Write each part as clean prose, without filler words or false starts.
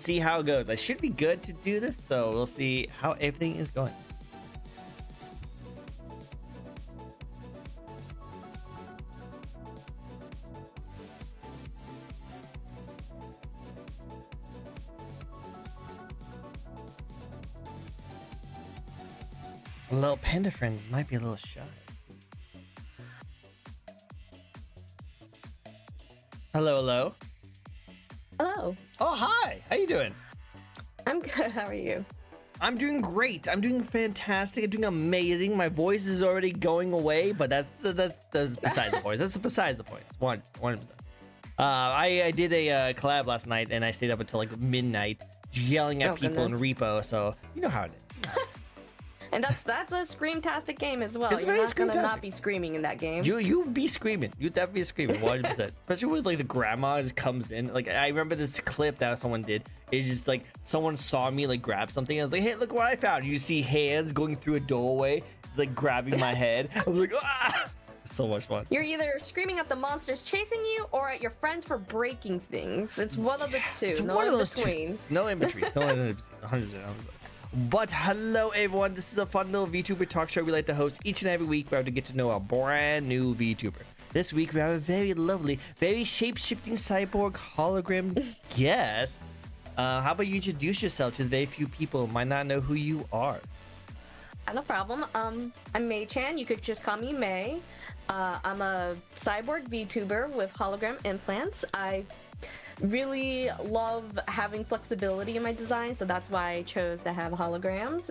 see how it goes. I should be good to do this, so we'll see how everything is going. Little panda friends might be a little shy. Hello, hello. Hello. Oh, hi. How you doing? I'm good. How are you? I'm doing great. I'm doing fantastic. I'm doing amazing. My voice is already going away, but that's besides the point. That's besides the point. It's 100%. I did a collab last night, and I stayed up until like midnight yelling at people in repo. So you know how it is. And that's a scream-tastic game as well. It's You're very not gonna scream-tastic. not be screaming in that game. You be screaming. You definitely be screaming 100%. Especially with like the grandma just comes in. Like I remember this clip that someone did. It's just like someone saw me like grab something. I was like, hey, look what I found. You see hands going through a doorway, just like grabbing my head. I was like, ah! So much fun. You're either screaming at the monsters chasing you or at your friends for breaking things. It's one of the two. It's no one of in those between. two. No in between. No in between. 100%. But hello everyone, this is a fun little VTuber talk show we like to host each and every week. We have to get to know a brand new VTuber. This week we have a very lovely, very shape-shifting cyborg hologram guest. How about you introduce yourself to the very few people who might not know who you are? No problem. I'm May Chan. You could just call me May. I'm a cyborg VTuber with hologram implants. I really love having flexibility in my design, so that's why I chose to have holograms.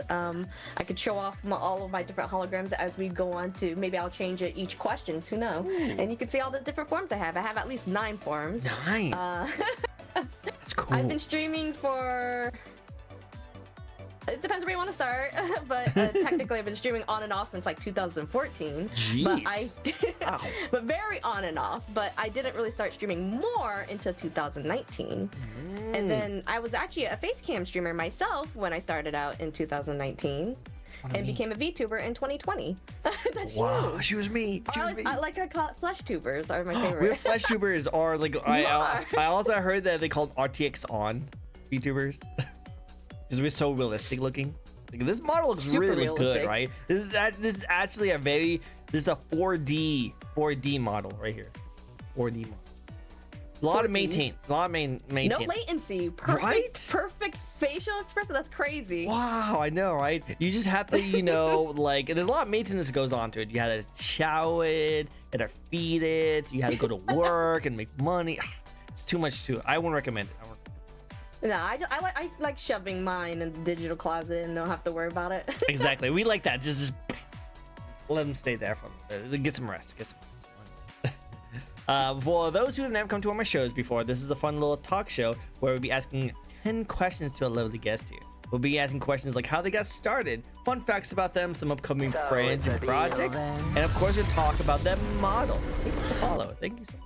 I could show off all of my different holograms as we go on to, maybe I'll change it each questions, who knows. And you can see all the different forms I have. I have at least 9 forms. 9? That's cool. I've been streaming for... It depends where you want to start, but technically I've been streaming on and off since like 2014. Jeez. But but very on and off. But I didn't really start streaming more until 2019. And then I was actually a face cam streamer myself when I started out in 2019 and became a VTuber in 2020. That's wow, you. she was me. She was me. I call it flesh tubers are my favorite. We're flesh tubers are like I also heard that they called RTX on VTubers. Because we're so realistic looking. Like, this model looks Super really realistic. good, right? This is actually a 4D model right here. 4D model. A lot of maintenance. A lot of maintenance. No latency. Perfect, Right? Perfect facial expression. That's crazy. Wow, I know, right? You just have to, you know, like, there's a lot of maintenance that goes on to it. You had to shower it, you had to feed it, you had to go to work and make money. It's too much too. I wouldn't recommend it. No, I like shoving mine in the digital closet and don't have to worry about it. Exactly. We like that. Just let them stay there for get some rest. Get some rest. For those who have never come to one of my shows before, this is a fun little talk show where we'll be asking 10 questions to a lovely guest here. We'll be asking questions like how they got started, fun facts about them, some upcoming brands and projects, and of course we'll talk about their model. Thank you for the follow. Thank you so much.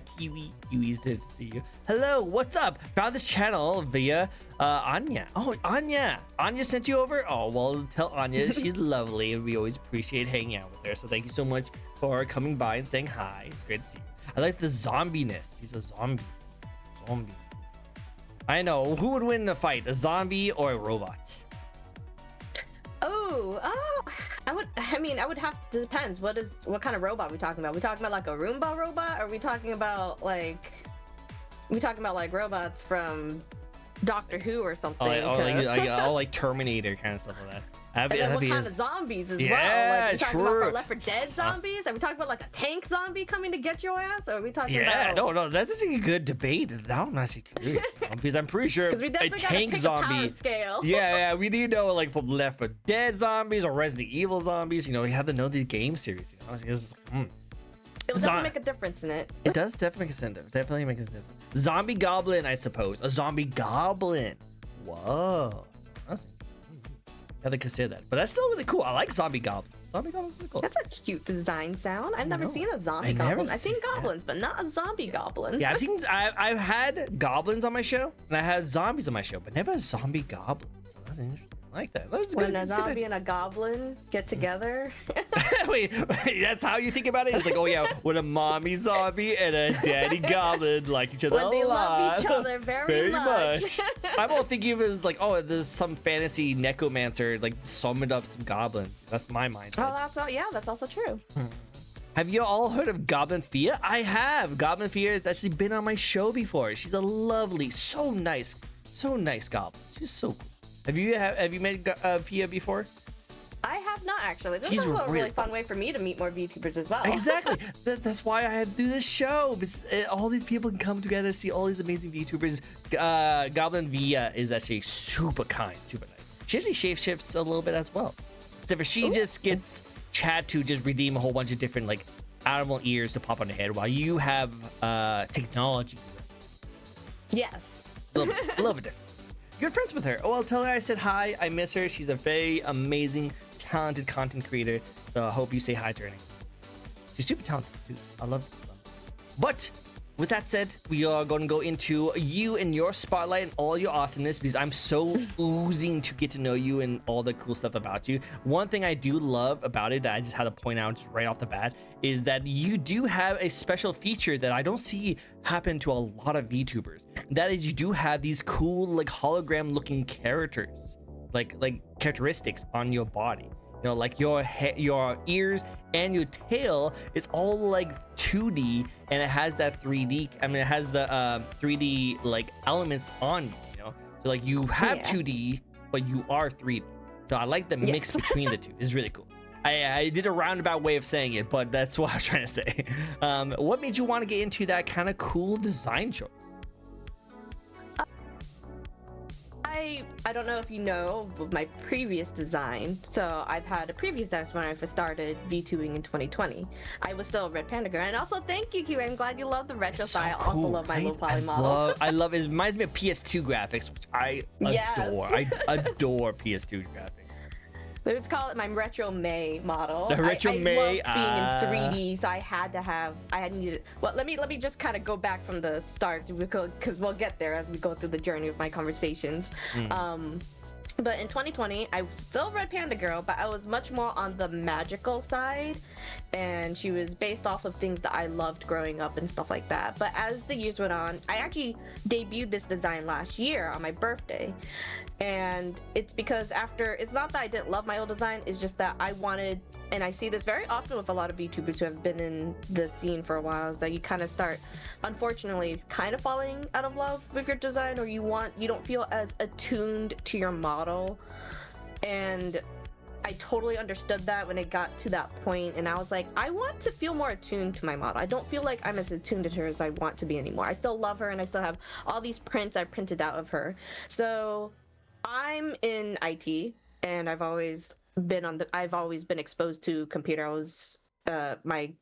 Kiwi's good to see you. Hello, what's up? Found this channel via Anya. Oh, Anya sent you over. Oh, well, tell Anya she's lovely and we always appreciate hanging out with her, so thank you so much for coming by and saying hi. It's great to see you. I like the zombiness. He's a zombie. I know. Who would win in a fight, a zombie or a robot? I would have to, depends. What kind of robot are we talking about? We talking about like a Roomba robot? Or are we talking about like robots from Doctor Who or something? Like Terminator kind of stuff like that. And then what kind of zombies as well? Like, are we talking about Left 4 Dead zombies? Are we talking about like a tank zombie coming to get your ass? Or are we talking about... no, that's actually a good debate. Now I'm actually curious. Because I'm pretty sure we a tank zombie... scale. Yeah, we need to know like from Left 4 Dead zombies or Resident Evil zombies. You know, we have to know the game series. You know, It will definitely make a difference in it. It does definitely make a difference. Definitely makes a difference. Zombie goblin, I suppose. A zombie goblin. Whoa. I have to consider that, but that's still really cool. I like zombie goblins. Zombie goblins are really cool. That's a cute design sound. I've never seen a zombie goblin. I've seen goblins, but not a zombie goblin. Yeah, I've had goblins on my show, and I had zombies on my show, but never a zombie goblin. So that's interesting. I like that. That's When good. a That's good. zombie and a goblin get together. Wait, that's how you think about it? It's like, oh yeah, when a mommy zombie and a daddy goblin like each other When they a lot. love each other very much. I'm all thinking of it as like, oh, there's some fantasy necromancer like summoned up some goblins. That's my mindset. Oh, that's also true. Have you all heard of Goblin Fia? I have. Goblin Fia has actually been on my show before. She's a lovely, so nice goblin. She's so cool. Have you met Fia before? I have not actually. This She's is a really really fun way for me to meet more VTubers as well. Exactly. That's why I had to do this show. Because, all these people can come together, see all these amazing VTubers. Goblin Via is actually super kind, super nice. She actually shapeshifts a little bit as well. Except for she just gets Chad to just redeem a whole bunch of different like animal ears to pop on the head, while you have technology. Yes. A little bit different. Good friends with her. Oh, I'll tell her I said hi. I miss her. She's a very amazing, talented content creator. So I hope you say hi to her next time. She's super talented too. I love her. But with that said, we are going to go into you and your spotlight and all your awesomeness, because I'm so oozing to get to know you and all the cool stuff about you. One thing I do love about it that I just had to point out just right off the bat is that you do have a special feature that I don't see happen to a lot of VTubers. That is, you do have these cool like hologram looking characters, like characteristics on your body. You know, like your ears and your tail, it's all like 2D, and it has that 3D. I mean, it has the 3D like elements on you. You know, so like you have 2D, but you are 3D. So I like the mix between the two. It's really cool. I did a roundabout way of saying it, but that's what I was trying to say. What made you want to get into that kind of cool design choice? I don't know if you know of my previous design. So I've had a previous design when I first started VTubing in 2020. I was still a Red Panda girl. And also thank you, Q. I'm glad you love the retro style. I also love my low poly model. I love it. It reminds me of PS2 graphics, which I adore. I adore PS2 graphics. Let's call it my Retro May model. The Retro May. I loved being in 3D, so I needed. Well, let me just kind of go back from the start, because we'll get there as we go through the journey of my conversations. But in 2020, I was still Red Panda girl, but I was much more on the magical side, and she was based off of things that I loved growing up and stuff like that. But as the years went on, I actually debuted this design last year on my birthday. And it's because it's not that I didn't love my old design, it's just that I wanted, and I see this very often with a lot of VTubers who have been in the scene for a while, is that you kind of start, unfortunately, kind of falling out of love with your design, or you don't feel as attuned to your model. And I totally understood that when it got to that point, and I was like, I want to feel more attuned to my model. I don't feel like I'm as attuned to her as I want to be anymore. I still love her, and I still have all these prints I printed out of her. So I'm in IT, and I've always been exposed to computer. My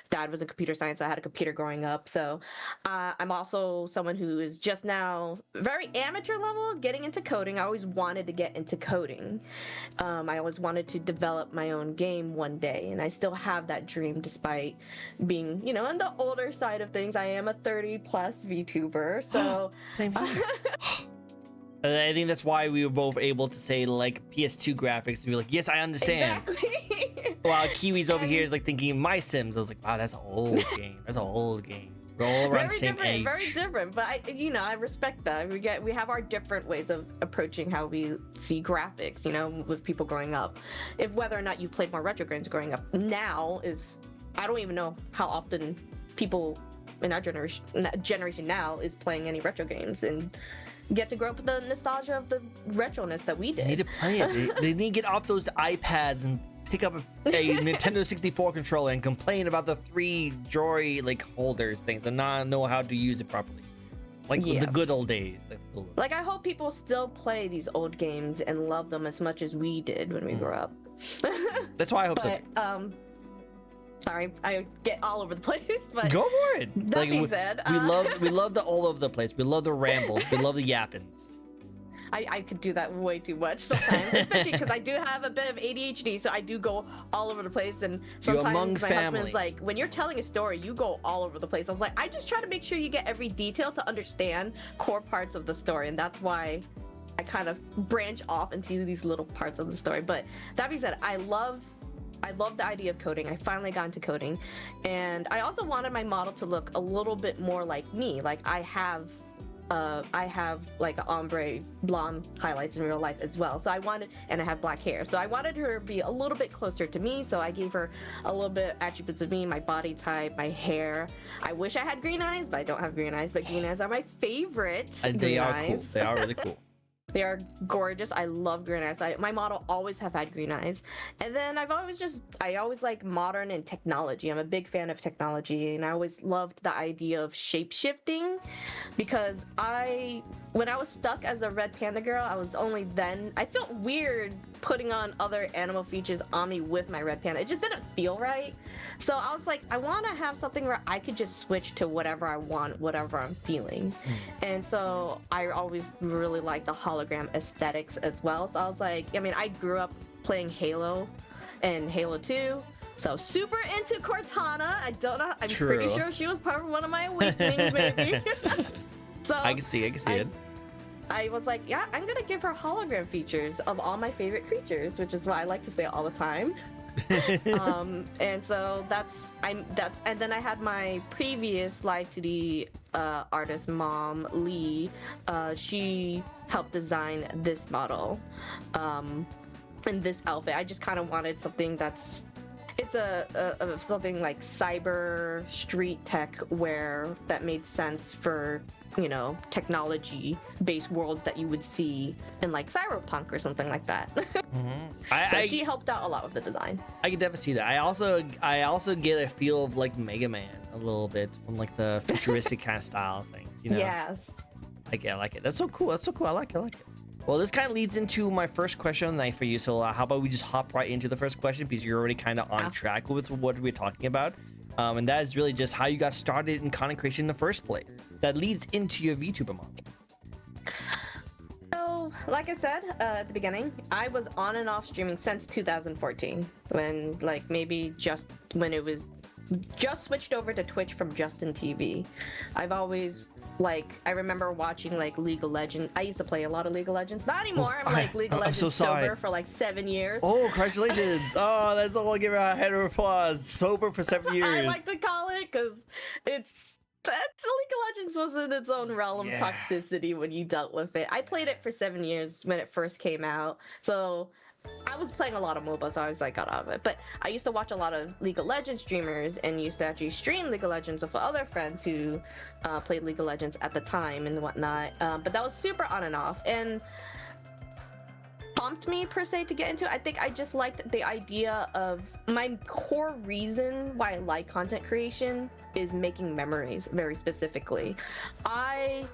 dad was in computer science. I had a computer growing up, so I'm also someone who is just now very amateur level getting into coding. I always wanted to get into coding. I always wanted to develop my own game one day, and I still have that dream despite being, on the older side of things. I am a 30+ VTuber, so same here. I think that's why we were both able to say like PS2 graphics, and we were like, yes, I understand. Exactly. While Kiwi's over here is like thinking My Sims. I was like, wow, that's an old game. That's an old game. We're all around the same age. Very different, but I respect that. We have our different ways of approaching how we see graphics, with people growing up. If whether or not you played more retro games growing up now I don't even know how often people in our generation now is playing any retro games and get to grow up with the nostalgia of the retroness that we did. They need to play it. They need to get off those iPads and pick up a Nintendo 64 controller and complain about the 3 Joy holders things and not know how to use it properly. The good old days. I hope people still play these old games and love them as much as we did when we grew up. That's why I hope so too. Sorry, I get all over the place, but go for it. That being said, we love the all over the place. We love the rambles. We love the yappings. I could do that way too much sometimes, especially because I do have a bit of ADHD, so I do go all over the place. And sometimes my husband's like, when you're telling a story, you go all over the place. I was like, I just try to make sure you get every detail to understand core parts of the story, and that's why I kind of branch off into these little parts of the story. But that being said, I love the idea of coding. I finally got into coding, and I also wanted my model to look a little bit more like me. Like I have like ombre blonde highlights in real life as well. So I wanted, and I have black hair. So I wanted her to be a little bit closer to me. So I gave her a little bit attributes of me, my body type, my hair. I wish I had green eyes, but I don't have green eyes. But green eyes are my favorite. They are cool. They are really cool. They are gorgeous. I love green eyes. My model always have had green eyes. And then I always like modern and technology. I'm a big fan of technology, and I always loved the idea of shape-shifting, because when I was stuck as a red panda girl, I felt weird putting on other animal features on me with my red panda. It just didn't feel right. So I was like, I want to have something where I could just switch to whatever I want, whatever I'm feeling. And so I always really like the hologram aesthetics as well. So I was like, I mean, I grew up playing Halo and Halo 2. So super into Cortana. I'm pretty sure she was part of one of my awakenings, maybe. So I can see it. I was like, yeah, I'm gonna give her hologram features of all my favorite creatures, which is what I like to say all the time. And so and then I had my previous live 2D artist mom, Lee. She helped design this model and this outfit. I just kind of wanted something it's something like cyber street tech wear that made sense for, you know, technology based worlds that you would see in like Cyberpunk or something like that. So she helped out a lot with the design. I can definitely see that. I also get a feel of like Mega Man a little bit from like the futuristic kind of style of things, you know? Yes. I like it. That's so cool. I like it. Well, this kind of leads into my first question of the night for you. So how about we just hop right into the first question, because you're already kind of on track with what we're talking about. And that is really just how you got started in content creation in the first place. That leads into your VTuber model. So, like I said at the beginning, I was on and off streaming since 2014, when like maybe just when it was just switched over to Twitch from Justin TV. I've always I remember watching like League of Legends. I used to play a lot of League of Legends. Not anymore. I'm like League of Legends sober for like 7 years. Oh, congratulations. Oh, that's all. I'll give a head of applause. Sober for 7 years. I like to call it, because League of Legends was in its own realm of toxicity when you dealt with it. I played it for 7 years when it first came out. So I was playing a lot of MOBA, so I was like got out of it. But I used to watch a lot of League of Legends streamers, and used to actually stream League of Legends with other friends who played League of Legends at the time and whatnot. But that was super on and off, and pumped me per se to get into it. I think I just liked the idea of, my core reason why I like content creation is making memories, very specifically. I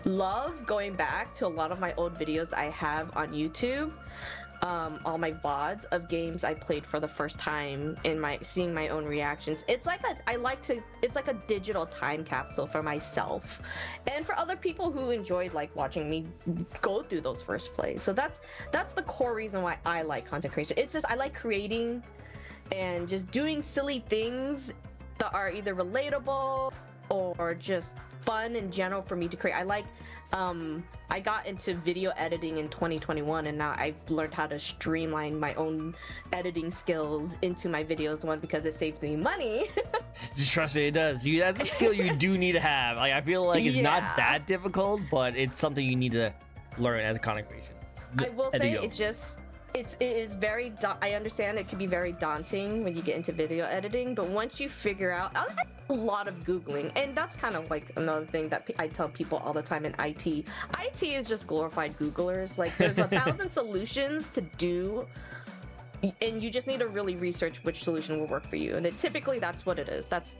love going back to a lot of my old videos I have on YouTube. All my VODs of games I played for the first time, and seeing my own reactions. It's like a digital time capsule for myself, and for other people who enjoyed like watching me go through those first plays. So that's the core reason why I like content creation. It's just I like creating and just doing silly things that are either relatable or just fun in general for me to create. I got into video editing in 2021, and now I've learned how to streamline my own editing skills into my videos. One, because it saves me money. Trust me, it does. That's a skill you do need to have. Like, I feel like it's not that difficult, but it's something you need to learn as a content creation. I will say it is very, I understand it can be very daunting when you get into video editing, but once you figure out, a lot of Googling, and that's kind of like another thing that I tell people all the time in IT. IT is just glorified Googlers. Like, there's 1,000 solutions to do, and you just need to really research which solution will work for you. And typically that's what it is. That's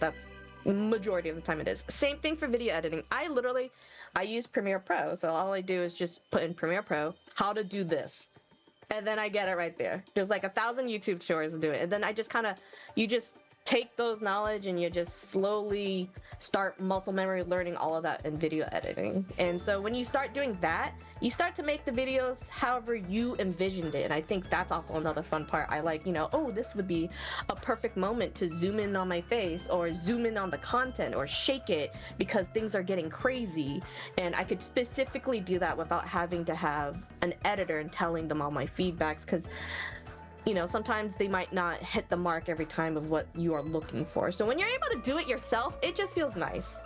majority of the time it is. Same thing for video editing. I use Premiere Pro, so all I do is just put in Premiere Pro, how to do this. And then I get it right there. There's like 1,000 YouTube tutorials to do it. And then I just take those knowledge and you just slowly start muscle memory learning all of that in video editing. And so when you start doing that, you start to make the videos however you envisioned it. And I think that's also another fun part. I like, you know, oh, this would be a perfect moment to zoom in on my face or zoom in on the content or shake it because things are getting crazy. And I could specifically do that without having to have an editor and telling them all my feedbacks, because you know, sometimes they might not hit the mark every time of what you are looking for. So when you're able to do it yourself, it just feels nice.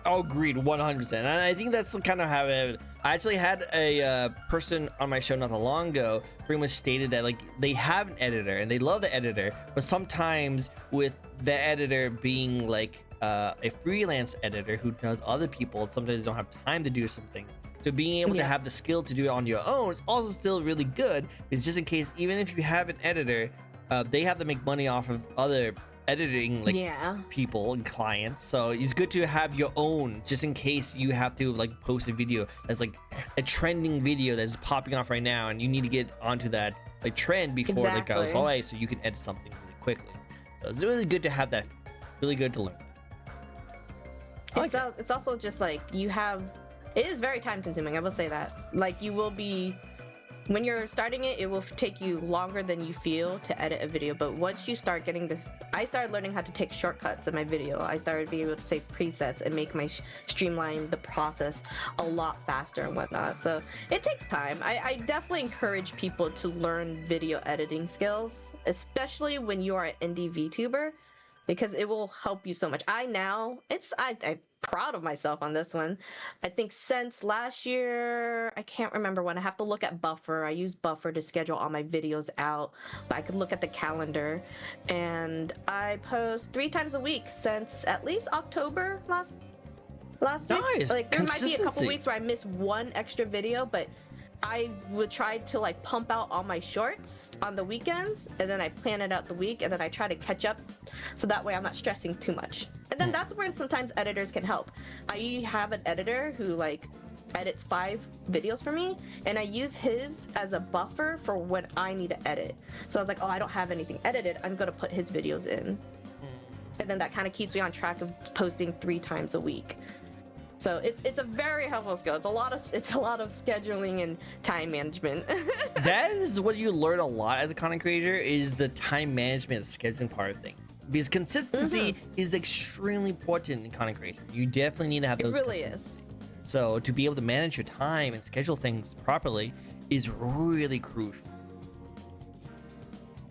Oh, agreed, 100%. And I think that's kind of how it. I actually had a person on my show not that long ago pretty much stated that like they have an editor and they love the editor, but sometimes with the editor being like a freelance editor who does other people, sometimes they don't have time to do some things. So being able to have the skill to do it on your own is also still really good. It's just in case, even if you have an editor, they have to make money off of other editing like people and clients. So it's good to have your own, just in case you have to like post a video that's like a trending video that's popping off right now, and you need to get onto that like trend before it goes away, so you can edit something really quickly. So it's really good to have that. Really good to learn. It's also just like you have. It is very time consuming, I will say that. Like you will be, when you're starting it, it will take you longer than you feel to edit a video. But once you start getting this, I started learning how to take shortcuts in my video. I started being able to save presets and make my streamline the process a lot faster and whatnot. So it takes time. I definitely encourage people to learn video editing skills, especially when you are an indie VTuber, because it will help you so much. I'm proud of myself on this one. I think since last year, I can't remember when, I have to look at Buffer. I use Buffer to schedule all my videos out, but I could look at the calendar. And I post 3 times a week since at least October last week. Like there might be a couple weeks where I miss one extra video, but I would try to like pump out all my shorts on the weekends, and then I plan it out the week, and then I try to catch up so that way I'm not stressing too much. And then that's where sometimes editors can help. I have an editor who like edits 5 videos for me, and I use his as a buffer for when I need to edit. So I was like, oh, I don't have anything edited, I'm gonna put his videos in. And then that kind of keeps me on track of posting 3 times a week. So it's a very helpful skill. It's a lot of scheduling and time management. That is what you learn a lot as a content creator, is the time management and scheduling part of things. Because consistency is extremely important in content creation. You definitely need to have those. It really is. So to be able to manage your time and schedule things properly is really crucial.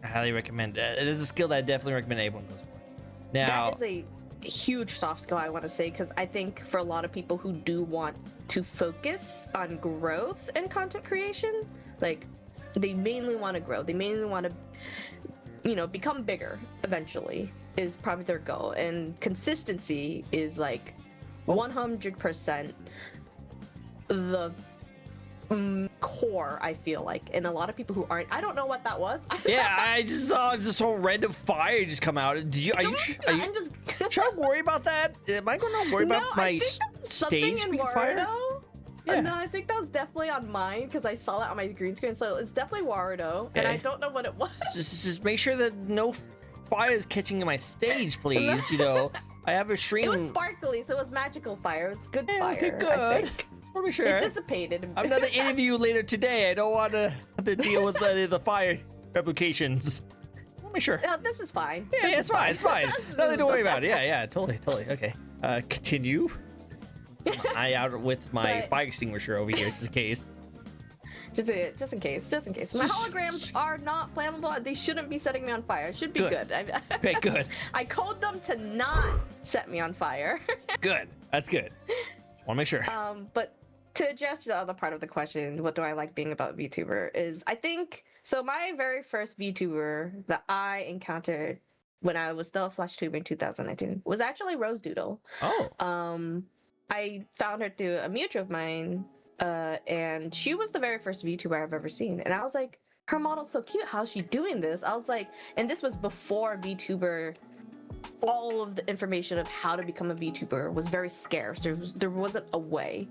I highly recommend it. It is a skill that I definitely recommend everyone goes for. Now, that is a huge soft skill, I want to say, because I think for a lot of people who do want to focus on growth in content creation, like they mainly want to grow, they mainly want to, you know, become bigger eventually is probably their goal, and consistency is like 100% the core, I feel like. And a lot of people who aren't, I don't know what that was. Yeah, I just saw just a random fire just come out. Are you trying to worry about that? Am I going to worry about my stage being fire? Yeah. No, I think that was definitely on mine because I saw that on my green screen. So it's definitely Warudo, and I don't know what it was. Just make sure that no fire is catching in my stage, please. You know, I have a stream. It was sparkly, so it was magical fire. It was good fire. Okay, good. Be sure. It dissipated. I'm gonna interview you later today. I don't want to have to deal with the fire replications. Let me sure. Yeah, this is fine. Yeah, it's fine. It's fine. Nothing to worry about. Yeah, totally. Okay. Continue. Eye out with my fire extinguisher over here, just in case. Just in case. My holograms are not flammable. They shouldn't be setting me on fire. It should be good. Okay, good. I code them to not set me on fire. Good. That's good. Just want to make sure. But to address the other part of the question, what do I like being about VTuber, is I think, so my very first VTuber that I encountered when I was still a FlashTuber in 2019 was actually Rose Doodle. Oh. I found her through a mutual of mine, and she was the very first VTuber I've ever seen. And I was like, her model's so cute. How's she doing this? I was like, and this was before VTuber all of the information of how to become a VTuber was very scarce. There wasn't a way,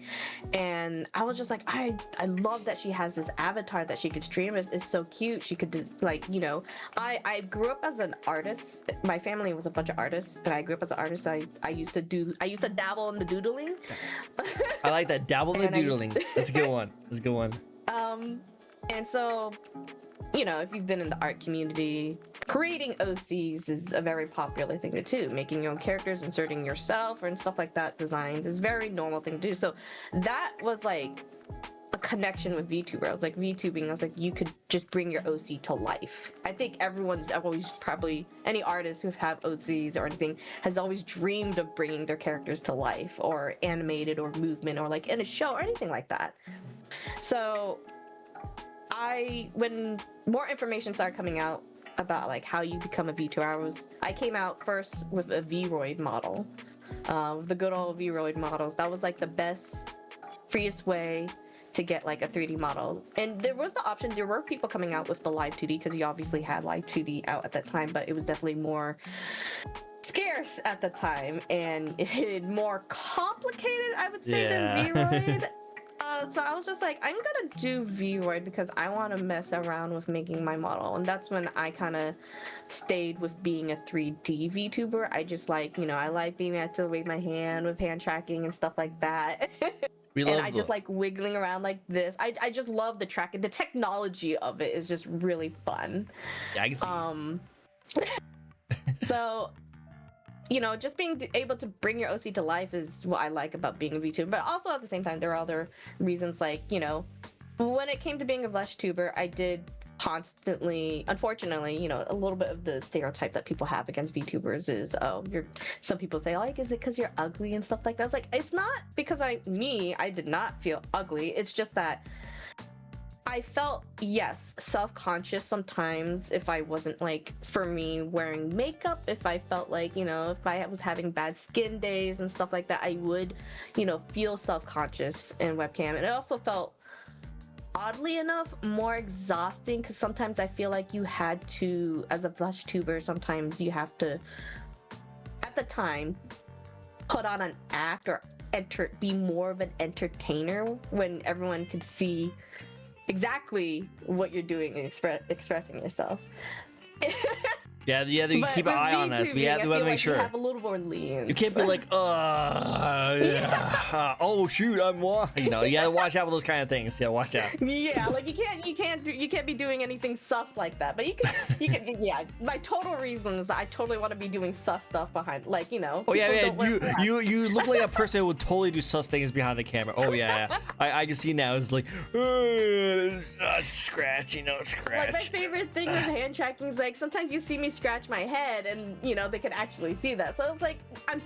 and I was just like, I love that she has this avatar that she could stream. It's so cute. She could just, like, you know, I grew up as an artist. My family was a bunch of artists, and I grew up as an artist. So I used to dabble in the doodling. I like that, dabble in the doodling. That's a good one. That's a good one. And so, you know, if you've been in the art community, creating OCs is a very popular thing to do. Making your own characters, inserting yourself and stuff like that, designs, is a very normal thing to do. So that was like a connection with VTuber. I was like, VTubing, I was like, you could just bring your OC to life. I think everyone's always, probably any artist who have OCs or anything, has always dreamed of bringing their characters to life, or animated, or movement, or like in a show, or anything like that. So when more information started coming out about like how you become a VTuber, I came out first with a Vroid model, the good old Vroid models. That was like the best, freest way to get like a 3D model. And there was the option, there were people coming out with the live 2D, because you obviously had live 2D out at that time, but it was definitely more scarce at the time, and it more complicated, I would say, than Vroid. So I was just like, I'm gonna do Vroid because I want to mess around with making my model. And that's when I kind of stayed with being a 3D VTuber. I just like, you know, I like being able to wave my hand with hand tracking and stuff like that. And I just like wiggling around like this. I just love the tracking. The technology of it is just really fun. Yeah, I can see So, you know, just being able to bring your OC to life is what I like about being a VTuber. But also at the same time, there are other reasons, like, you know, when it came to being a VTuber, I did constantly, unfortunately, you know, a little bit of the stereotype that people have against VTubers is, oh, some people say, like, is it because you're ugly and stuff like that? It's like, it's not because I did not feel ugly. It's just that I felt, yes, self-conscious sometimes if I wasn't, like, for me, wearing makeup. If I felt like, you know, if I was having bad skin days and stuff like that, I would, you know, feel self-conscious in webcam. And it also felt, oddly enough, more exhausting, because sometimes I feel like you had to, as a VTuber, sometimes you have to, at the time, put on an act or be more of an entertainer when everyone could see exactly what you're doing and expressing yourself. Yeah, you keep an eye on us. We have to make sure. You have a little more lenience. You can't be like, oh shoot, you know, you gotta watch out for those kind of things. Yeah, watch out. Yeah, like you can't be doing anything sus like that. But you can. Yeah, my total reason is that I totally want to be doing sus stuff behind, like, you know. Oh yeah, you look like a person who would totally do sus things behind the camera. Oh yeah. I can see now. It's like, scratch, you know, scratch. Like, my favorite thing with hand tracking is, like, sometimes you see me scratch my head and, you know, they can actually see that. So it's like I'm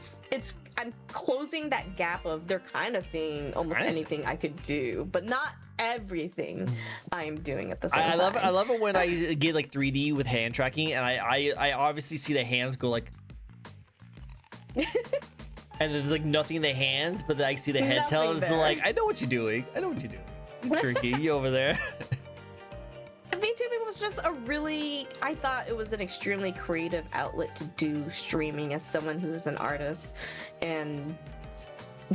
closing that gap of they're kind of seeing almost anything I could do, but not everything I am doing at the same time. I love it when I get like 3D with hand tracking, and I obviously see the hands go like and there's like nothing in the hands, but then I see the head tails. So like, I know what you're doing. Tricky, you over there. VTubing was just I thought it was an extremely creative outlet to do streaming as someone who is an artist, and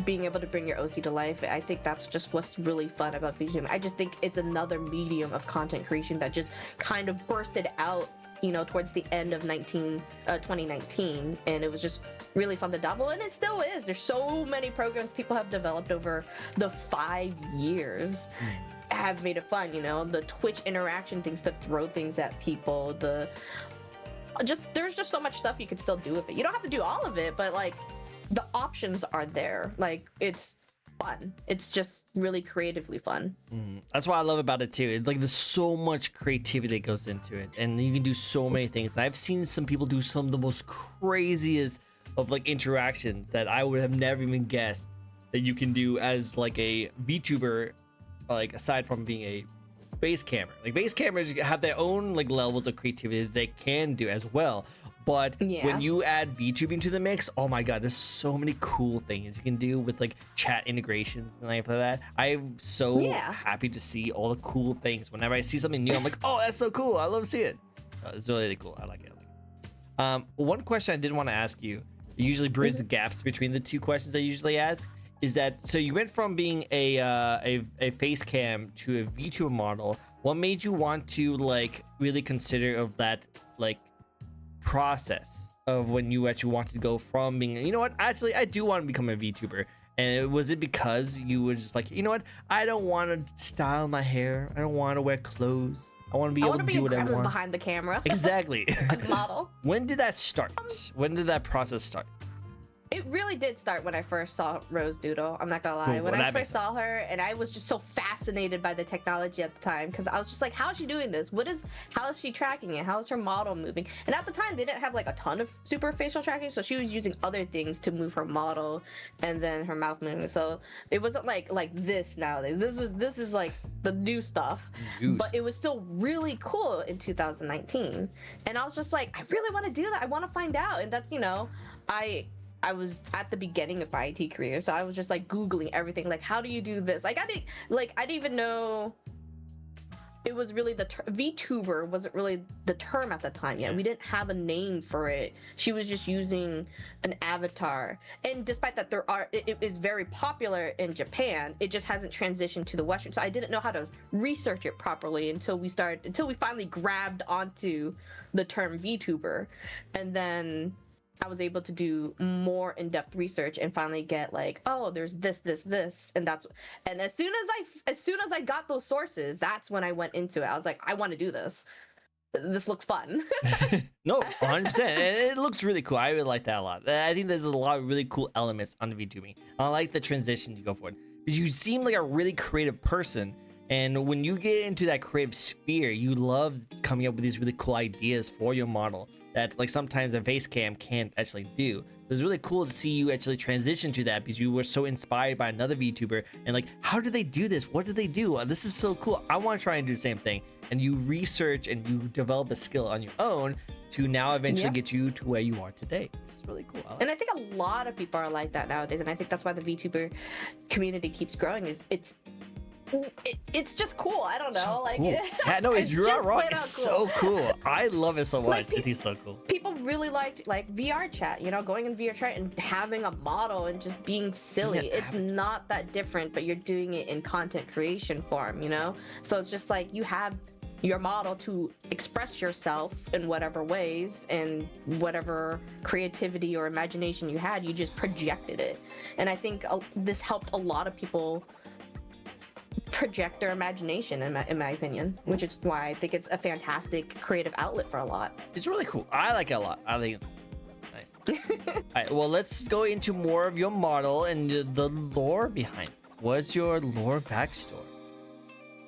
being able to bring your OC to life. I think that's just what's really fun about VTubing. I just think it's another medium of content creation that just kind of bursted out, you know, towards the end of 2019, and it was just really fun to dabble, and it still is. There's so many programs people have developed over the 5 years have made it fun, you know, the Twitch interaction things to throw things at people, there's just so much stuff you could still do with it. You don't have to do all of it, but like the options are there. Like, it's fun. It's just really creatively fun. That's what I love about it too. It's like there's so much creativity that goes into it, and you can do so many things. And I've seen some people do some of the most craziest of like interactions that I would have never even guessed that you can do as like a VTuber. Like, aside from being a base camera, like base cameras have their own like levels of creativity that they can do as well. But when you add VTubing to the mix, oh my god, there's so many cool things you can do with like chat integrations and like that. I'm so happy to see all the cool things. Whenever I see something new, I'm like, oh, that's so cool. I love to see it. It's really cool. I like it. One question I did want to ask you, it usually bridges gaps between the two questions I usually ask, is that so you went from being a face cam to a VTuber model. What made you want to like really consider of that like process of when you actually wanted to go from being, you know what, actually I do want to become a VTuber? And was it because you were just like, you know what, I don't want to style my hair, I don't want to wear clothes, I want to be able to do what I want behind the camera? Exactly. A model. When did that start? When did that process start? It really did start when I first saw Rose Doodle. I'm not gonna lie. When I first saw her, and I was just so fascinated by the technology at the time, because I was just like, how is she doing this? How is she tracking it? How is her model moving? And at the time, they didn't have like a ton of super facial tracking, so she was using other things to move her model and then her mouth moving. So it wasn't like this nowadays. This is like the new stuff. But it was still really cool in 2019. And I was just like, I really want to do that. I want to find out. And that's, you know, I was at the beginning of my IT career, so I was just like Googling everything, like how do you do this? Like I didn't even know it was really the VTuber wasn't really the term at the time yet. We didn't have a name for it. She was just using an avatar, and despite that it is very popular in Japan, it just hasn't transitioned to the Western. So I didn't know how to research it properly until we finally grabbed onto the term VTuber, and then I was able to do more in-depth research and finally get like, oh, there's this, and as soon as I got those sources, that's when I went into it. I was like, I want to do this. This looks fun. No, 100%. And it looks really cool. I really like that a lot. I think there's a lot of really cool elements on the VTubing. I like the transition you go for it, because you seem like a really creative person. And when you get into that creative sphere, you love coming up with these really cool ideas for your model that like sometimes a face cam can't actually do. It was really cool to see you actually transition to that, because you were so inspired by another VTuber and like, how do they do this? What do they do? This is so cool. I want to try and do the same thing. And you research and you develop a skill on your own to now eventually get you to where you are today. It's really cool. And I think a lot of people are like that nowadays. And I think that's why the VTuber community keeps growing. It's just cool. I don't know. So like cool. Yeah, no, you're not wrong. It's cool. so cool. I love it so much. Like, it is so cool. People really liked like VR chat, you know, going in VR chat and having a model and just being silly. It's not that different, but you're doing it in content creation form, you know? So it's just like you have your model to express yourself in whatever ways, and whatever creativity or imagination you had, you just projected it. And I think this helped a lot of people project their imagination, in my opinion, which is why I think it's a fantastic creative outlet for a lot. It's really cool. I like it a lot. I think it's nice. All right, well, let's go into more of your model and the lore behind it. What's your lore backstory?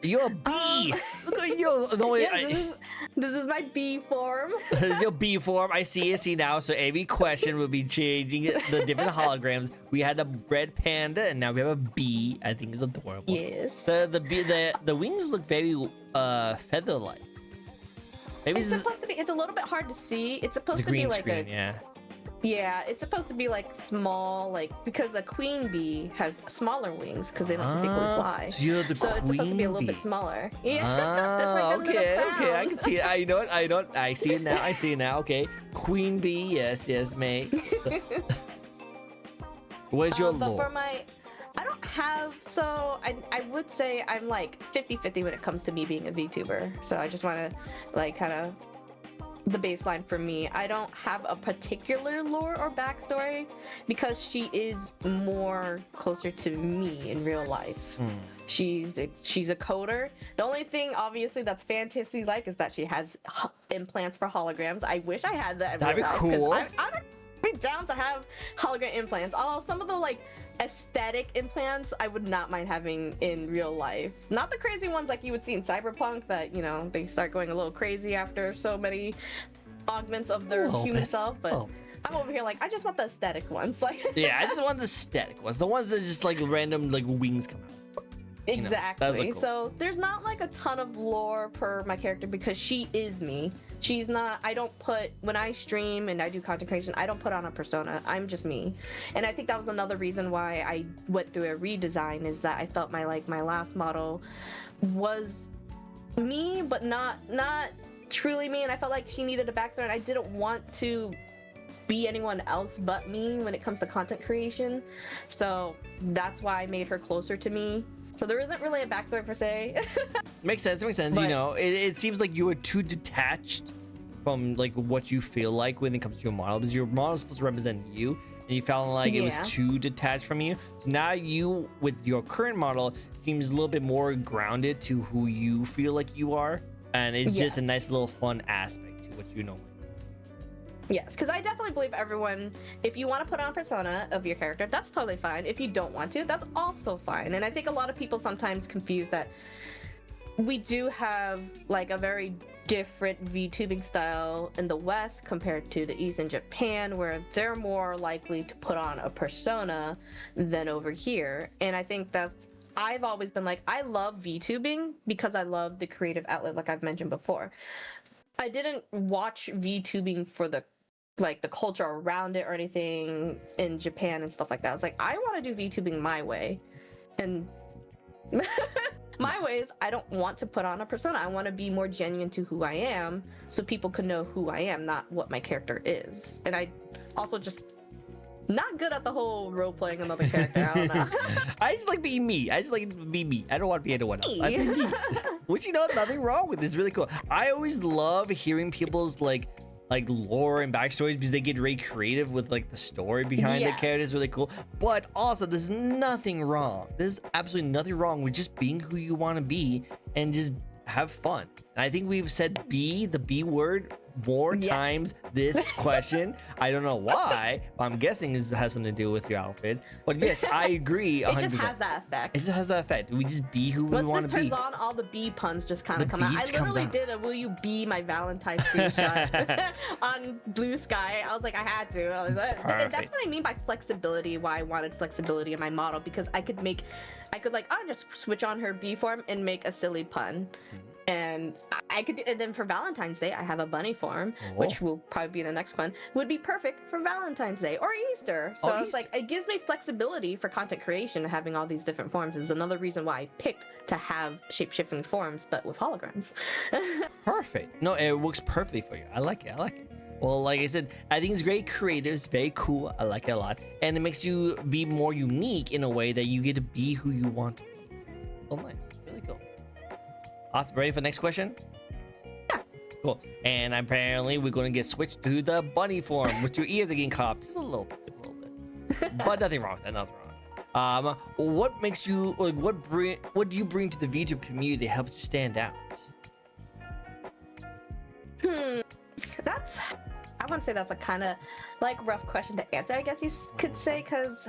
You're a bee. Look at you. No, this is my bee form. Your bee form. I see it. See now. So every question will be changing the different holograms. We had a red panda, and now we have a bee. I think it's adorable. Yes. The wings look very feather-like. Maybe it's supposed to be. It's a little bit hard to see. It's supposed to be like screen, yeah, it's supposed to be like small, like because a queen bee has smaller wings because they don't typically fly. So you're the so queen it's supposed to be a little bee. bit smaller. Yeah. Okay, I can see it. I see it now. I see it now. Okay, queen bee. Yes, mate. Where's your lore? But for my, I don't have. So I would say I'm like 50-50 when it comes to me being a VTuber. So I just want to like kind of. The baseline for me, I don't have a particular lore or backstory because she is more closer to me in real life. She's a coder. The only thing obviously that's fantasy like is that she has implants for holograms. I wish I had that. That'd be cool. I'd be down to have hologram implants. Although some of the like aesthetic implants I would not mind having in real life. Not the crazy ones like you would see in Cyberpunk that, you know, they start going a little crazy after so many augments of their human self, but I'm over here like I just want the aesthetic ones. Like yeah, I just want the aesthetic ones. The ones that just like random like wings come out. Exactly. Cool. So there's not like a ton of lore per my character because she is me. She's not, I don't put, when I stream and I do content creation, I don't put on a persona. I'm just me. And I think that was another reason why I went through a redesign, is that I felt my last model was me, but not truly me, and I felt like she needed a backstory, and I didn't want to be anyone else but me when it comes to content creation. So that's why I made her closer to me. So there isn't really a backstory per se. Makes sense. But, you know, it seems like you were too detached from like what you feel like when it comes to your model, because your model is supposed to represent you, and you felt like it was too detached from you. So now you, with your current model, seems a little bit more grounded to who you feel like you are, and it's just a nice little fun aspect to what you know. Yes, because I definitely believe everyone, if you want to put on a persona of your character, that's totally fine. If you don't want to, that's also fine. And I think a lot of people sometimes confuse that we do have like a very different VTubing style in the West compared to the East and Japan, where they're more likely to put on a persona than over here. And I think I've always been like, I love VTubing because I love the creative outlet, like I've mentioned before. I didn't watch VTubing for the culture around it or anything in Japan and stuff like that. I was like, I want to do VTubing my way. And my way is I don't want to put on a persona. I want to be more genuine to who I am so people can know who I am, not what my character is. And I also just not good at the whole role-playing another character. I don't know. I just like being me. I just like to be me. I don't want to be anyone else. I be me. Which, you know, nothing wrong with. This is really cool. I always love hearing people's like lore and backstories, because they get really creative with like the story behind the character. Is really cool. But also, there's nothing wrong. There's absolutely nothing wrong with just being who you want to be and just have fun. And I think we've said the B word more times this question. I don't know why, but I'm guessing it has something to do with your outfit. But yes, I agree 100%. It just has that effect. It just has that effect. We just be who we want to be. Once this turns on, all the bee puns just kind of come out. I literally did a "Will you be my Valentine's screenshot" on Blue Sky. I was like, I had to. That's what I mean by flexibility. Why I wanted flexibility in my model, because I could just switch on her bee form and make a silly pun. And I could, and then for Valentine's Day, I have a bunny form, which will probably be the next one, would be perfect for Valentine's Day or Easter. So it's like, it gives me flexibility for content creation. Having all these different forms is another reason why I picked to have shape-shifting forms, but with holograms. Perfect. No, it works perfectly for you. I like it. Well, like I said, I think it's great creative. It's very cool. I like it a lot. And it makes you be more unique in a way that you get to be who you want to be. So nice. Really cool. Awesome. Ready for the next question? Yeah. Cool. And apparently we're going to get switched to the bunny form, with your ears are getting coughed just a little bit. But nothing wrong with that. Nothing wrong with that. What makes you, like, what do you bring to the VTube community that helps you stand out? I want to say that's a kind of like rough question to answer, I guess you could say, because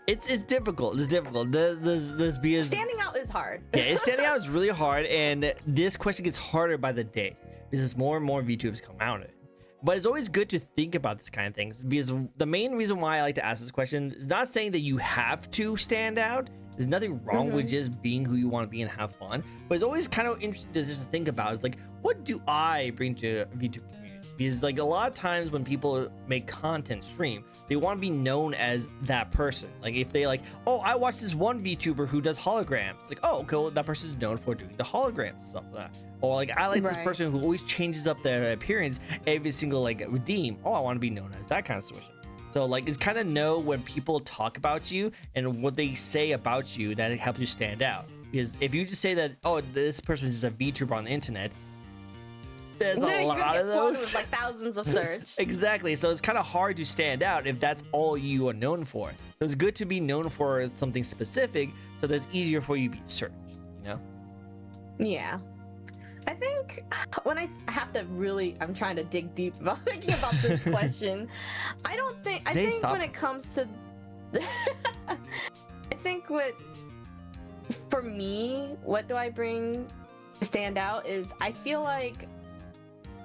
it's difficult. It's difficult. This because standing out is hard. Yeah, standing out is really hard, and this question gets harder by the day because more and more VTubers come out of it. But it's always good to think about this kind of things, because the main reason why I like to ask this question is not saying that you have to stand out. There's nothing wrong with just being who you want to be and have fun. But it's always kind of interesting to just think about is like, what do I bring to a VTube community? Because like a lot of times when people make content stream, they want to be known as that person. Like if they like, oh, I watched this one VTuber who does holograms. It's like, oh, okay, well, that person's known for doing the hologram stuff like that. Or like, I like this person who always changes up their appearance every single like redeem. Oh, I want to be known as that kind of situation. So like, it's kind of know when people talk about you and what they say about you that it helps you stand out. Because if you just say that, oh, this person is a VTuber on the internet, there's a lot of those. With like thousands of search. Exactly. So it's kind of hard to stand out if that's all you are known for. So it's good to be known for something specific, so that's easier for you to be searched, you know? Yeah. I think when I have to really, I'm trying to dig deep about thinking about this question. I think when it comes to, I think for me, what do I bring to stand out is I feel like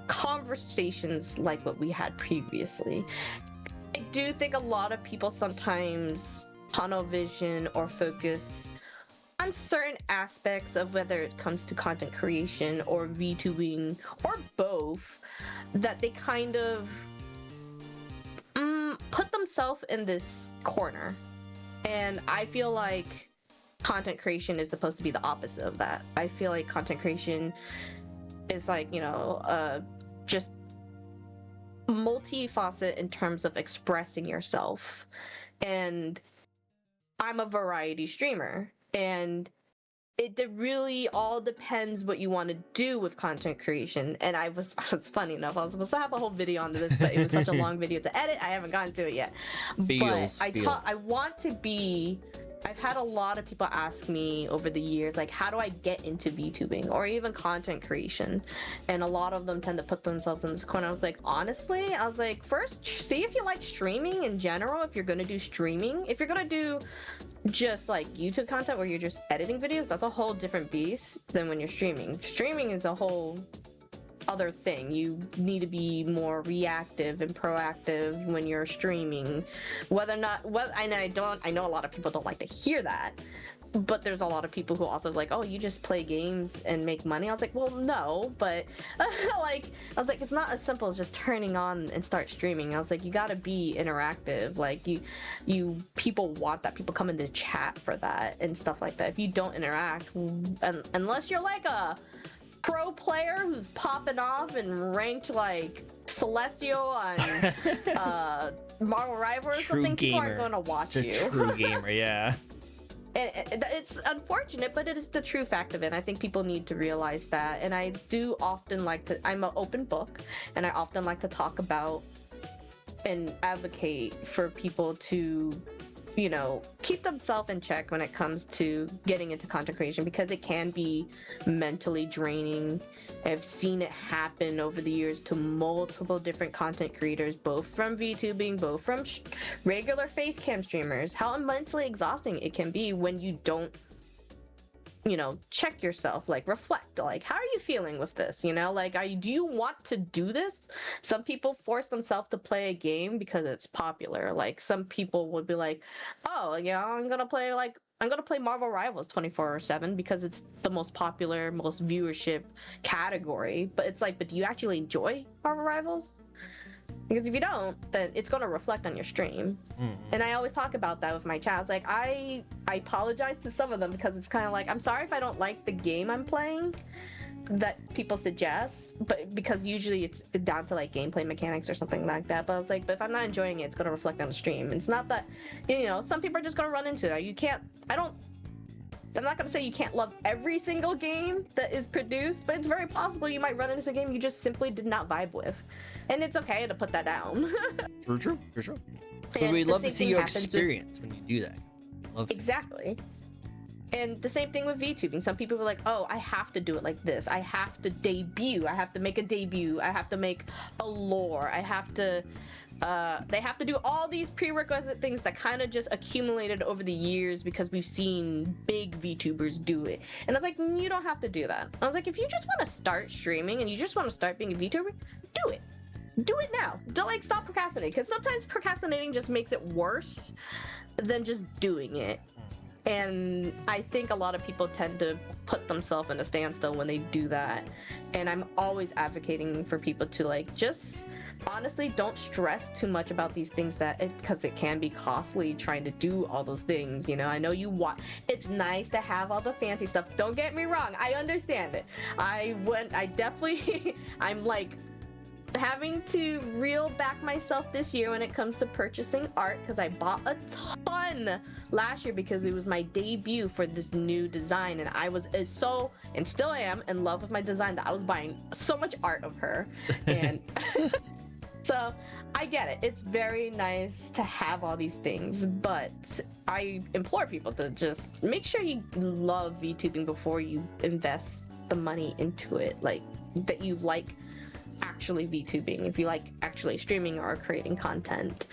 conversations like what we had previously. I do think a lot of people sometimes tunnel vision or focus on certain aspects of whether it comes to content creation or VTubing or both, that they kind of put themselves in this corner. And I feel like content creation is supposed to be the opposite of that. I feel like content creation is like, you know, just multifaceted in terms of expressing yourself. And I'm a variety streamer, and it really all depends what you want to do with content creation. And it's funny enough, I was supposed to have a whole video on this, but it was such a long video to edit, I haven't gotten to it yet. But I want to be, I've had a lot of people ask me over the years, like, how do I get into VTubing or even content creation? And a lot of them tend to put themselves in this corner. I was like, honestly, I was like, first, see if you like streaming in general. If you're going to do streaming, if you're going to do just like YouTube content where you're just editing videos, that's a whole different beast than when you're streaming. Streaming is a whole other thing. You need to be more reactive and proactive when you're streaming. Whether or not, well, I know a lot of people don't like to hear that, but there's a lot of people who also like, oh, you just play games and make money. I was like, well, no, but like, I was like, it's not as simple as just turning on and start streaming. I was like, you gotta be interactive. Like people want that. People come into chat for that and stuff like that. If you don't interact, unless you're like a pro player who's popping off and ranked like Celestial on Marvel Rivals or something, people aren't going to watch you. True gamer, yeah. And it's unfortunate, but it is the true fact of it. I think people need to realize that. And I do often like to, I'm an open book, and I often like to talk about and advocate for people to, you know, keep themselves in check when it comes to getting into content creation, because it can be mentally draining. I've seen it happen over the years to multiple different content creators, both from VTubing, both from regular face cam streamers, how mentally exhausting it can be when you don't, you know, check yourself, like reflect, like, how are you feeling with this? You know, like, do you want to do this? Some people force themselves to play a game because it's popular. Like, some people would be like, oh, yeah, I'm gonna play Marvel Rivals 24/7 because it's the most popular, most viewership category. But it's like, but do you actually enjoy Marvel Rivals? Because if you don't, then it's going to reflect on your stream. And I always talk about that with my chat. Like, I apologize to some of them because it's kind of like, I'm sorry if I don't like the game I'm playing that people suggest, but because usually it's down to like gameplay mechanics or something like that. But I was like, but if I'm not enjoying it, it's going to reflect on the stream. And it's not that, you know, some people are just going to run into that. I'm not going to say you can't love every single game that is produced, but it's very possible you might run into a game you just simply did not vibe with. And it's okay to put that down. True. But we'd love to see your experience when you do that. Exactly. And the same thing with VTubing. Some people are like, oh, I have to do it like this. I have to debut. I have to make a debut. I have to make a lore. I have to... they have to do all these prerequisite things that kind of just accumulated over the years because we've seen big VTubers do it. And I was like, you don't have to do that. I was like, if you just want to start streaming and you just want to start being a VTuber, do it. Do it now. Don't like stop procrastinating, because sometimes procrastinating just makes it worse than just doing it. And I think a lot of people tend to put themselves in a standstill when they do that. And I'm always advocating for people to like just honestly don't stress too much about these things because it can be costly trying to do all those things. You know, I know it's nice to have all the fancy stuff. Don't get me wrong, I understand it. I'm like having to reel back myself this year when it comes to purchasing art, because I bought a ton last year because it was my debut for this new design, and I was so, and still am, in love with my design that I was buying so much art of her. And so I get it, it's very nice to have all these things, but I implore people to just make sure you love VTubing before you invest the money into it, like that you like actually VTubing, if you like actually streaming or creating content.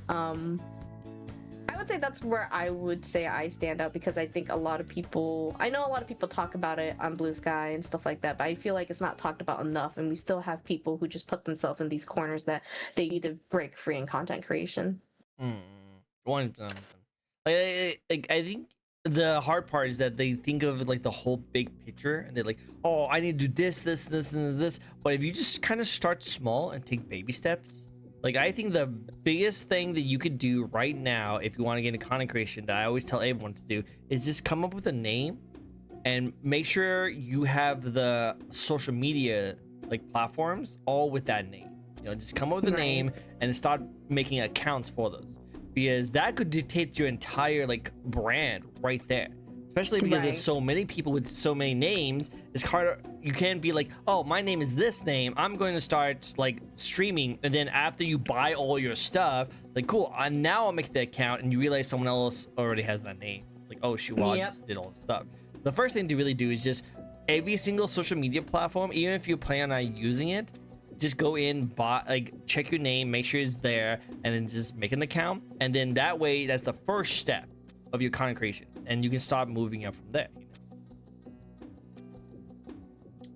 I would say that's where I would say I stand out, because I think I know a lot of people talk about it on Blue Sky and stuff like that, but I feel like it's not talked about enough, and we still have people who just put themselves in these corners that they need to break free in content creation. 100%. I think the hard part is that they think of like the whole big picture, and they're like, oh, I need to do this, and this. But if you just kind of start small and take baby steps, like, I think the biggest thing that you could do right now if you want to get into content creation, that I always tell everyone to do, is just come up with a name and make sure you have the social media like platforms all with that name. You know, just come up with a name and start making accounts for those, because that could dictate your entire like brand right there. Especially because there's so many people with so many names, it's harder. You can't be like, oh, my name is this name, I'm going to start like streaming, and then after you buy all your stuff, like cool, now I'll make the account, and you realize someone else already has that name. Like, oh shoot, well, I just did all the stuff. So the first thing to really do is just every single social media platform, even if you plan on using it, just go in, buy, like check your name, make sure it's there, and then just make an account. And then that way, that's the first step of your content creation, and you can start moving up from there, you know?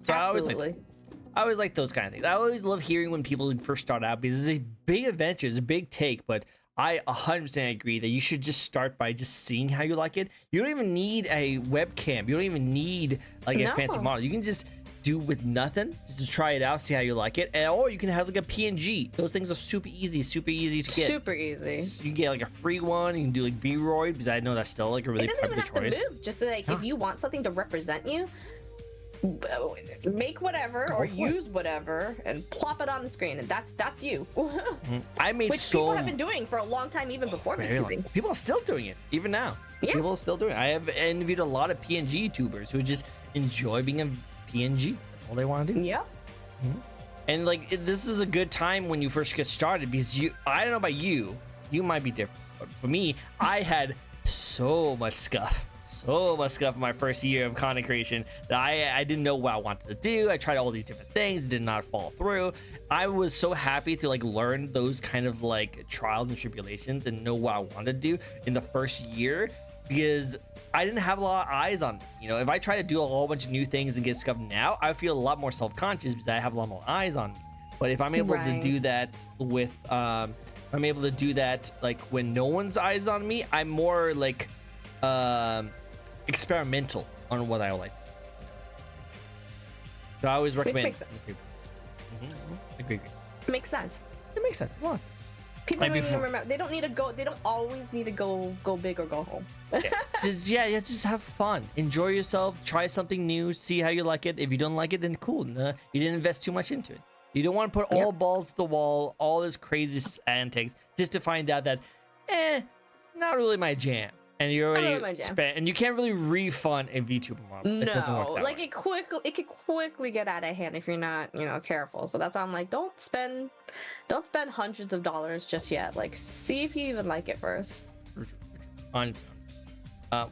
So Absolutely. I always like those kind of things. I always love hearing when people first start out, because it's a big adventure, it's a big take, but I 100% agree that you should just start by just seeing how you like it. You don't even need a webcam, you don't even need like a fancy model. You can just do with nothing, just to try it out, see how you like it. And, or you can have like a PNG. Those things are super easy to get. Super easy. So you can get like a free one. You can do like Vroid, because I know that's still like a really popular choice. It doesn't even have to move. Just like if you want something to represent you, make whatever or use whatever and plop it on the screen, and that's you. I made which people have been doing for a long time, even before VTubing. People are still doing it even now. People are still doing it. I have interviewed a lot of PNG YouTubers who just enjoy being a PNG. That's all they want to do. And like this is a good time when you first get started, because I don't know about you might be different, but for me, I had so much stuff in my first year of content creation that I didn't know what I wanted to do. I tried all these different things, did not fall through. I was so happy to like learn those kind of like trials and tribulations and know what I wanted to do in the first year, because I didn't have a lot of eyes on me. You know, if I try to do a whole bunch of new things and get stuff now, I feel a lot more self-conscious because I have a lot more eyes on me. But if I'm able to do that with I'm able to do that like when no one's eyes on me, I'm more like experimental on what I like to do. So I always recommend. Agree. Makes sense. It makes sense. It does. People don't even remember. They don't need to go. They don't always need to go big or go home. just have fun. Enjoy yourself. Try something new. See how you like it. If you don't like it, then cool. You didn't invest too much into it. You don't want to put all balls to the wall, all this crazy antics, just to find out that, not really my jam. And you already spent, and you can't really refund a VTuber model. No, it doesn't work that like way. it could quickly get out of hand if you're not, careful. So that's why I'm like, don't spend hundreds of dollars just yet. Like, see if you even like it first.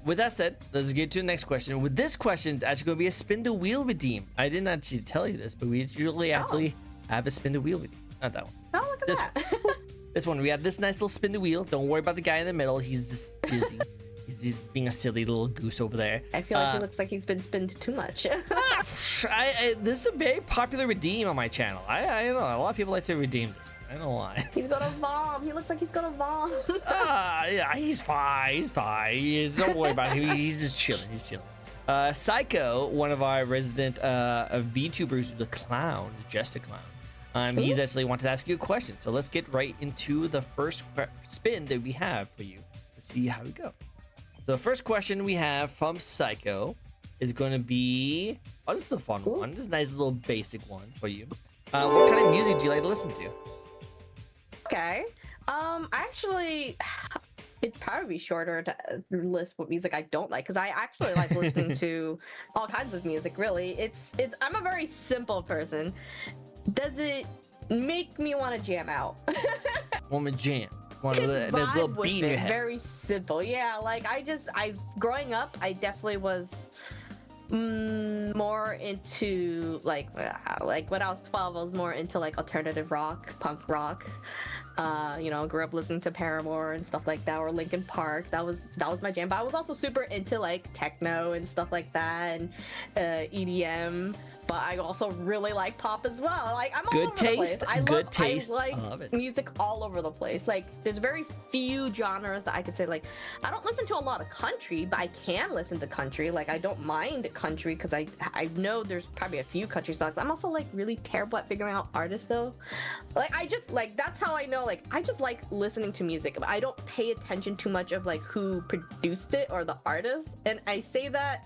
With that said, let's get to the next question. With this question, it's actually going to be a spin the wheel redeem. I didn't actually tell you this, but we usually actually have a spin the wheel redeem. Not that one. Oh, look at that. This one, we have this nice little spin the wheel. Don't worry about the guy in the middle. He's just busy. He's being a silly little goose over there. I feel like he looks like he's been spinned too much. This is a very popular redeem on my channel. I don't know. A lot of people like to redeem this. I don't know why. He's gonna vom. He looks like he's gonna vom. Yeah, he's fine. Don't worry about him. He's just chilling. Psycho, one of our resident VTubers, who's a clown, just a clown. He's actually wanted to ask you a question. So let's get right into the first spin that we have for you. Let's see how we go. So the first question we have from Psycho is going to be, this is a fun one. This is a nice little basic one for you. What kind of music do you like to listen to? Okay. Actually, it'd probably be shorter to list what music I don't like, because I actually like listening to all kinds of music. Really, I'm a very simple person. Does it make me want to jam out? Want to jam? There's a little beat in your head. Very simple. Yeah, like growing up, I definitely was more into like when I was 12, I was more into like alternative rock, punk rock. Grew up listening to Paramore and stuff like that, or Linkin Park. That was my jam. But I was also super into like techno and stuff like that, and EDM. But I also really like pop as well. Like, I'm all over the place. I like music all over the place. Like, there's very few genres that I could say, like, I don't listen to a lot of country, but I can listen to country. Like, I don't mind country because I know there's probably a few country songs. I'm also like really terrible at figuring out artists though. Like, that's how I know, like, I just like listening to music, but I don't pay attention too much of like who produced it or the artist. And I say that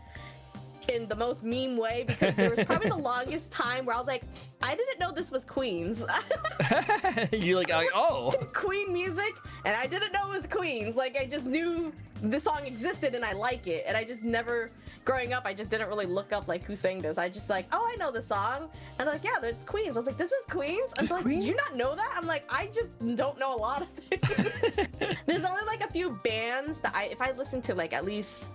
in the most meme way, because there was probably the longest time where I was like, I didn't know this was Queens. You're like, oh. Queen music, and I didn't know it was Queens. Like, I just knew the song existed and I like it, and I just never, growing up, I just didn't really look up like who sang this. I just like, oh, I know the song, and I'm like, yeah, it's Queens. I was like, this is Queens. I was like, did you not know that? I'm like, I just don't know a lot of things. There's only like a few bands that if I listen to like at least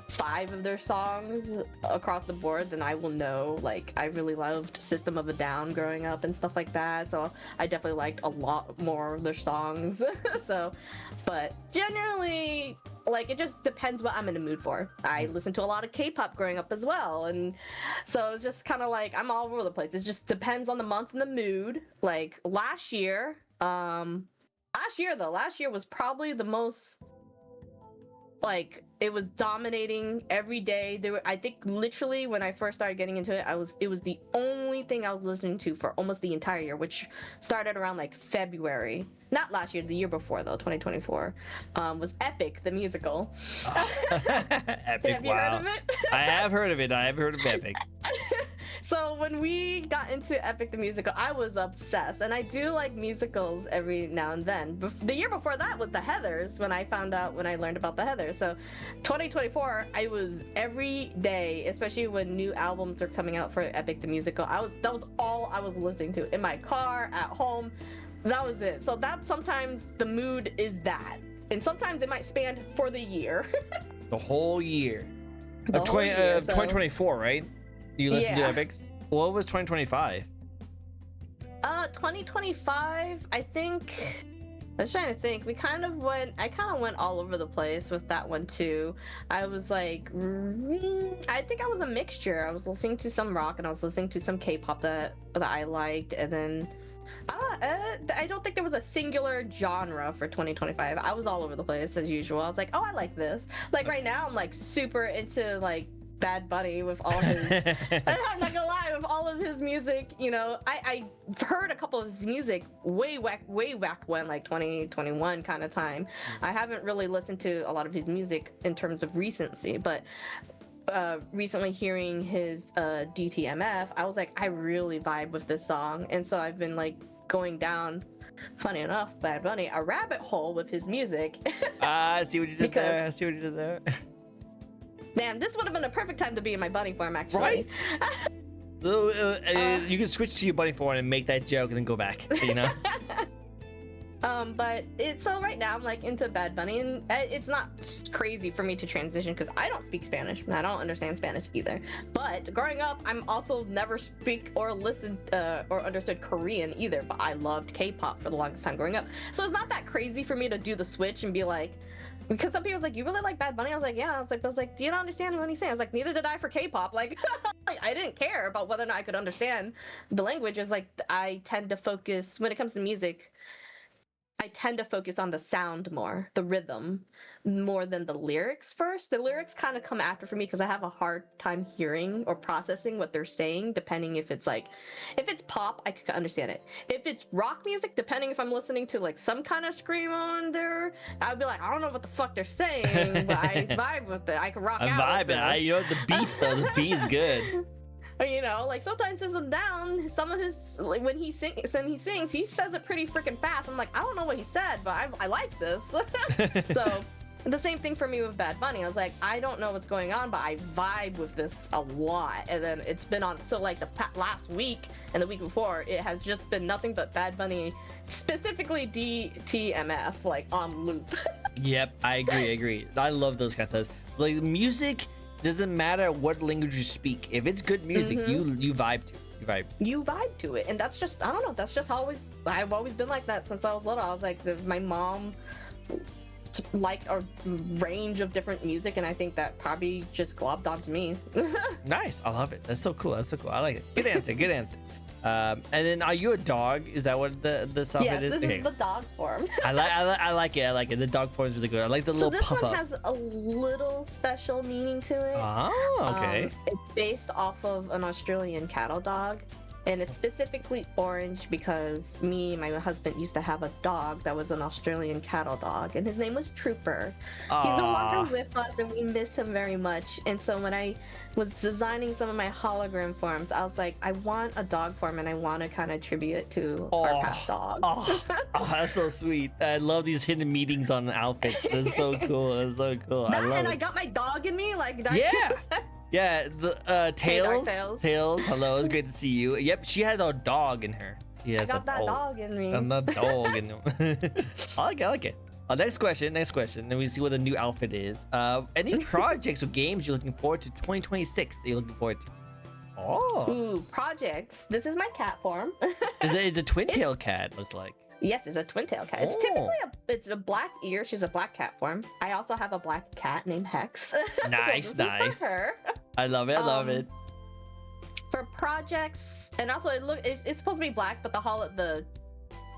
5 of their songs across the board, then I will know. Like, I really loved System of a Down growing up and stuff like that, so I definitely liked a lot more of their songs. So, but generally, like, it just depends what I'm in the mood for. I listened to a lot of K-pop growing up as well, and so it's just kind of like I'm all over the place. It just depends on the month and the mood. Like last year was probably the most, like, it was dominating every day. I think literally when I first started getting into it, it was the only thing I was listening to for almost the entire year, which started around like February. Not last year, the year before though, 2024, was Epic the musical. Epic, have you wow. heard of it? I have heard of it. I have heard of Epic. So when we got into Epic the musical, I was obsessed, and I do like musicals every now and then. The year before that was the Heathers, when I learned about the Heathers. So 2024, I was every day, especially when new albums are coming out for Epic the musical. That was all I was listening to in my car, at home. That was it. So that sometimes the mood is that, and sometimes it might span for the year. The whole year. The whole year, 2024, right? You listen to Yeah. Epics? What was 2025? 2025, I think. I was trying to think. I kind of went all over the place with that one too. I was like, I think I was a mixture. I was listening to some rock and I was listening to some K-pop that I liked, and then I don't think there was a singular genre for 2025. I was all over the place as usual. I was like, oh, I like this. Like right now, I'm like super into like Bad Bunny with all his I'm not gonna lie, with all of his music, you know. I heard a couple of his music way back when, like 2021 kind of time. I haven't really listened to a lot of his music in terms of recency, but recently hearing his DTMF, I was like, I really vibe with this song, and so I've been like going down, funny enough, Bad Bunny, a rabbit hole with his music. I see what you did there. I see what you did there. Man, this would have been a perfect time to be in my bunny form, actually. Right? You can switch to your bunny form and make that joke and then go back, you know? But so right now I'm like into Bad Bunny, and it's not crazy for me to transition because I don't speak Spanish and I don't understand Spanish either. But growing up, I'm also never speak or listened or understood Korean either, but I loved K-pop for the longest time growing up. So it's not that crazy for me to do the switch and be like, because some people was like, you really like Bad Bunny? I was like, yeah. I was like, do you not understand what he's saying? I was like, neither did I for K-pop. Like, like, I didn't care about whether or not I could understand the language. It's like, I tend to focus, when it comes to music, I tend to focus on the sound more, the rhythm, more than the lyrics first. The lyrics kind of come after for me because I have a hard time hearing or processing what they're saying, depending if it's like, if it's pop, I can understand it. If it's rock music, depending if I'm listening to like some kind of scream on there, I'd be like, I don't know what the fuck they're saying, but I vibe with it. I can rock out. I'm vibing. You know, the beat though, the beat is good. Or, you know, like sometimes System Down, some of his, like when he sings, he says it pretty freaking fast. I'm like, I don't know what he said, but I like this. So the same thing for me with Bad Bunny. I was like, I don't know what's going on, but I vibe with this a lot. And then it's been on, so like the last week and the week before, it has just been nothing but Bad Bunny, specifically DTMF, like on loop. Yep, I agree. I love those kind of things. Like music doesn't matter what language you speak. If it's good music, you vibe to it. You vibe to it, and that's just, I don't know, that's just always, I've always been like that since I was little. I was like, my mom liked a range of different music, and I think that probably just globbed onto me. Nice, I love it. That's so cool. I like it. Good answer. And then, are you a dog? Is that what the outfit is? This is the dog form. I like it. The dog form is really good. I like the little puff up. So this one has a little special meaning to it. Oh, okay. It's based off of an Australian cattle dog. and it's specifically orange because me and my husband used to have a dog that was an Australian cattle dog, and his name was Trooper. He's no longer with us, and we miss him very much. And so when I was designing some of my hologram forms, I was like, I want a dog form, and I want to kind of tribute it to our past dog. That's so sweet. I love these hidden meetings on outfits. That's so cool. That's so cool. I love it. I got my dog in me, like that. Yeah. Yeah, the Tails. Hey, Tails, hello, it's great to see you. Yep, she has a dog in her. She has I got that dog in me. And the dog in them. I like it. Next question. And we see what the new outfit is. Any projects or games you're looking forward to 2026 that you're looking forward to? Oh. Ooh, projects. This is my cat form. It's a twin-tailed cat, looks like. Yes, it's a twin-tailed cat. It's typically it's a black ear. She's a black cat form. I also have a black cat named Hex. Nice, so nice. For her. I love it. I love it. For projects, and also it's supposed to be black, but the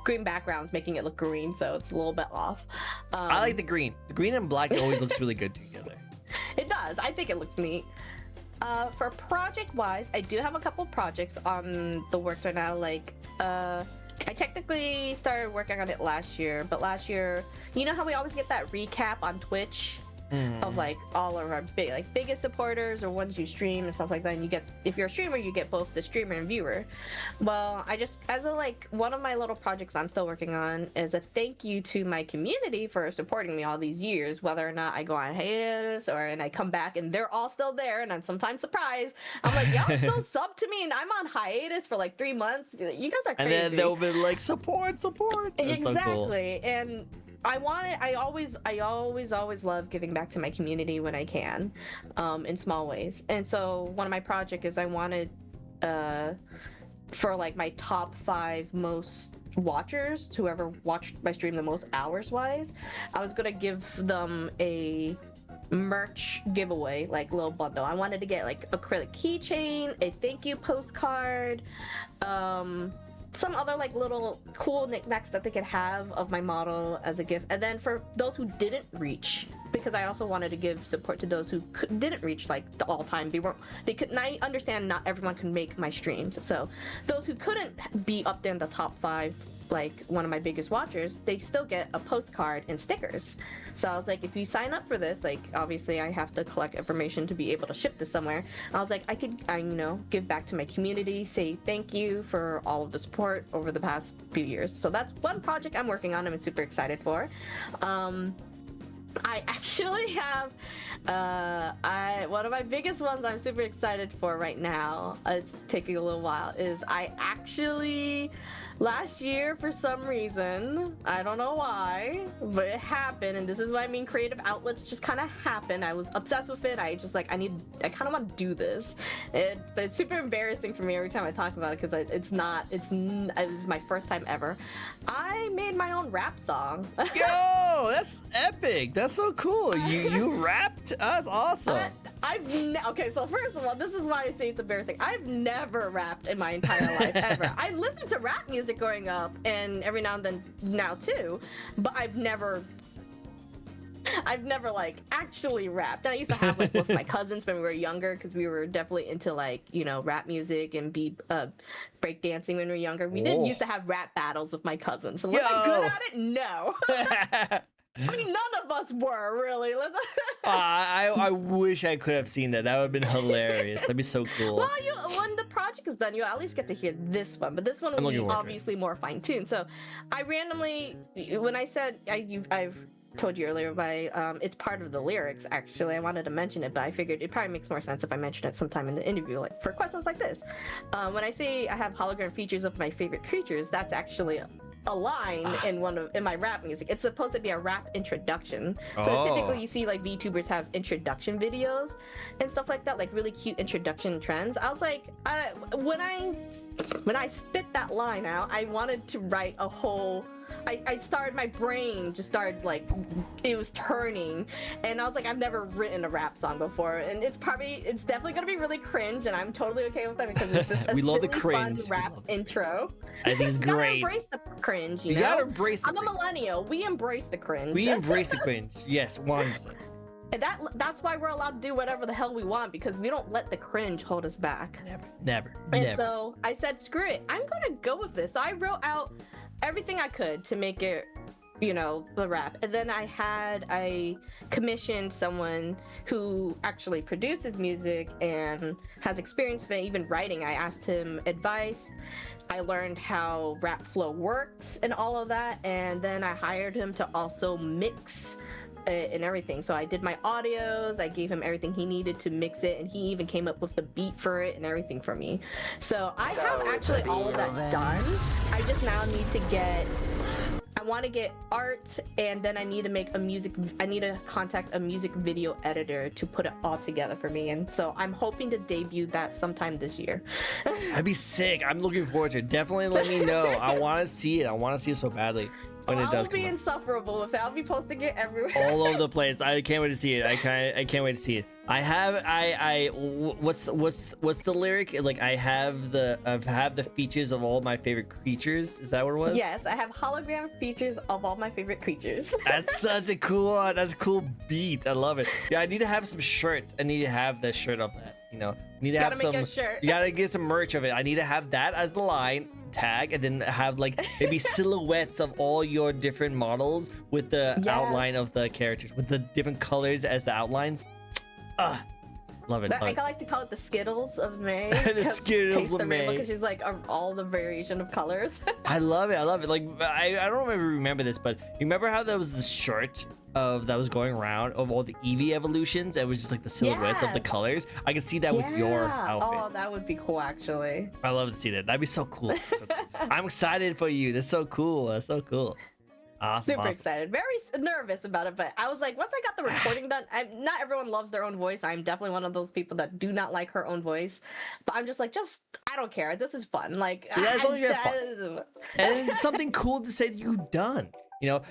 green background's making it look green, so it's a little bit off. I like the green. The green and black always looks really good together. It does. I think it looks neat. For project-wise, I do have a couple projects on the works right now. Like, I technically started working on it last year, but last year, you know how we always get that recap on Twitch of like all of our biggest supporters or ones you stream and stuff like that, and you get, if you're a streamer, you get both the streamer and viewer. Well, I just, as a one of my little projects I'm still working on is a thank you to my community for supporting me all these years, whether or not I go on hiatus and I come back and they're all still there, and I'm sometimes surprised. I'm like, y'all still sub to me and I'm on hiatus for like 3 months. You guys are crazy. And then they'll be like, support. That's exactly. So cool. And I always love giving back to my community when I can, in small ways. And so one of my projects is I wanted, for like my top 5 most watchers, whoever watched my stream the most hours wise, I was gonna give them a merch giveaway, like little bundle. I wanted to get like acrylic keychain, a thank you postcard, some other like little cool knickknacks that they could have of my model as a gift. And then for those who didn't reach, because I also wanted to give support to those who didn't reach like the all-time, they couldn't. I understand not everyone can make my streams, so those who couldn't be up there in the top 5, like one of my biggest watchers, they still get a postcard and stickers. So I was like, if you sign up for this, like obviously I have to collect information to be able to ship this somewhere. I was like, I give back to my community, say thank you for all of the support over the past few years. So that's one project I'm working on. I'm super excited for. I actually have one of my biggest ones I'm super excited for right now. It's taking a little while. Is I actually last year, for some reason, I don't know why, but it happened, and this is what I mean, creative outlets just kind of happen. I was obsessed with it. I just like, I kind of want to do this. But it's super embarrassing for me every time I talk about it, because it was my first time ever. I made my own rap song. Yo, that's epic. That's so cool. You rapped? That's awesome. Okay, so first of all, this is why I say it's embarrassing. I've never rapped in my entire life, ever. I listened to rap music growing up, and every now and then now too, but I've never like actually rapped. And I used to have like with my cousins when we were younger, because we were definitely into like, you know, rap music and break dancing when we were younger. We didn't used to have rap battles with my cousins. So was I good at it? No. I mean, none of us were really. I wish I could have seen that. That would have been hilarious. That'd be so cool. Well, when the project is done, you'll at least get to hear this one. But this one will be obviously more fine-tuned. So I randomly, when I said, I've told you earlier, it's part of the lyrics, actually. I wanted to mention it, but I figured it probably makes more sense if I mention it sometime in the interview, like for questions like this. When I say I have hologram features of my favorite creatures, that's actually a line in my rap music. It's supposed to be a rap introduction. So typically you see like VTubers have introduction videos and stuff like that, like really cute introduction trends. I was like, when I spit that line out, I wanted to write a whole, I started, my brain just started like, it was turning, and I was like, I've never written a rap song before, and it's definitely gonna be really cringe, and I'm totally okay with that, because it's just a we love the silly, cringe. fun rap intro. I think it's great. Gotta embrace the cringe, you know? Gotta embrace the I'm a millennial. We embrace the cringe. We embrace the cringe. Yes, 100%. And that's why we're allowed to do whatever the hell we want, because we don't let the cringe hold us back. Never. And so I said, screw it, I'm gonna go with this. So I wrote out everything I could to make it, you know, the rap. And then I commissioned someone who actually produces music and has experience with even writing. I asked him advice. I learned how rap flow works and all of that. And then I hired him to also mix and everything. So I did my audios, I gave him everything he needed to mix it, and he even came up with the beat for it and everything for me. So I have actually all of that done. I just now need to I want to get art, and then I need to contact a music video editor to put it all together for me. And so I'm hoping to debut that sometime this year. That'd be sick. I'm looking forward to it. Definitely let me know. I want to see it. I want to see it so badly. When it does I'll be insufferable with it. I'll be posting it everywhere. All over the place. I can't wait to see it. I can't wait to see it. What's the lyric? Like, I have the features of all my favorite creatures. Is that what it was? Yes, I have hologram features of all my favorite creatures. That's such a cool one. That's a cool beat. I love it. Yeah, I need to have some shirt. I need to have the shirt of that. You know, you need to have some. Make a shirt. You gotta get some merch of it. I need to have that as the line tag, and then have like maybe silhouettes of all your different models with the outline of the characters, with the different colors as the outlines. Love it. I like to call it the Skittles of May. The Skittles of May. Because she's like all the variation of colors. I love it. Like, I don't ever remember this, but you remember how there was this shirt that was going around of all the Eevee evolutions? It was just like the silhouettes of the colors. I can see that with your outfit. Oh, that would be cool, actually. I love to see that. That'd be so cool. I'm excited for you. That's so cool. That's so cool. Awesome. Super excited. Very nervous about it, but I was like, once I got the recording done, not everyone loves their own voice. I'm definitely one of those people that do not like her own voice, but I'm just like, I don't care. This is fun. Like, as long as you have fun. And it's something cool to say that you've done. You know,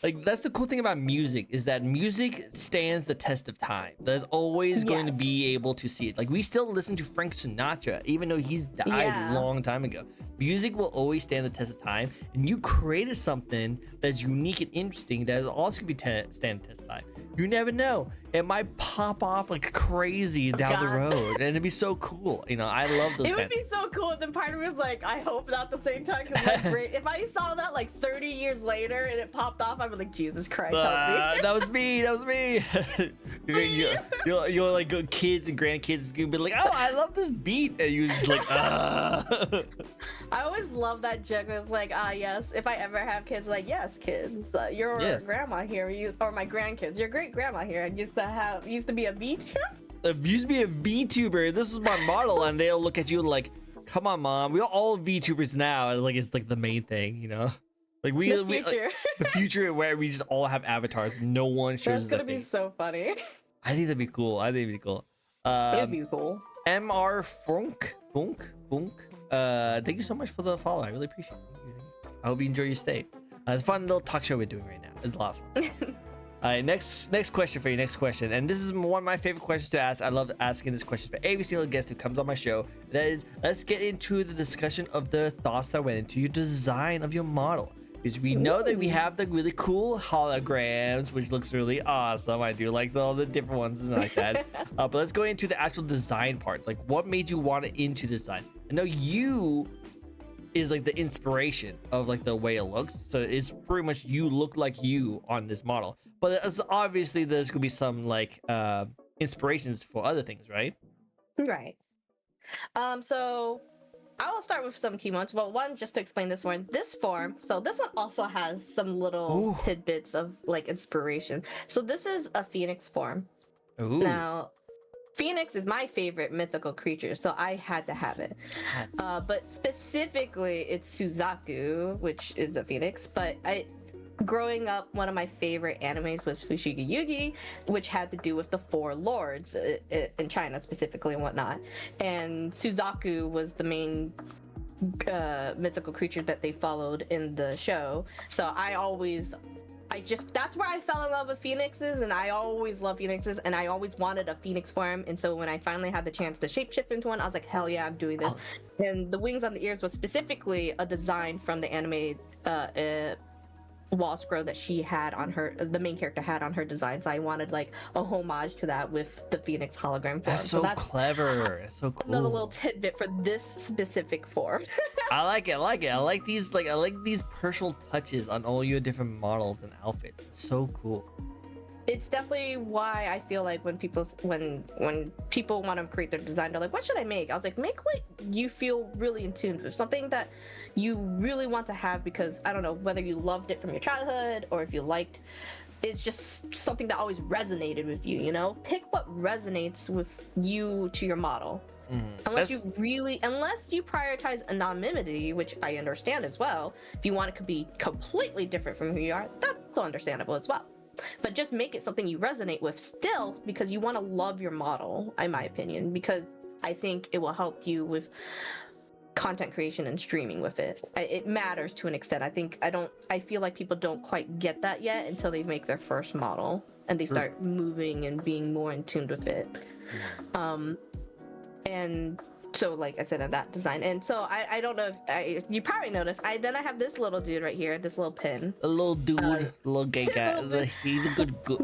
like that's the cool thing about music, is that music stands the test of time. There's always going to be able to see it. Like, we still listen to Frank Sinatra, even though he's died a long time ago. Music will always stand the test of time, and you created something that's unique and interesting that is also going to be stand the test of time. You never know. It might pop off like crazy down the road, and it'd be so cool. You know, I love those. It would be so cool. And then part of me was like, I hope not at the same time. Cause like, if I saw that like 30 years later and it popped off, I'd be like, Jesus Christ, help me. That was me. That was me. you're like kids and grandkids gonna be like, oh, I love this beat, and you just like, I always love that joke. It's like, yes, if I ever have kids, like, yes, kids, your grandma here, or my grandkids, your great grandma here, and used to be a VTuber. Used to be a VTuber. This was my model, and they'll look at you like, come on, mom. We're all VTubers now. Like, it's like the main thing, you know. Like the future where we just all have avatars. No one shows. That's gonna be so funny. I think that'd be cool. It'd be cool. Mr. Funk. Thank you so much for the follow. I really appreciate it. I hope you enjoy your stay. It's a fun little talk show we're doing right now. It's a lot of fun. All right, next question for you. Next question, and this is one of my favorite questions to ask. I love asking this question for every single guest who comes on my show. That is, let's get into the discussion of the thoughts that went into your design of your model. Because we know that we have the really cool holograms, which looks really awesome. I do like all the different ones and like that. But let's go into the actual design part. Like, what made you want it into design? I know you is like the inspiration of like the way it looks, so it's pretty much you look like you on this model, but obviously there's gonna be some like inspirations for other things, right? So I will start with some key moments. Well, one, just to explain this one, this form, so this one also has some little tidbits of like inspiration. So this is a phoenix form. Now Phoenix is my favorite mythical creature, so I had to have it. But specifically, it's Suzaku, which is a phoenix. But growing up, one of my favorite animes was Fushigi Yugi, which had to do with the four lords in China specifically and whatnot. And Suzaku was the main mythical creature that they followed in the show. So that's where I fell in love with phoenixes, and I always love phoenixes, and I always wanted a phoenix form. And so when I finally had the chance to shapeshift into one, I was like, hell yeah, I'm doing this. And the wings on the ears was specifically a design from the anime wall scroll that she had on her, the main character had on her design. So I wanted like a homage to that with the Phoenix hologram form. That's so clever. That's so cool. Another little tidbit for this specific form. I like it. I like these personal touches on all your different models and outfits. It's so cool. It's definitely why I feel like when people want to create their design, they're like, what should I make? I was like, make what you feel really in tune with, something that you really want to have, because I don't know whether you loved it from your childhood or if you liked, it's just something that always resonated with you, you know? Pick what resonates with you to your model. Unless you prioritize anonymity, which I understand as well. If you want it to be completely different from who you are, that's understandable as well. But just make it something you resonate with still, because you want to love your model, in my opinion, because I think it will help you with content creation and streaming with it. It matters to an extent. I feel like people don't quite get that yet until they make their first model and they start moving and being more in tune with it. And so, like I said, in that design, and so I don't know if you probably noticed. I have this little dude right here, this little pin. A little dude, little gay guy. He's a good dude.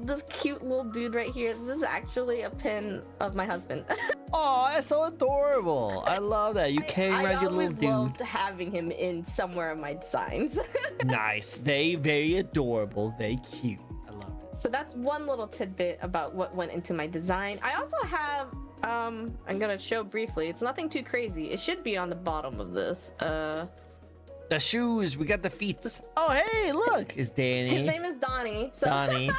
This cute little dude right here. This is actually a pin of my husband. Oh, that's so adorable. I love that. You carry around your little dude. I always loved having him in somewhere of my designs. Nice. Very, very adorable. Very cute. I love it. So that's one little tidbit about what went into my design. I also have I'm gonna show briefly. It's nothing too crazy. It should be on the bottom of this. The shoes. We got the feet. Oh, hey, look. It's Danny. His name is Donnie. So Donnie.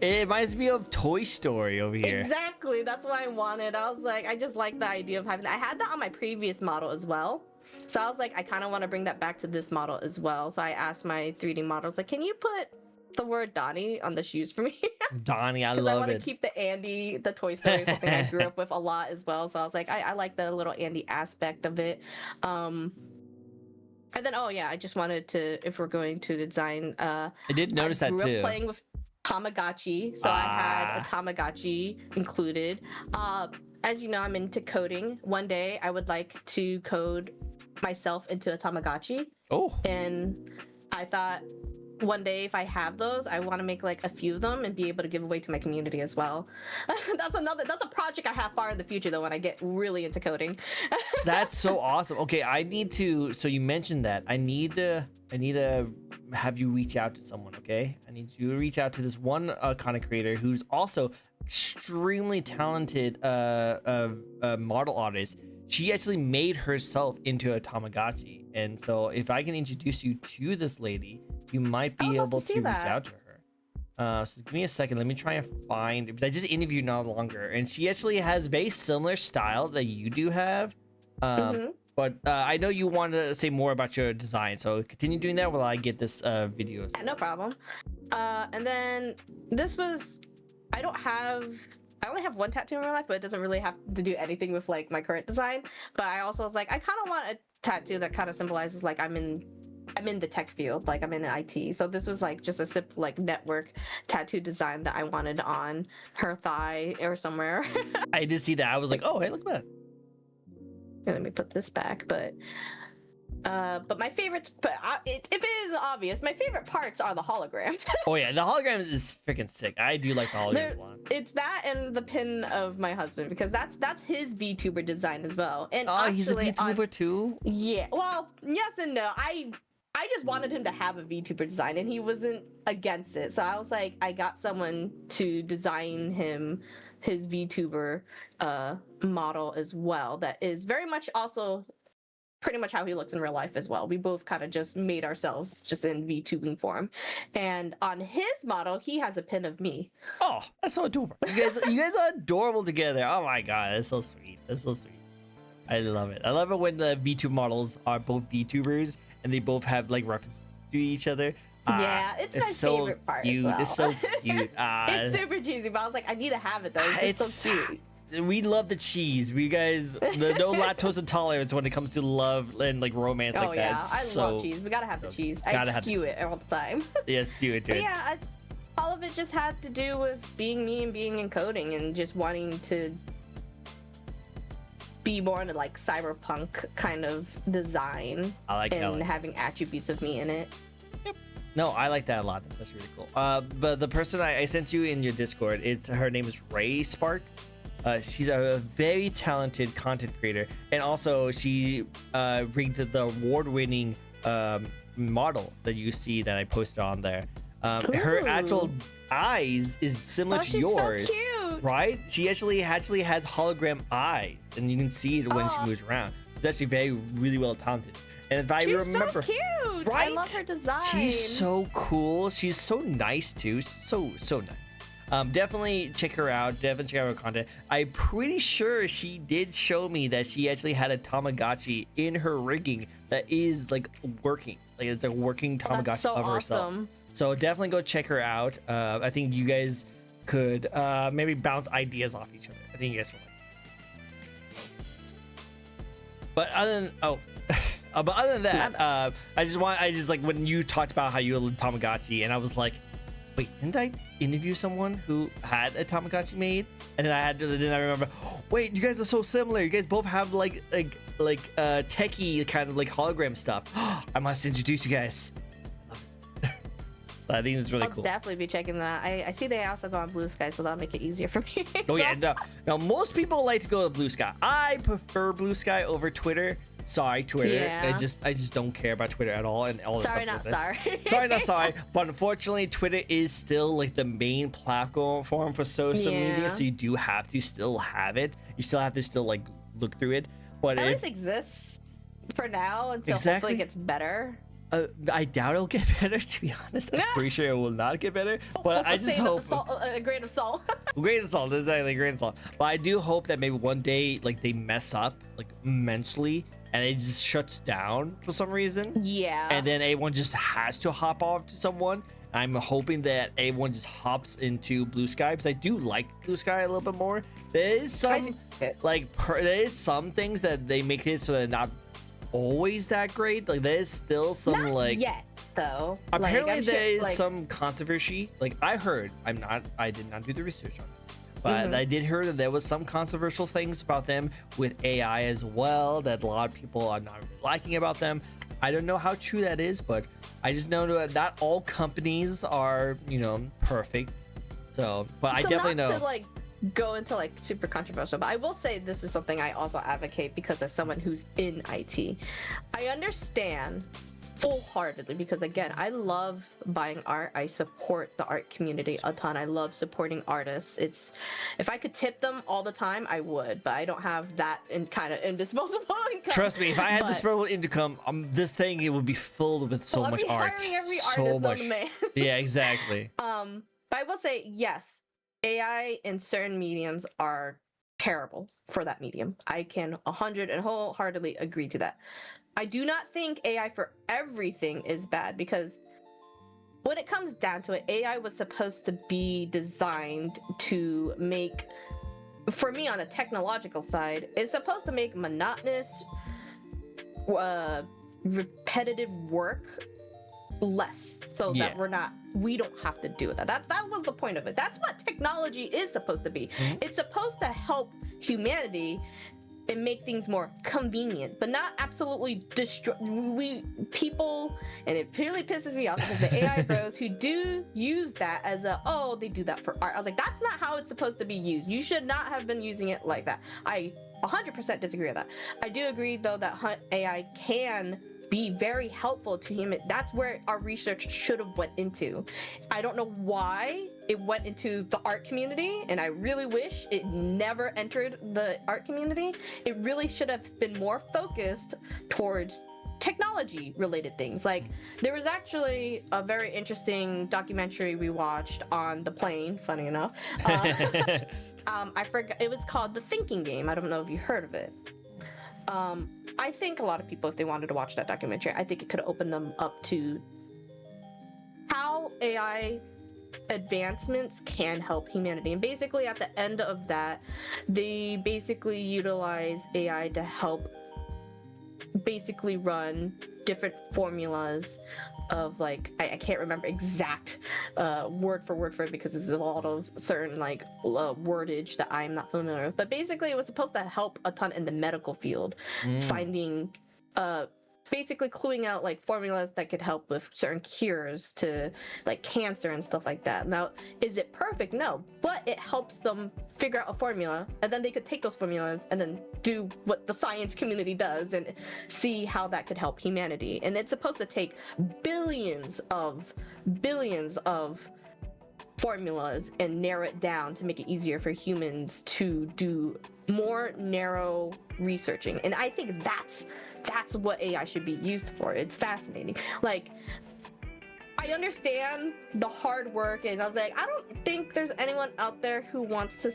It reminds me of Toy Story over here. Exactly. That's what I wanted. I was like, I just like the idea of having that. I had that on my previous model as well. So I was like, I kind of want to bring that back to this model as well. So I asked my 3D models, like, can you put the word Donnie on the shoes for me? Donnie, I love it. I want to keep the Andy, the Toy Story thing I grew up with a lot as well. So I was like, I like the little Andy aspect of it. And then, oh yeah, I just wanted to, if we're going to design, I did notice that too. Playing with Tamagotchi, so I had a Tamagotchi included. As you know, I'm into coding. One day I would like to code myself into a Tamagotchi. Oh. And I thought, one day if I have those, I want to make like a few of them and be able to give away to my community as well. That's a project I have far in the future though, when I get really into coding. That's so awesome. Okay, I need to, so you mentioned that I need to have you reach out to someone. Okay, I need you to reach out to this one content creator who's also extremely talented model artist. She actually made herself into a Tamagotchi, and so if I can introduce you to this lady, you might be able to reach out to her. So give me a second. Let me try and find, because I just interviewed no longer, and she actually has very similar style that you do have. But I know you want to say more about your design, so continue doing that while I get this video. Yeah, no problem. And then this was, I only have one tattoo in my life, but it doesn't really have to do anything with like my current design. But I also was like, I kind of want a tattoo that kind of symbolizes like I'm in the tech field, like I'm in IT. So this was like just a simple like network tattoo design that I wanted on her thigh or somewhere. I did see that. I was like, oh, hey, look at that. Let me put this back, but my favorites, if it is obvious, my favorite parts are the holograms. Oh yeah, the holograms is freaking sick. I do like the holograms a lot. It's that and the pin of my husband, because that's his Vtuber design as well. And he's a Vtuber too? Yeah, well, yes and no. I just wanted him to have a Vtuber design, and he wasn't against it. So I was like, I got someone to design him his Vtuber model as well. That is very much also pretty much how he looks in real life as well. We both kind of just made ourselves just in VTubing form. And on his model, he has a pin of me. Oh, that's so adorable. You guys are adorable together. Oh my god, that's so sweet. That's so sweet. I love it. I love it when the VTube models are both VTubers and they both have like references to each other. Yeah, it's my so favorite part cute. as well. It's so cute. It's super cheesy, but I was like, I need to have it though. It's so cute. We love the cheese. We guys, the no lactose intolerance when it comes to love and like romance like that. I love cheese. We gotta have the cheese. I skew it all the time. Yes, do it. But yeah, all of it just had to do with being me and being in coding and just wanting to be more into like cyberpunk kind of design. I like and having attributes of me in it. Yep. No, I like that a lot. That's actually really cool. But the person I sent you in your Discord, her name is Ray Sparks. She's a very talented content creator, and also she rigged the award-winning model that you see that I posted on there. Her actual eyes is similar to yours, so cute. right? She actually has hologram eyes, and you can see it when she moves around. She's actually really well talented. And if I remember, so cute. Right? I love her design. She's so cool. She's so nice too. She's so nice. Definitely check her out. Definitely check out her content. I'm pretty sure she did show me that she actually had a Tamagotchi in her rigging that is like working. Like it's a working Tamagotchi of herself. Awesome. So definitely go check her out. I think you guys could maybe bounce ideas off each other. I think you guys will like it. But other than that, I just like when you talked about how you love Tamagotchi, and I was like, wait, didn't I interview someone who had a Tamagotchi made? And then I remember, wait, you guys are so similar. You guys both have like techie kind of like hologram stuff. I must introduce you guys. I think it's really cool. I'll definitely be checking that. I see they also go on Blue Sky, so that'll make it easier for me. Oh yeah, no. Now most people like to go to Blue Sky. I prefer Blue Sky over Twitter. Sorry, Twitter. Yeah. I just don't care about Twitter at all, and all the Sorry, stuff not with sorry. it. Sorry, not sorry. But unfortunately, Twitter is still like the main platform for social media, so you do have to still have it. You still have to still like look through it. But At least exists for now until Exactly. hopefully it gets better. I doubt it'll get better. To be honest, I'm pretty sure it will not get better. But I just hope A grain of salt. grain of salt, exactly, grain of salt. But I do hope that maybe one day like they mess up like immensely and it just shuts down for some reason. Yeah. And then everyone just has to hop off to someone. I'm hoping that everyone just hops into Blue Sky because I do like Blue Sky a little bit more. There is some there is some things that they make it so they're not always that great. Like there is still some not like yet though. Apparently like, there is like, some controversy. Like I heard, I did not do the research on it, but I did hear that there was some controversial things about them with AI as well that a lot of people are not liking about them. I don't know how true that is, but I just know that not all companies are, perfect. So, but I definitely know. To like go into like super controversial, but I will say this is something I also advocate because as someone who's in IT, I understand full-heartedly because again, I love buying art. I support the art community a ton. I love supporting artists. If I could tip them all the time, I would, but I don't have that in kind of indisposable income. Trust me, if I had disposable income, this thing it would be filled with so much art. Every so artist much. on demand. Yeah, exactly. But I will say yes, AI in certain mediums are terrible for that medium. I can 100 and wholeheartedly agree to that. I do not think AI for everything is bad because when it comes down to it, AI was supposed to be designed to make, for me on the technological side, it's supposed to make monotonous, repetitive work less so that we don't have to do that. That was the point of it. That's what technology is supposed to be. It's supposed to help humanity and make things more convenient, but not absolutely destroy people. And it really pisses me off because the AI bros who do use that as they do that for art. I was like, that's not how it's supposed to be used. You should not have been using it like that. I 100% disagree with that. I do agree though that AI can be very helpful to human. That's where our research should have went into. I don't know why it went into the art community, and I really wish it never entered the art community. It really should have been more focused towards technology related things. Like there was actually a very interesting documentary we watched on the plane, funny enough. I forgot, it was called The Thinking Game. I don't know if you heard of it. I think a lot of people, if they wanted to watch that documentary, I think it could open them up to how AI advancements can help humanity. And basically at the end of that, they basically utilize AI to help basically run different formulas of like I can't remember exact word for it because there's a lot of certain like wordage that I'm not familiar with, but basically it was supposed to help a ton in the medical field, finding basically cluing out like formulas that could help with certain cures to like cancer and stuff like that. Now, is it perfect? No, but it helps them figure out a formula, and then they could take those formulas and then do what the science community does and see how that could help humanity. And it's supposed to take billions of formulas and narrow it down to make it easier for humans to do more narrow researching. And I think that's what AI should be used for. It's fascinating. Like, I understand the hard work, and I was like, I don't think there's anyone out there who wants to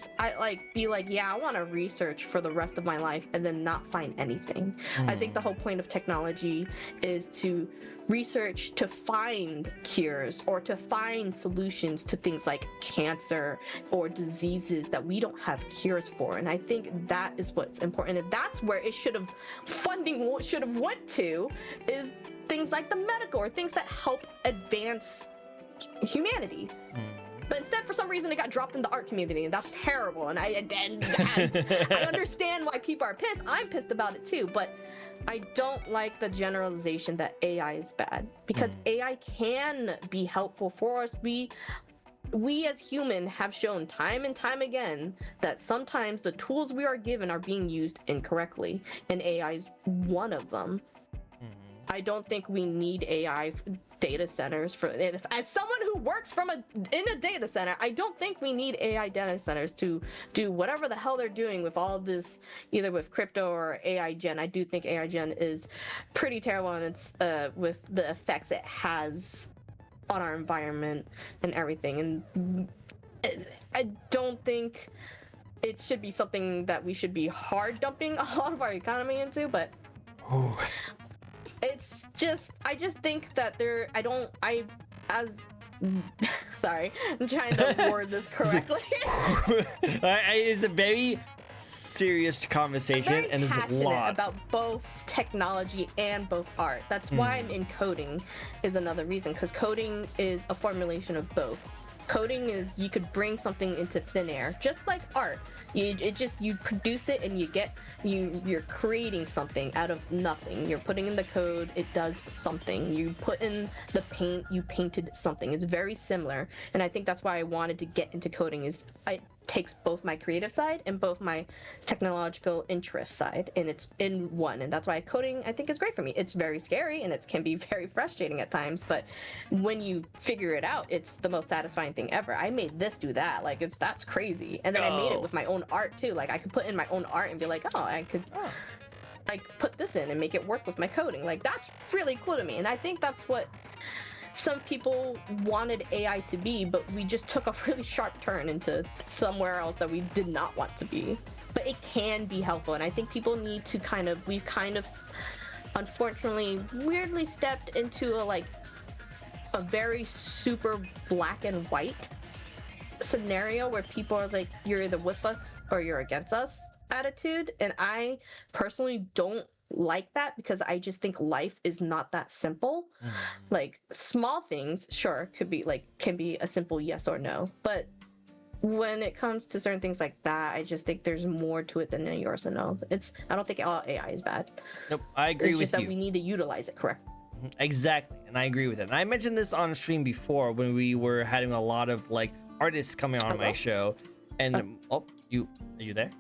be like, yeah, I want to research for the rest of my life and then not find anything. I think the whole point of technology is to research to find cures or to find solutions to things like cancer or diseases that we don't have cures for. And I think that is what's important. And that's where it funding should have went to, is things like the medical or things that help advance humanity. But instead, for some reason, it got dropped in the art community, and that's terrible. And I understand why people are pissed. I'm pissed about it too, but I don't like the generalization that AI is bad, because AI can be helpful for us. We as human have shown time and time again that sometimes the tools we are given are being used incorrectly, and AI is one of them. I don't think we need AI data centers for it. As someone who works in a data center, I don't think we need AI data centers to do whatever the hell they're doing with all of this, either with crypto or AI gen. I do think AI gen is pretty terrible, and it's with the effects it has on our environment and everything. And I don't think it should be something that we should be hard dumping a lot of our economy into, but it's just, I just think that sorry, I'm trying to word this correctly. It's a very serious conversation, and it's a lot about both technology and both art. That's why I'm in coding, is another reason, because coding is a formulation of both. Coding is, you could bring something into thin air, just like art. You produce it, and you're creating something out of nothing. You're putting in the code, it does something. You put in the paint, you painted something. It's very similar, and I think that's why I wanted to get into coding. Is it takes both my creative side and both my technological interest side, and it's in one. And that's why coding, I think, is great for me. It's very scary, and it can be very frustrating at times, but when you figure it out, it's the most satisfying thing ever. I made this do that, like, that's crazy. And then I made it with my own art too. Like, I could put in my own art and be like, I could like put this in and make it work with my coding. Like, that's really cool to me. And I think that's what some people wanted AI to be, but we just took a really sharp turn into somewhere else that we did not want to be. But it can be helpful, and I think people need to we've unfortunately weirdly stepped into a very super black and white scenario where people are like, you're either with us or you're against us attitude. And I personally don't like that, because I just think life is not that simple. Like, small things, sure, can be a simple yes or no, but when it comes to certain things like that, I just think there's more to it than a yes or no. I don't think all AI is bad. Nope, I agree with you. It's just that we need to utilize it correctly. Exactly, and I agree with it. And I mentioned this on stream before when we were having a lot of artists coming on my show, and are you there?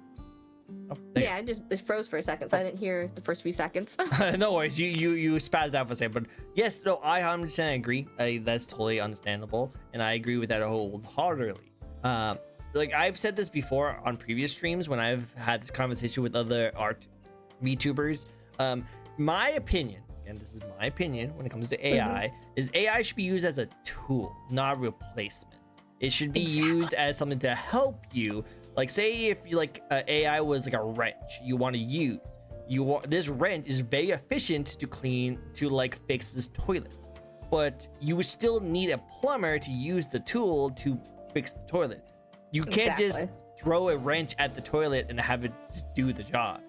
Oh, yeah, it froze for a second, so I didn't hear the first few seconds. No worries, you spazzed out for a second, but yes, no, I 100% agree. That's totally understandable, and I agree with that wholeheartedly. I've said this before on previous streams when I've had this conversation with other art VTubers. My opinion, and this is my opinion when it comes to AI, is AI should be used as a tool, not a replacement. It should be used as something to help you. Like, say if AI was like a wrench you want to use. This wrench is very efficient to fix this toilet, but you would still need a plumber to use the tool to fix the toilet. You can't just throw a wrench at the toilet and have it just do the job.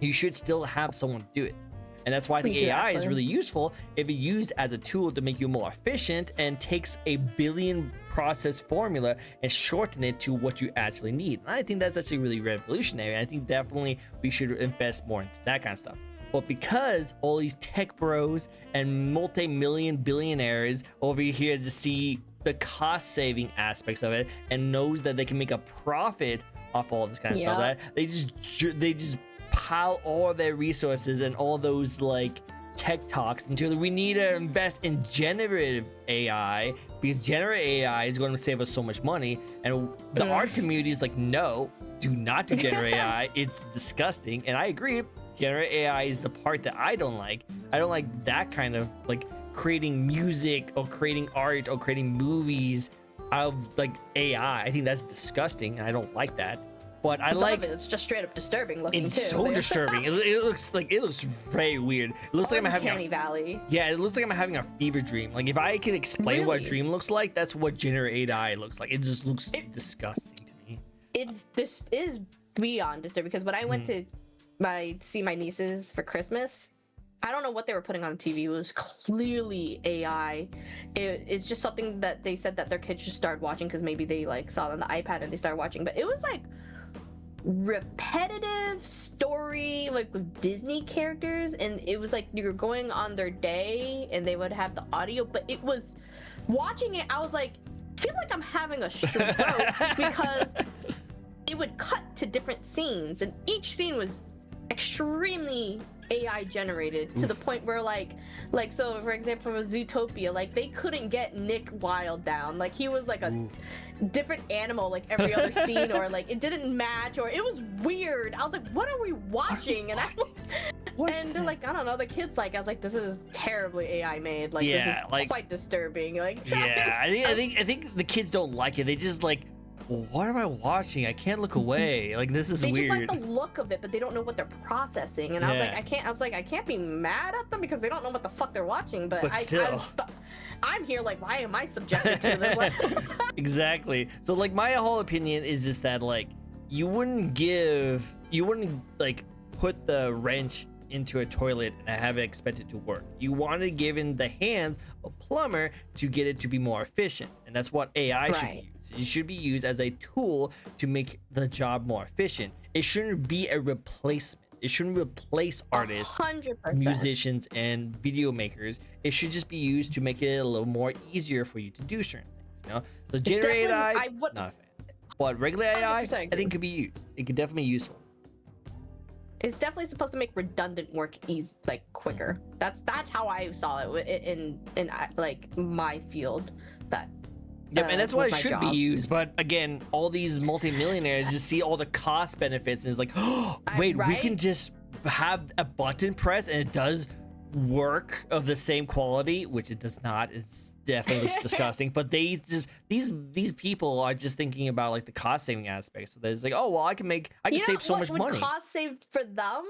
You should still have someone do it. And that's why I think AI is really useful if it's used as a tool to make you more efficient and takes a billion process formula and shorten it to what you actually need. And I think that's actually really revolutionary. I think definitely we should invest more into that kind of stuff. But because all these tech bros and multi-million billionaires over here to see the cost saving aspects of it and knows that they can make a profit off all this kind of stuff, that they just pile all their resources and all those like tech talks into we need to invest in generative AI because generative AI is going to save us so much money. And the art community is like, no, do not do generative AI. It's disgusting. And I agree. Generative AI is the part that I don't like. I don't like that kind of like creating music or creating art or creating movies out of like AI. I think that's disgusting. And I don't like that. But I like it's just straight up disturbing looking. It's too. so disturbing. It looks very weird. It looks like I'm having Uncanny Valley. Yeah, it looks like I'm having a fever dream. Like if I can explain what a dream looks like, that's what generative AI looks like. It just looks disgusting to me. It is beyond disturbing because when I went to see my nieces for Christmas, I don't know what they were putting on the TV. It was clearly AI. It's just something that they said that their kids just started watching because maybe they like saw it on the iPad and they started watching. But it was like repetitive story like with Disney characters, and it was like you were going on their day and they would have the audio, but it was watching it I was like, I feel like I'm having a stroke because it would cut to different scenes and each scene was extremely AI generated to the point where like so for example from a Zootopia, like they couldn't get Nick Wilde down, like he was like a different animal like every other scene, or like it didn't match, or it was weird. I was like, what are we watching? And they're like, I don't know, the kids like, I was like, this is terribly AI made, like this is like quite disturbing, like I think the kids don't like it. They just like, what am I watching? I can't look away. Like this is weird. They just like the look of it, but they don't know what they're processing. And I was like, I can't be mad at them because they don't know what the fuck they're watching. But still, I'm here like, why am I subjected to this? Like, exactly. So like my whole opinion is just that like you wouldn't like put the wrench into a toilet and have it expected to work. You want to give in the hands of a plumber to get it to be more efficient, and that's what AI should be used. It should be used as a tool to make the job more efficient. It shouldn't be a replacement. It shouldn't replace artists, 100%. musicians, and video makers. It should just be used to make it a little more easier for you to do certain things. You know, so generative AI, not a fan. But regular AI, I think could be used. It could definitely be useful. It's definitely supposed to make redundant work like quicker. That's how I saw it in like my field. That yep, and that's why it should be used. But again, all these multimillionaires just see all the cost benefits and it's like, oh, wait, we can just have a button press and it does work of the same quality, which it does not. It's definitely looks disgusting. But they just these people are just thinking about like the cost saving aspect. So there's like, oh well, I can save so much money. Cost saved for them,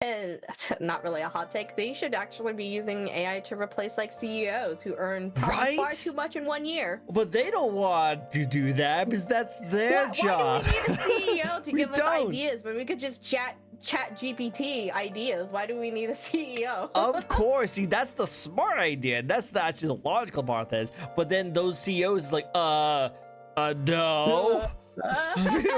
and not really a hot take. They should actually be using AI to replace like CEOs who earn far too much in 1 year. But they don't want to do that because that's their job. Why do we need a CEO to give us ideas when we could just chat GPT ideas? Why do we need a CEO? Of course, see, that's the smart idea. That's actually the logical part of this. But then those CEOs is like, no.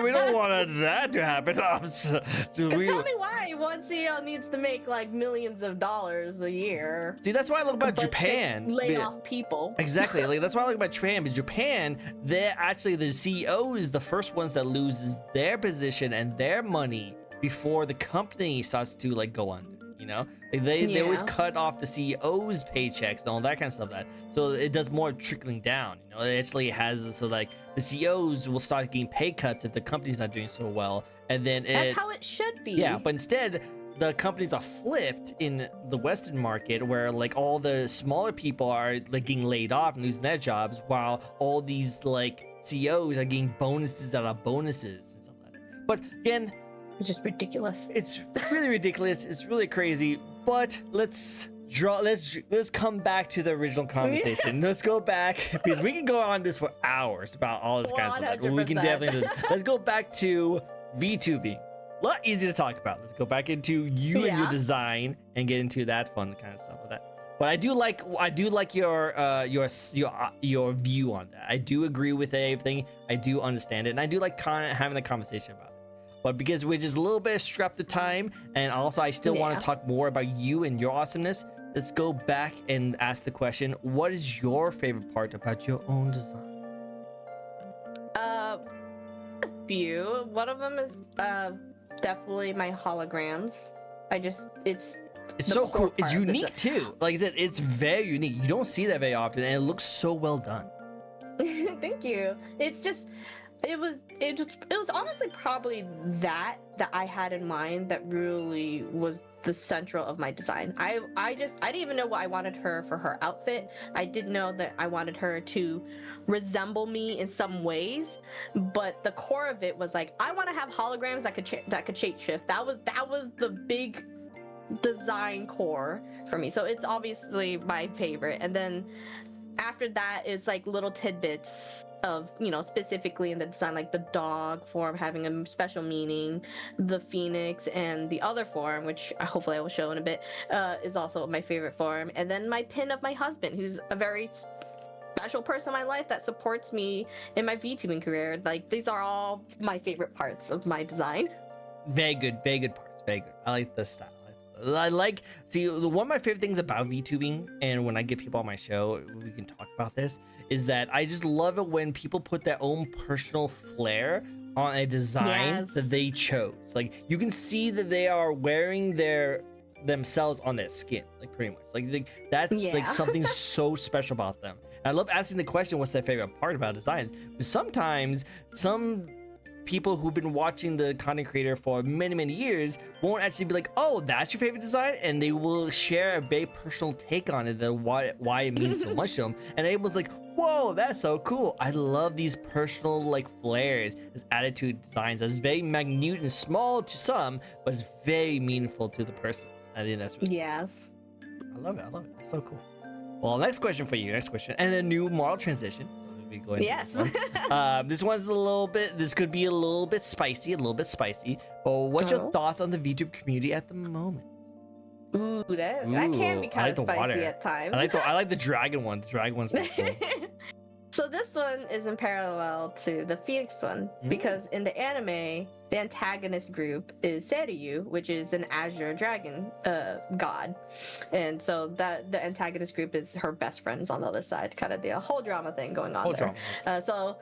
We don't want that to happen. Tell me why one CEO needs to make like millions of dollars a year. See, that's why I look about Japan. Lay off people. Exactly. Like that's why I look about Japan. Because Japan, they're actually the CEO is the first ones that loses their position and their money before the company starts to like go under. You know, like they always cut off the CEO's paychecks and all that kind of stuff. So it does more trickling down. You know, it actually has so like the CEOs will start getting pay cuts if the company's not doing so well, and then that's how it should be. Yeah, but instead the companies are flipped in the Western market, where like all the smaller people are like getting laid off and losing their jobs, while all these like CEOs are getting bonuses out of bonuses and stuff like that. But again, it's just ridiculous. It's really ridiculous. It's really crazy. But let's come back to the original conversation. Let's go back because we can go on this for hours about all this kind of stuff. We can definitely let's go back to VTubing. A lot easier to talk about. Let's go back into you and your design and get into that fun kind of stuff with that. But I do like your view on that. I do agree with everything. I do understand it, and I do like having the conversation about it. But because we're just a little bit strapped for time, and also I still want to talk more about you and your awesomeness, let's go back and ask the question, what is your favorite part about your own design? Few. One of them is definitely my holograms. It's so cool. It's unique too. Like I said, it's very unique. You don't see that very often, and it looks so well done. Thank you. It was honestly probably that I had in mind that really was the central of my design. I didn't even know what I wanted her for her outfit. I did know that I wanted her to resemble me in some ways, but the core of it was like, I want to have holograms that could shape shift. That was the big design core for me. So it's obviously my favorite. And then after that is like little tidbits of, specifically in the design, like the dog form having a special meaning, the phoenix, and the other form, which hopefully I will show in a bit, is also my favorite form. And then my pin of my husband, who's a very special person in my life that supports me in my VTubing career. Like, these are all my favorite parts of my design. Very good parts. Very good. I like this style. See, one of my favorite things about VTubing, and when I get people on my show, we can talk about this, is that I just love it when people put their own personal flair on a design that they chose. Like, you can see that they are wearing themselves on their skin, like, pretty much. Like that's like something so special about them. And I love asking the question, what's their favorite part about designs? But sometimes some people who've been watching the content creator for many years won't actually be like, oh, that's your favorite design, and they will share a very personal take on it, why it means so much to them. And it was like, whoa, that's so cool. I love these personal like flares, this attitude designs that's very minute and small to some, but it's very meaningful to the person. I think that's really cool. I love it. That's so cool. Well, next question for you. And a new model transition. Going this one's this could be a little bit spicy, but what's your thoughts on the VTube community at the moment? That can be kind of spicy at times. I like the dragon one. The dragon one's pretty cool. So this one is in parallel to the Phoenix one, because in the anime, the antagonist group is Seiryu, which is an Azure dragon god. And so the antagonist group is her best friends on the other side, kind of the whole drama thing going on there. So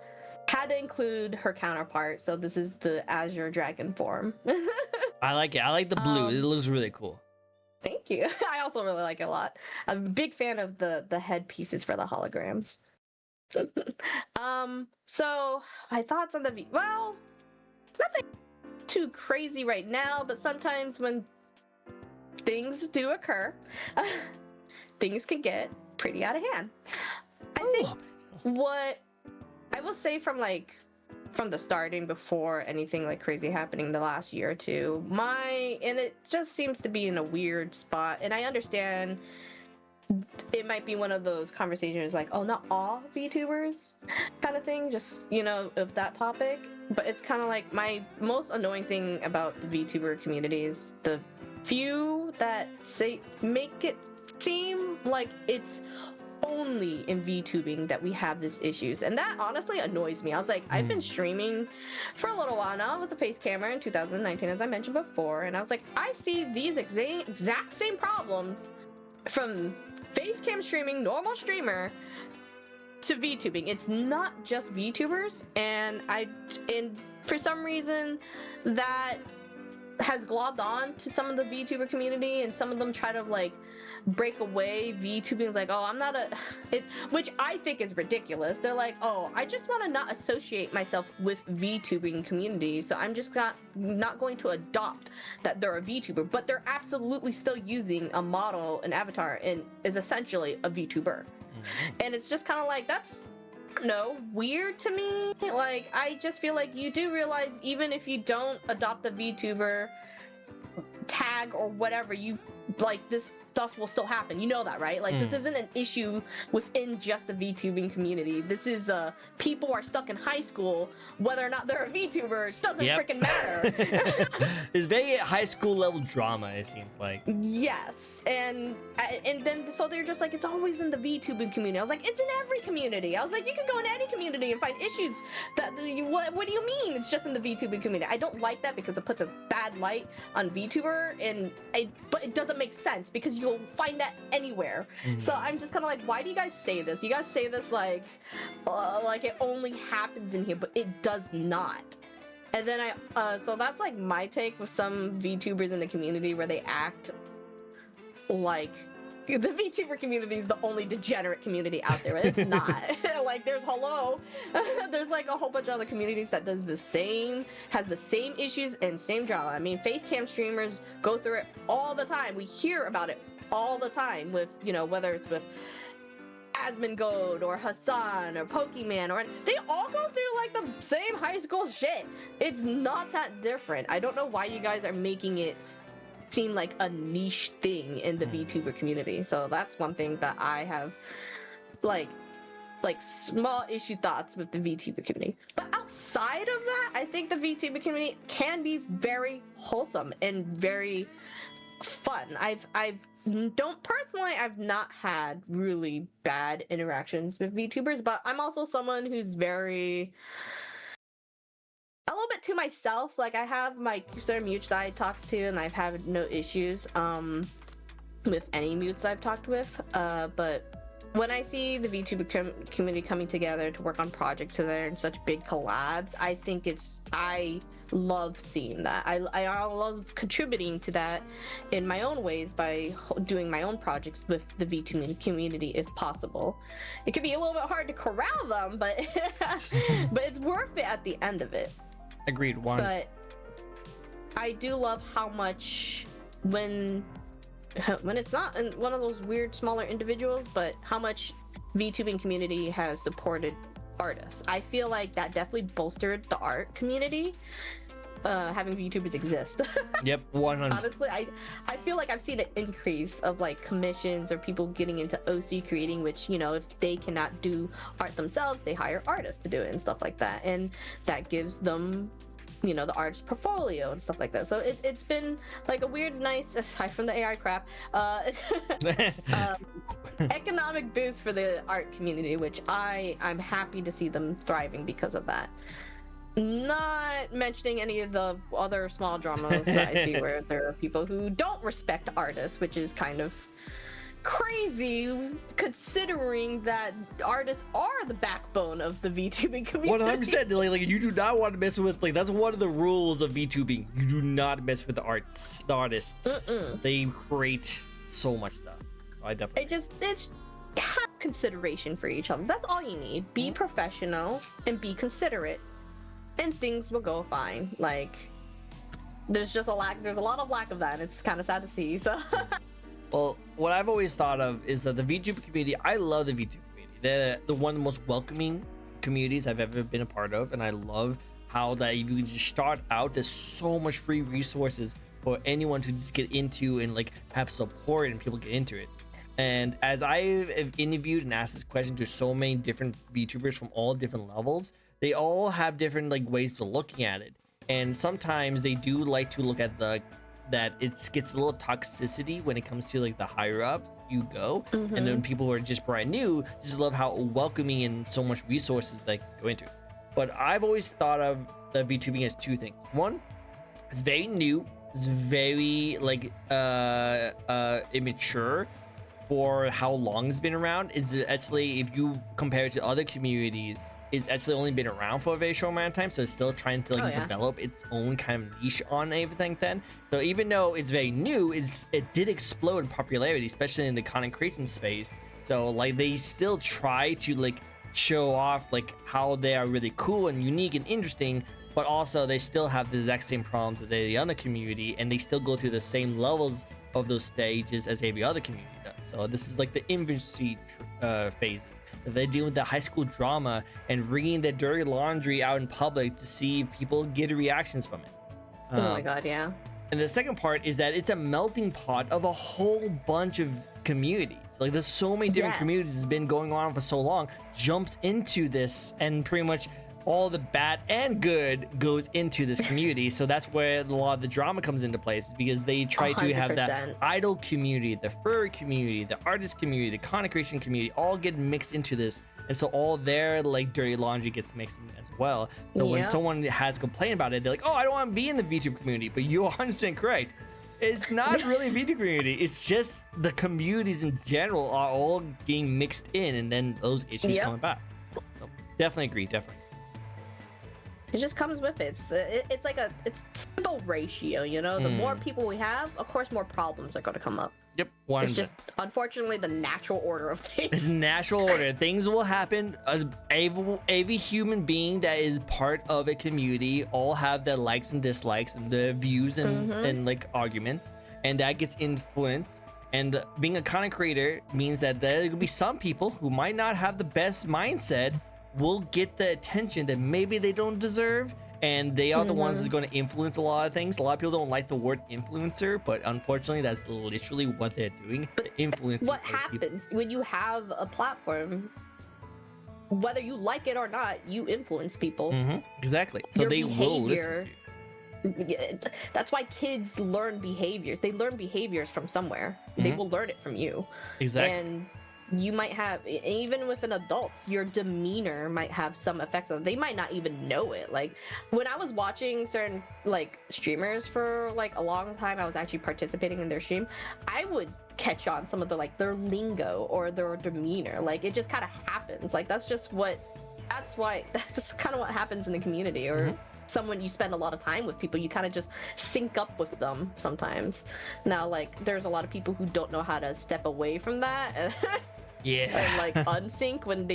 had to include her counterpart. So this is the Azure dragon form. I like it. I like the blue. It looks really cool. Thank you. I also really like it a lot. I'm a big fan of the head pieces for the holograms. So my thoughts on nothing too crazy right now, but sometimes when things do occur, things can get pretty out of hand. I think what I will say from the starting, before anything like crazy happening the last year or two, and it just seems to be in a weird spot, and I understand it might be one of those conversations like, oh, not all VTubers kind of thing, just, of that topic. But it's kind of like my most annoying thing about the VTuber community is the few that make it seem like it's only in VTubing that we have these issues. And that honestly annoys me. I was like, I've been streaming for a little while now. I was a face camera in 2019, as I mentioned before. And I was like, I see these exact same problems from face cam streaming, normal streamer, to VTubing. It's not just VTubers, and for some reason that has globbed on to some of the VTuber community, and some of them try to like break away VTubing, like, oh, I'm not which I think is ridiculous. They're like, oh, I just want to not associate myself with VTubing community, so I'm just not going to adopt that they're a VTuber, but they're absolutely still using a model, an avatar, and is essentially a VTuber. And it's just kind of like, that's weird to me. Like, I just feel like you do realize, even if you don't adopt the VTuber tag or whatever, you like this stuff will still happen. You know that, right? Like this isn't an issue within just the VTubing community. This is people are stuck in high school, whether or not they're a VTuber doesn't freaking matter. It's very high school level drama, it seems like. Yes, and then so they're just like, it's always in the VTubing community. I was like, it's in every community. I was like, you can go in any community and find issues that what do you mean it's just in the VTubing community? I don't like that because it puts a bad light on VTuber, but it doesn't make sense because you'll find that anywhere. So I'm just kind of like, why do you guys say this? You guys say this like it only happens in here, but it does not. And then so that's like my take with some VTubers in the community where they act like the VTuber community is the only degenerate community out there. It's not. Like there's there's like a whole bunch of other communities that has the same issues and same drama. I mean, face cam streamers go through it all the time. We hear about it all the time with, whether it's with Asmongold or Hassan or Pokemon, or they all go through like the same high school shit. It's not that different. I don't know why you guys are making it seem like a niche thing in the VTuber community. So that's one thing that I have like small issue thoughts with the VTuber community. But outside of that, I think the VTuber community can be very wholesome and very fun. I've not had really bad interactions with VTubers, but I'm also someone who's a little bit to myself. Like I have my certain mutes that I talk to, and I've had no issues with any mutes I've talked with. But when I see the VTuber community coming together to work on projects together and such big collabs, I love seeing that. I love contributing to that in my own ways by doing my own projects with the VTuber community if possible. It can be a little bit hard to corral them, but but it's worth it at the end of it. Agreed. But I do love how much when it's not one of those weird smaller individuals, but how much VTubing community has supported artists. I feel like that definitely bolstered the art community, having VTubers exist. Yep, 100. Honestly, I feel like I've seen an increase of like commissions or people getting into OC creating, which, if they cannot do art themselves, they hire artists to do it and stuff like that. And that gives them, the artist portfolio and stuff like that. So it's been like a weird, nice, aside from the AI crap, economic boost for the art community, which I'm happy to see them thriving because of that. Not mentioning any of the other small dramas that I see where there are people who don't respect artists, which is kind of crazy considering that artists are the backbone of the VTubing community. 100%. Like you do not want to mess with, like, that's one of the rules of VTubing. You do not mess with the artists. They create so much stuff. So I definitely it's have consideration for each other. That's all you need. Be professional and be considerate, and things will go fine. Like there's a lot of lack of that, and it's kind of sad to see. So well, what I've always thought of is that the VTuber community, I love the VTuber community. They're the one of the most welcoming communities I've ever been a part of, and I love how that you can just start out, there's so much free resources for anyone to just get into and like have support and people get into it. And as I've interviewed and asked this question to so many different VTubers from all different levels, they all have different like ways of looking at it. And sometimes they do like to look at that it gets a little toxicity when it comes to like the higher ups you go, and then people who are just brand new just love how welcoming and so much resources they go into. But I've always thought of the VTubing as two things. One, it's very new, it's very like immature for how long it's been around. Is actually, if you compare it to other communities, it's actually only been around for a very short amount of time, so it's still trying to like develop its own kind of niche on everything then. So even though it's very new, it did explode in popularity, especially in the content creation space. So like they still try to like show off like how they are really cool and unique and interesting, but also they still have the exact same problems as every other community, and they still go through the same levels of those stages as every other community does. So this is like the infancy phases. They deal with the high school drama and wringing their dirty laundry out in public to see if people get reactions from it. Oh my god, yeah. And the second part is that it's a melting pot of a whole bunch of communities. Like there's so many different communities that's been going on for so long, jumps into this, and pretty much all the bad and good goes into this community. So that's where a lot of the drama comes into place, because they try to have that idol community, the furry community, the artist community, the content creation community all get mixed into this. And so all their like dirty laundry gets mixed in as well. So when someone has a complaint about it, they're like, oh, I don't want to be in the VTuber community. But you're 100% correct. It's not really a VTuber community. It's just the communities in general are all getting mixed in, and then those issues coming back. So definitely agree, definitely. It just comes with it. It's like it's simple ratio, you know? The more people we have, of course, more problems are going to come up. Yep. It's just, unfortunately, the natural order of things. It's natural order. Things will happen. Every human being that is part of a community all have their likes and dislikes and the views and like arguments, and that gets influenced. And being a content creator means that there will be some people who might not have the best mindset will get the attention that maybe they don't deserve, and they are the ones that's going to influence a lot of things. A lot of people don't like the word influencer, but unfortunately that's literally what they're doing. Influencing. What happens when you have a platform, whether you like it or not, you influence people. Exactly. So they will listen to you. That's why kids learn behaviors. They learn behaviors from somewhere. They will learn it from you. Exactly. And you might have, even with an adult, your demeanor might have some effects on. They might not even know it. Like when I was watching certain like streamers for like a long time, I was actually participating in their stream, I would catch on some of the like their lingo or their demeanor. Like it just kind of happens. Like that's kind of what happens in the community, or someone you spend a lot of time with, people you kind of just sync up with them sometimes. Now like there's a lot of people who don't know how to step away from that. And like unsync when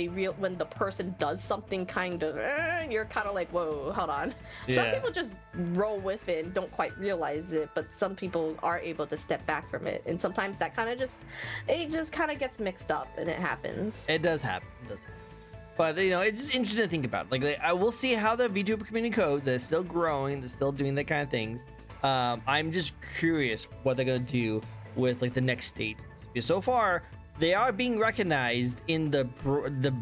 the person does something kind of you're kind of like, whoa, hold on. Some people just roll with it and don't quite realize it, but some people are able to step back from it, and sometimes that kind of just kind of gets mixed up, and it happens. It does happen. But you know, it's just interesting to think about. Like I will see how the VTuber community goes. They're still growing. They're still doing that kind of things. I'm just curious what they're gonna do with like the next stages. Because so far they are being recognized in the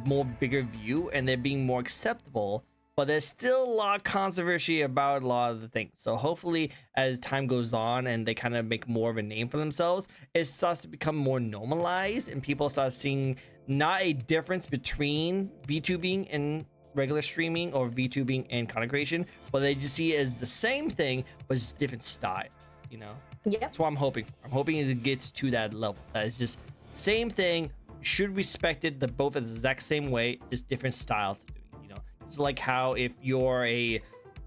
more bigger view, and they're being more acceptable. But there's still a lot of controversy about a lot of the things. So hopefully, as time goes on and they kind of make more of a name for themselves, it starts to become more normalized, and people start seeing not a difference between VTubing and regular streaming, or VTubing and content creation, but they just see it as the same thing, but just different styles. You know? Yeah. That's what I'm hoping for. I'm hoping it gets to that level. That it's just same thing, should respect it, the both the exact same way, just different styles of doing it, you know? It's like how if you're a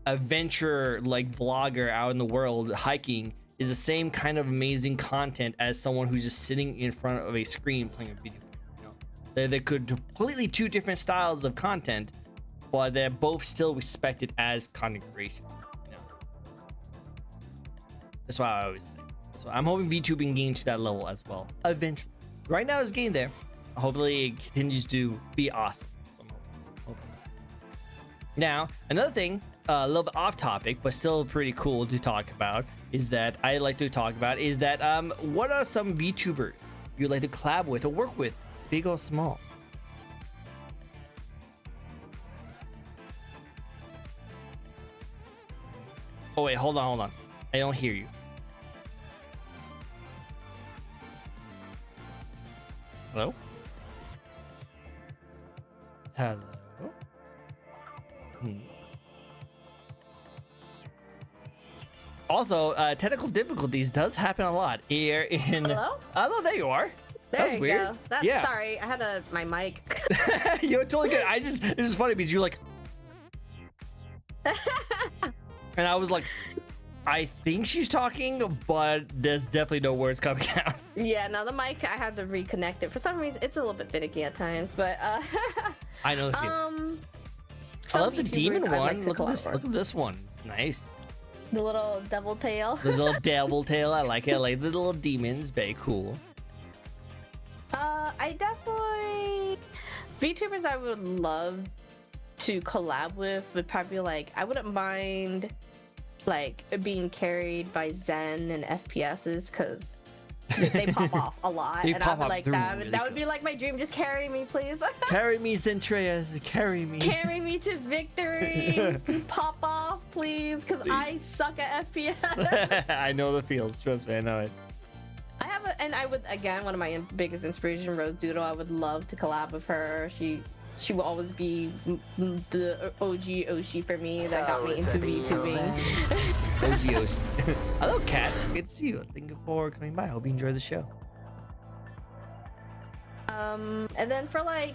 adventure like vlogger out in the world hiking, is the same kind of amazing content as someone who's just sitting in front of a screen playing a video game, you know? They could completely two different styles of content, but they're both still respected as content creation, you know? That's why I always say. So I'm hoping VTubing gain to that level as well eventually. Right now it's getting there. Hopefully it continues to be awesome. I'm hoping. Now, another thing, a little bit off topic, but still pretty cool to talk about, is that what are some VTubers you'd like to collab with or work with, big or small? Oh wait, hold on. I don't hear you. Hello? Hello? Also, technical difficulties does happen a lot here in... Hello? Hello, there you are. There that was weird. Go. That's, sorry, I had my mic. You're totally good. It's just funny because you're like... and I was like... I think she's talking, but there's definitely no words coming out. Yeah, no, the mic, I had to reconnect it. For some reason, it's a little bit finicky at times, but I know the feeling. I love the demon one. Look at this. Look at this one. It's nice. The little devil tail. The little devil tail. I like it. I like the little demons. Very cool. I definitely VTubers I would love to collab with would probably be like, I wouldn't mind like being carried by Zen and FPSs because they pop off a lot, and I'd be like, that would be like my dream. Just carry me, please. Carry me, Zentreas. Carry me. Carry me to victory. Pop off, please, because I suck at FPS. I know the feels. Trust me, I know it. I would again, one of my biggest inspiration, Rose Doodle. I would love to collab with her. She will always be the OG Oshi for me that got me into VTubing. OG Oshi. Hello, Kat. Good to see you. Thank you for coming by. I hope you enjoyed the show. And then for like,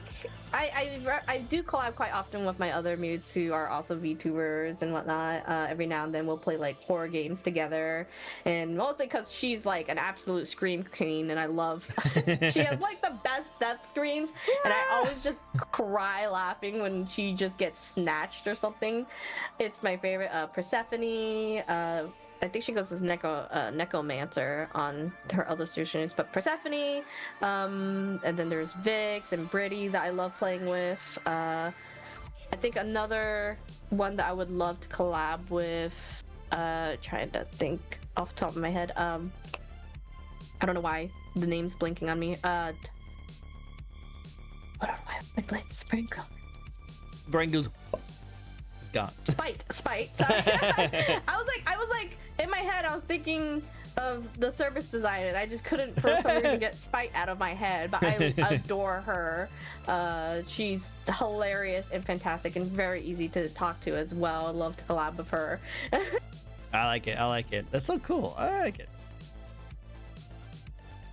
I do collab quite often with my other mutes who are also VTubers and whatnot. Every now and then we'll play like horror games together, and mostly because she's like an absolute scream queen, and I love. She has like the best death screams, and I always just cry laughing when she just gets snatched or something. It's my favorite. Persephone. I think she goes as Necromancer on her illustrations, but Persephone, and then there's Vix and Brittany that I love playing with. I think another one that I would love to collab with, trying to think off the top of my head, I don't know why the name's blinking on me. What are my names? Brain color. Brain goes. Gone. Spite. Sorry. I was like, in my head, I was thinking of the service design, and I just couldn't, for some reason, get Spite out of my head. But I adore her. She's hilarious and fantastic, and very easy to talk to as well. I love to collab with her. I like it. That's so cool. I like it.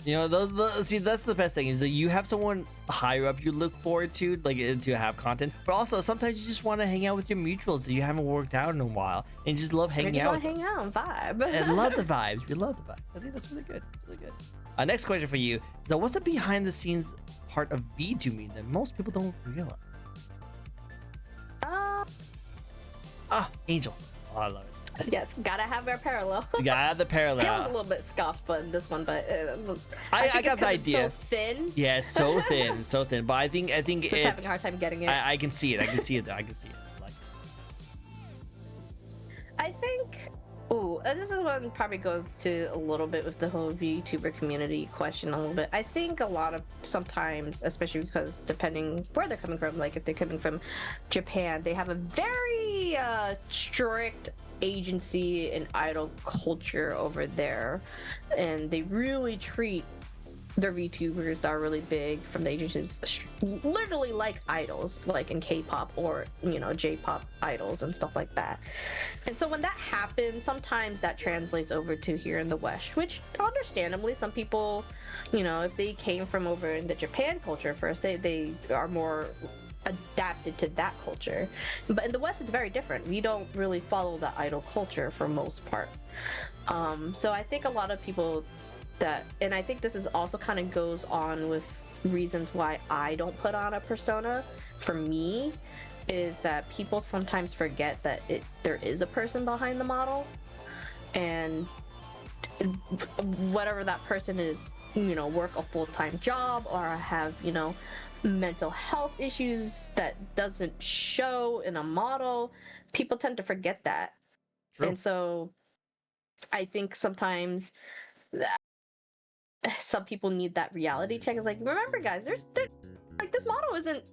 You know, see, that's the best thing is that you have someone higher up you look forward to, like to have content, but also sometimes you just want to hang out with your mutuals that you haven't worked out in a while, and you just love hanging out. Hang out and vibe. And love the vibes. We love the vibes. I think that's really good. It's really good. Next question for you is what's the behind the scenes part of VTubing that most people don't realize? Angel. Oh, I love it. Yes, gotta have our parallel. You gotta have the parallel. It was a little bit scuffed, but this one, I got the idea. It's so thin. Yeah, so thin, so thin. But I think it's having a hard time getting it. I can see it. I can see it. I think. Ooh, this is one probably goes to a little bit with the whole VTuber community question a little bit. I think a lot of sometimes, especially because depending where they're coming from, like if they're coming from Japan, they have a very strict agency and idol culture over there, and they really treat their VTubers that are really big from the agencies literally like idols, like in K-pop or, you know, J-pop idols and stuff like that. And so when that happens, sometimes that translates over to here in the West, which understandably some people, you know, if they came from over in the Japan culture first, they are more adapted to that culture. But in the West it's very different. We don't really follow the idol culture for most part. So I think a lot of people that, and I think this is also kind of goes on with reasons why I don't put on a persona for me, is that people sometimes forget that there is a person behind the model, and whatever that person is, you know, work a full-time job or have, you know, mental health issues that doesn't show in a model. People tend to forget that. True. And so I think sometimes some people need that reality check. It's like, remember guys, there's like, this model isn't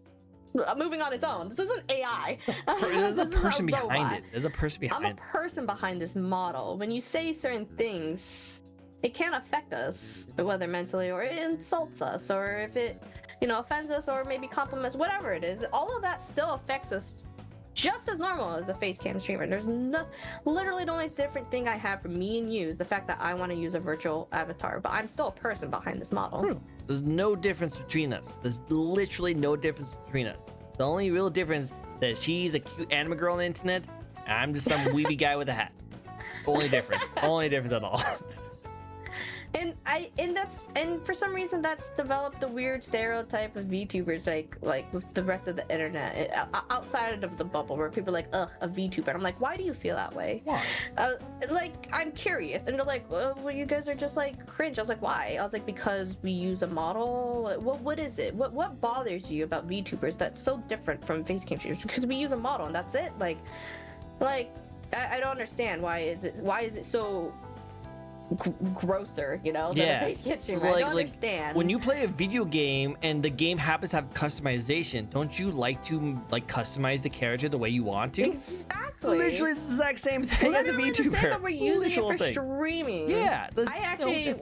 moving on its own. This isn't AI. There's a person behind it. There's a person behind it. I'm a person behind this model. When you say certain things, it can affect us, whether mentally or it insults us, or if it, you know, offends us, or maybe compliments, whatever it is. All of that still affects us just as normal as a face cam streamer. There's literally the only different thing I have from me and you is the fact that I want to use a virtual avatar, but I'm still a person behind this model. True. There's no difference between us. There's literally no difference between us. The only real difference is that she's a cute anime girl on the internet, and I'm just some weeby guy with a hat. Only difference. Only difference at all. And for some reason that's developed a weird stereotype of VTubers, like with the rest of the internet, outside of the bubble, where people are like, ugh, a VTuber. And I'm like, why do you feel that way? Why? Like, I'm curious. And they're like, well, you guys are just like cringe. I was like, why? I was like, because we use a model. What is it? What bothers you about VTubers that's so different from face cam streamers? Because we use a model and that's it. Like I don't understand why is it so grosser, you know, than a face kit streamer. I don't understand. When you play a video game and the game happens to have customization, don't you like to like customize the character the way you want to? Exactly. Literally the exact same thing as a VTuber. The same, but we're using it for streaming. Yeah, I actually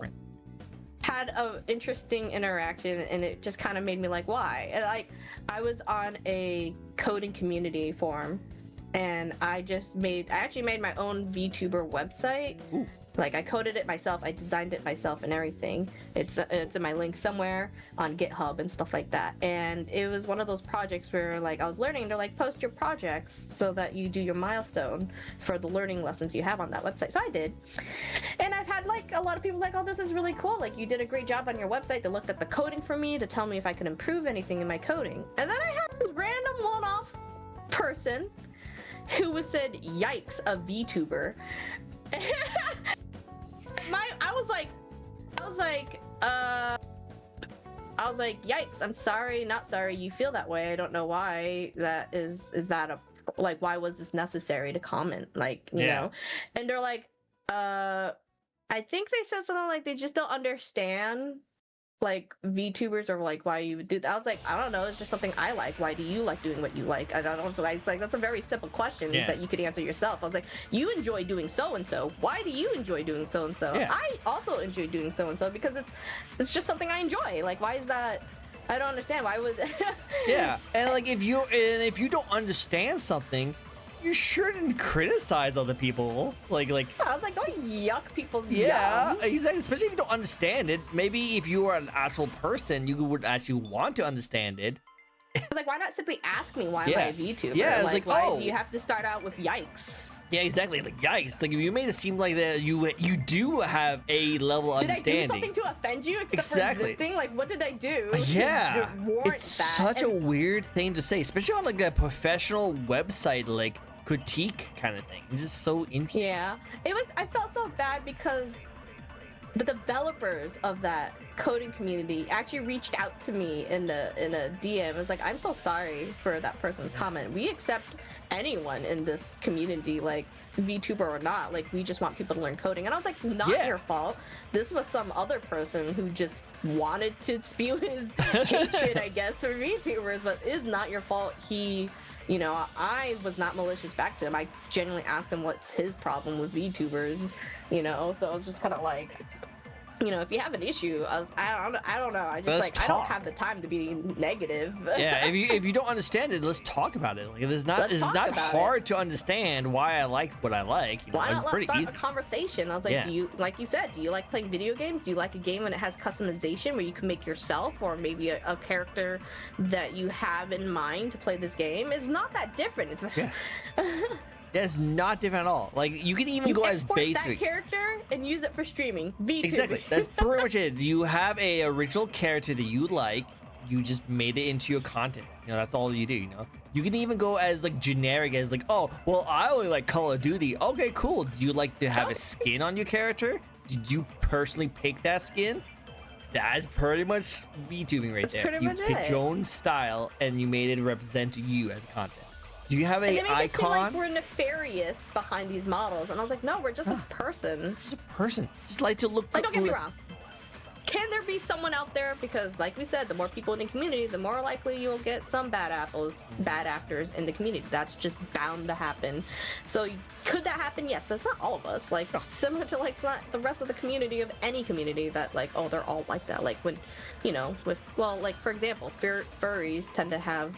had an interesting interaction, and it just kind of made me like, why? And like, I was on a coding community forum, and I actually made my own VTuber website. Ooh. Like, I coded it myself, I designed it myself and everything. It's in my link somewhere on GitHub and stuff like that. And it was one of those projects where, like, I was learning, they're like, post your projects so that you do your milestone for the learning lessons you have on that website. So I did. And I've had, like, a lot of people like, oh, this is really cool. Like, you did a great job on your website. They looked at the coding for me to tell me if I could improve anything in my coding. And then I had this random one-off person who was said, yikes, a VTuber. I was like, yikes, I'm sorry, not sorry, you feel that way. I don't know why that is that a, like, why was this necessary to comment? Like, you know? And they're like, I think they said something like they just don't understand, like, VTubers, or like why you would do that. I was like, I don't know, it's just something I like. Why do you like doing what you like? I don't know. So like that's a very simple question that you could answer yourself. I was like, you enjoy doing so and so. Why do you enjoy doing so and so? I also enjoy doing so and so because it's just something I enjoy. Like, why is that? I don't understand. Why would Yeah, and like if you don't understand something, you shouldn't criticize other people. Like I was like, don't yuck people's yeah, yum. exactly. Especially if you don't understand it. Maybe if you were an actual person, you would actually want to understand it. I was like, why not simply ask me why am I a VTuber? Yeah, it's like why do you have to start out with yikes? Yeah, exactly. Like, yikes. Like, you made it seem like that you do have a level of understanding. Did I do something to offend you except for existing? Like, what did I do yeah, to warrant it's such a weird thing to say, especially on like a professional website, like critique kind of thing. It's just so interesting. Yeah, it was. I felt so bad because the developers of that coding community actually reached out to me in a DM. It's like, I'm so sorry for that person's comment. We accept anyone in this community, like VTuber or not. Like, we just want people to learn coding. And I was like, not your fault. This was some other person who just wanted to spew his hatred, I guess, for VTubers, but it's not your fault. He, you know, I was not malicious back to him. I genuinely asked him what's his problem with VTubers, you know. So I was just kind of like, you know, if you have an issue, I don't know. I just I don't have the time to be negative. Yeah, if you don't understand it, let's talk about it. Like, it's not hard to understand why I like what I like. You know, why not? It's pretty let's easy. start a conversation. I was like, do you, like you said, do you like playing video games? Do you like a game when it has customization where you can make yourself, or maybe a character that you have in mind to play this game? It's not that different. It's It's not different at all. Like, you can even go as basic. That character and use it for streaming. VTuber. Exactly. That's pretty much it. You have a original character that you like. You just made it into your content. You know, that's all you do. You know, you can even go as like generic as like, oh, well, I only like Call of Duty. Okay, cool. Do you like to have a skin on your character? Did you personally pick that skin? That's pretty much VTubing right there. You picked your own style and you made it represent you as content. Do you have an icon? It seem like we're nefarious behind these models, and I was like, no, we're just a person. Just a person. Just like to look. Like, don't get me wrong. Can there be someone out there? Because, like we said, the more people in the community, the more likely you'll get some bad actors in the community. That's just bound to happen. So, could that happen? Yes, but it's not all of us. Like, similar to like the rest of the community of any community that, like, oh, they're all like that. Like, when, you know, like, for example, furries tend to have.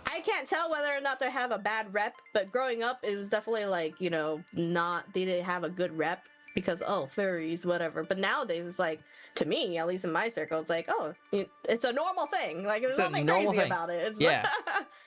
I can't tell whether or not they have a bad rep, but growing up, it was definitely like, you know, they didn't have a good rep because, oh, furries, whatever. But nowadays, it's like, to me, at least in my circle, it's like, oh, it's a normal thing. Like, there's nothing crazy about it. It's like,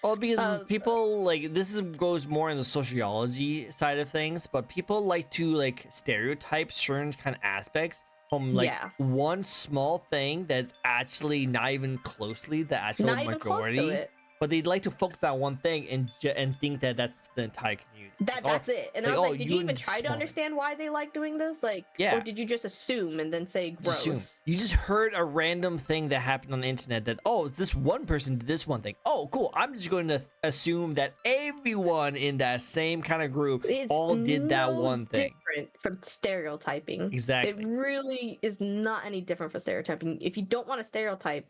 well, because people, like, goes more in the sociology side of things, but people like to, like, stereotype certain kind of aspects from, like, one small thing that's actually not even closely the actual majority. but they like to focus on one thing and think that that's the entire community. That's it. And I was like, did you even try to understand why they like doing this? Like, or did you just assume and then say gross? Assume. You just heard a random thing that happened on the internet that, oh, this one person did this one thing. Oh, cool. I'm just going to assume that everyone in that same kind of group all did that one thing. Different from stereotyping. Exactly. It really is not any different from stereotyping. If you don't want to stereotype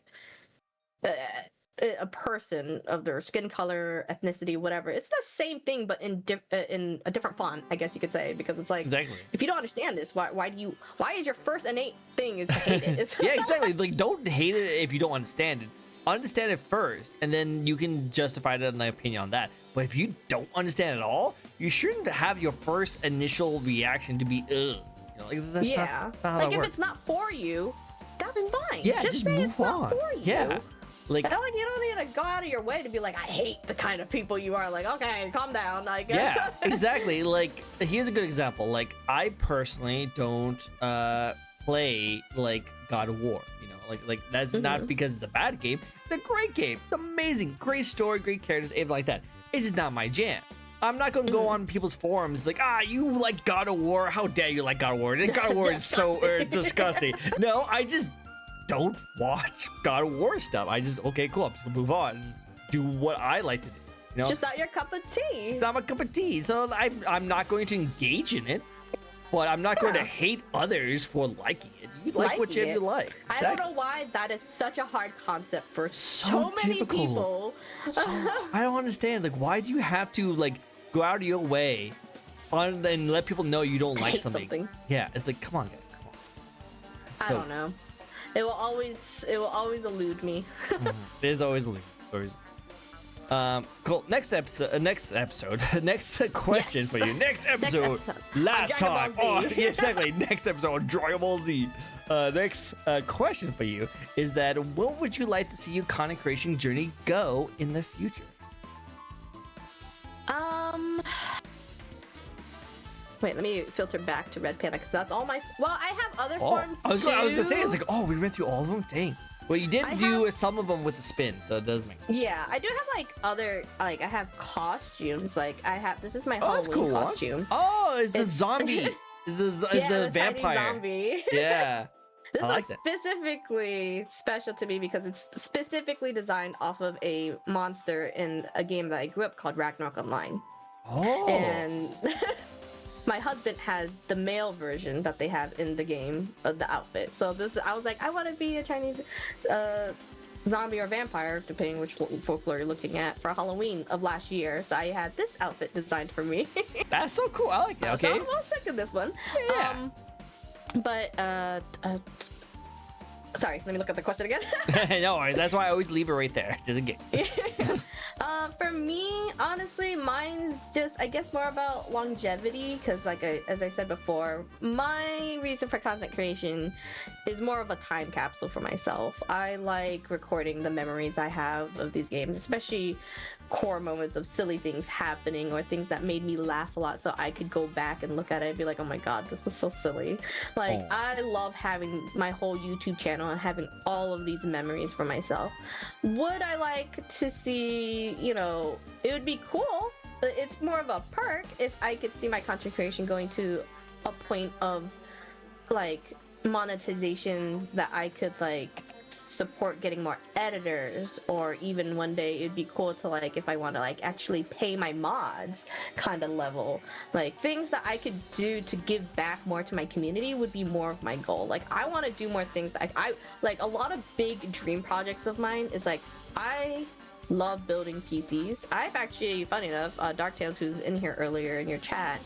a person of their skin color, ethnicity, whatever, it's the same thing, but in a different font, I guess you could say, because it's like, if you don't understand this, why is your first innate thing is to hate it? Yeah, exactly. Like, don't hate it if you don't understand it. Understand it first, and then you can justify an opinion on that. But if you don't understand it at all, you shouldn't have your first initial reaction to be ugh. You know, like, that's not how like that if works. it's not for you, that's fine. Yeah, just say move it's on. Not for you. Yeah. Like, I don't like, you don't need to go out of your way to be like, I hate the kind of people you are. Like, okay, calm down. Like, yeah, exactly. Like, here's a good example. Like, I personally don't play like God of War. You know, like that's not because it's a bad game. It's a great game. It's amazing, great story, great characters, everything like that. It's just not my jam. I'm not gonna go on people's forums like, you like God of War? How dare you like God of War? God of War is so disgusting. No, I just don't watch God of War stuff. I just, okay, cool, I'm just gonna move on. Just do what I like to do. You know? Just not your cup of tea. It's not my cup of tea. So I'm not going to engage in it, but I'm not going to hate others for liking it. You like whatever you like. Exactly. I don't know why that is such a hard concept for so many people. I don't understand. Like, why do you have to like go out of your way and let people know you don't like something? Yeah, it's like, come on, guys, come on. I don't know. It will always elude me. There's always elude. Cool. Next question for you. Next episode. Last time on exactly. Next episode on Dragon Ball Z. Next question for you is that what would you like to see your content creation journey go in the future? Wait, let me filter back to Red Panda because that's all my. Well, I have other forms too. I was gonna say, it's like, we went through all of them. Dang. Well, you did do some of them with the spin, so it does make sense. Yeah, I do have like other, like I have costumes. Like I have, this is my Halloween costume. Oh, it's the zombie. Is the vampire zombie. Yeah. This is specifically special to me because it's specifically designed off of a monster in a game that I grew up called Ragnarok Online. Oh. And my husband has the male version that they have in the game of the outfit. So I was like, I want to be a Chinese zombie or vampire, depending which folklore you're looking at, for Halloween of last year. So I had this outfit designed for me. That's so cool. I like it. Okay. So I'm a little sick of this one. Yeah. Sorry, let me look at the question again. No worries. That's why I always leave it right there, just in case. For me, honestly, mine's just, I guess, more about longevity, because as I said before, my reason for content creation is more of a time capsule for myself. I like recording the memories I have of these games, especially core moments of silly things happening or things that made me laugh a lot, so I could go back and look at it and be like, oh my god, this was so silly. Like, I love having my whole YouTube channel and having all of these memories for myself. Would I like to see, it would be cool, but it's more of a perk if I could see my content creation going to a point of like monetization that I could like support getting more editors, or even one day it'd be cool to, like, if I want to like actually pay my mods kind of level, like things that I could do to give back more to my community would be more of my goal. Like, I want to do more things that I like. A lot of big dream projects of mine is like, I love building PCs. I've actually, funny enough, Darktales, who's in here earlier in your chat,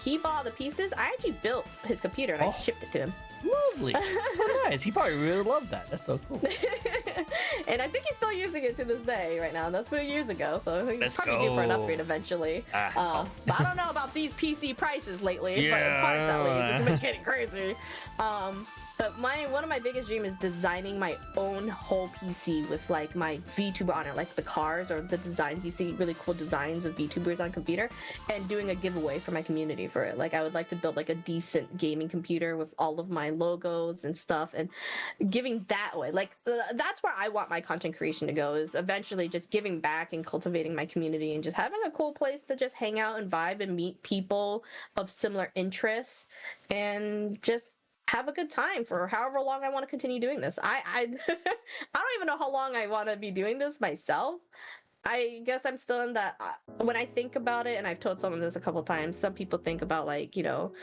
he bought the pieces. I actually built his computer and I shipped it to him. Lovely. That's so nice. He probably really loved that. That's so cool. And I think he's still using it to this day right now. That's 4 years ago, so he's probably due for an upgrade eventually. But I don't know about these PC prices lately, but parts at least. It's been getting crazy. But one of my biggest dream is designing my own whole PC with like my VTuber on it, like the cars or the designs. You see really cool designs of VTubers on computer, and doing a giveaway for my community for it. Like I would like to build like a decent gaming computer with all of my logos and stuff, and giving that away. Like that's where I want my content creation to go, is eventually just giving back and cultivating my community and just having a cool place to just hang out and vibe and meet people of similar interests and just have a good time for however long I want to continue doing this. I don't even know how long I want to be doing this myself. I guess I'm still in that, when I think about it, and I've told someone this a couple times, some people think about like, you know,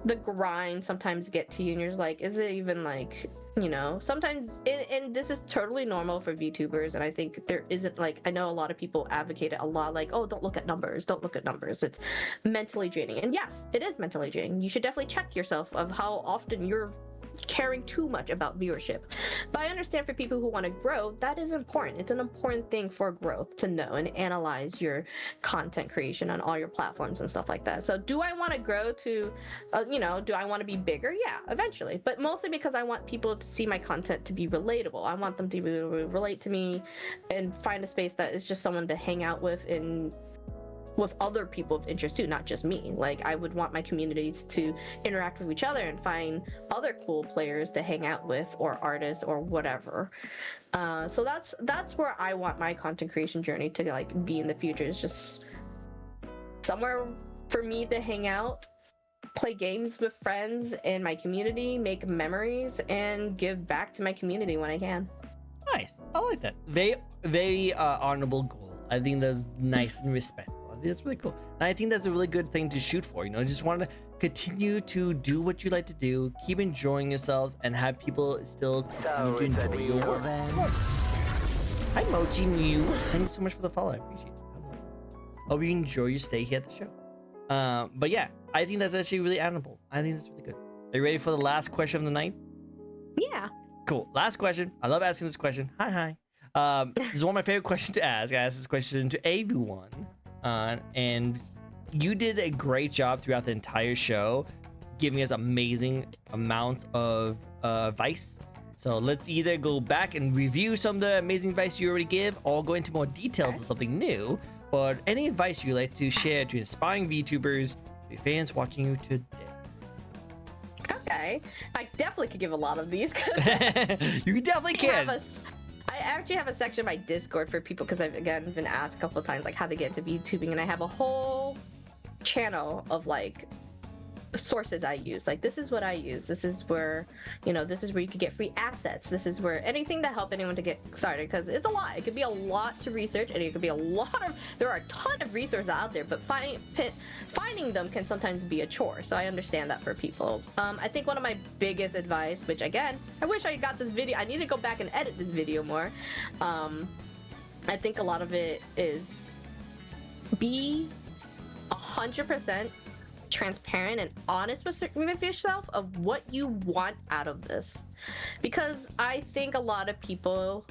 the grind sometimes get to you and you're just like, is it even like, you know, sometimes, and this is totally normal for VTubers, and I think there isn't like, I know a lot of people advocate it a lot, like, oh, don't look at numbers, it's mentally draining. And yes, it is mentally draining. You should definitely check yourself of how often you're caring too much about viewership. But I understand for people who want to grow, that is important. It's an important thing for growth to know and analyze your content creation on all your platforms and stuff like that. So do I want to grow to, you know, do I want to be bigger? Yeah, eventually. But mostly because I want people to see my content to be relatable. I want them to be able to relate to me and find a space that is just someone to hang out with and with other people of interest too, not just me. Like I would want my communities to interact with each other and find other cool players to hang out with, or artists or whatever. So that's where I want my content creation journey to like be in the future, is just somewhere for me to hang out, play games with friends and my community, make memories, and give back to my community when I can. Nice. I like that. Very honorable goal. I think that's nice and respectful. That's really cool, and I think that's a really good thing to shoot for. You know, just want to continue to do what you like to do, keep enjoying yourselves, and have people still continue to enjoy your work. Hi Mochi Mew, thank you so much for the follow. I appreciate it. Hope you enjoy your stay here at the show. But yeah, I think that's actually really admirable. I think that's really good. Are you ready for the last question of the night? Yeah. Cool. Last question. I love asking this question. Hi. This is one of my favorite questions to ask. I ask this question to everyone. And you did a great job throughout the entire show, giving us amazing amounts of advice. So let's either go back and review some of the amazing advice you already give, or go into more details of something new. But any advice you'd like to share to inspiring VTubers, to fans watching you today? Okay, I definitely could give a lot of these. You definitely can. I actually have a section of my Discord for people, because I've again been asked a couple of times like how they get into VTubing, and I have a whole channel of like sources I use. Like, this is what I use. This is where, you know, this is where you could get free assets. This is where anything to help anyone to get started, because it's a lot. It could be a lot to research, and it could be a lot of, there are a ton of resources out there, but finding them can sometimes be a chore. So I understand that for people. I think one of my biggest advice, which again, I wish I got this video, I need to go back and edit this video more. I think a lot of it is be 100% transparent and honest with yourself of what you want out of this, because I think a lot of people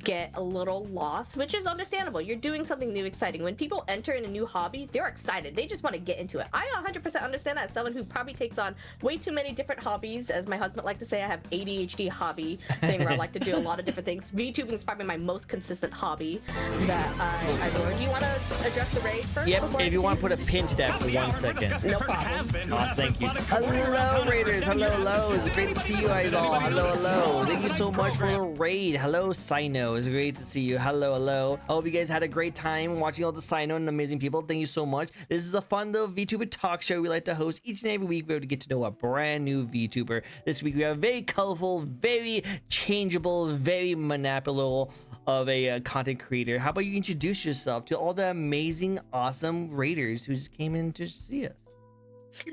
get a little lost, which is understandable. You're doing something new, exciting. When people enter in a new hobby, they're excited. They just want to get into it. I 100% understand that. As someone who probably takes on way too many different hobbies, as my husband liked to say, I have ADHD hobby thing where I like to do a lot of different things. VTubing is probably my most consistent hobby that I do. Do you want to address the raid first? Yep, if you want to put a pin to that for 1 second. No problem. Oh, thank you. Hello, Raiders. Hello. It's great to see you guys all. Hello. Thank you so much for the raid. Hello, Sino. It's great to see you. Hello. I hope you guys had a great time watching all the Sino and amazing people. Thank you so much. This is a fun little VTuber talk show we like to host each and every week. We're able to get to know a brand new VTuber. This week we have a very colorful, very changeable, very manipulable of a content creator. How about you introduce yourself to all the amazing, awesome raiders who just came in to see us?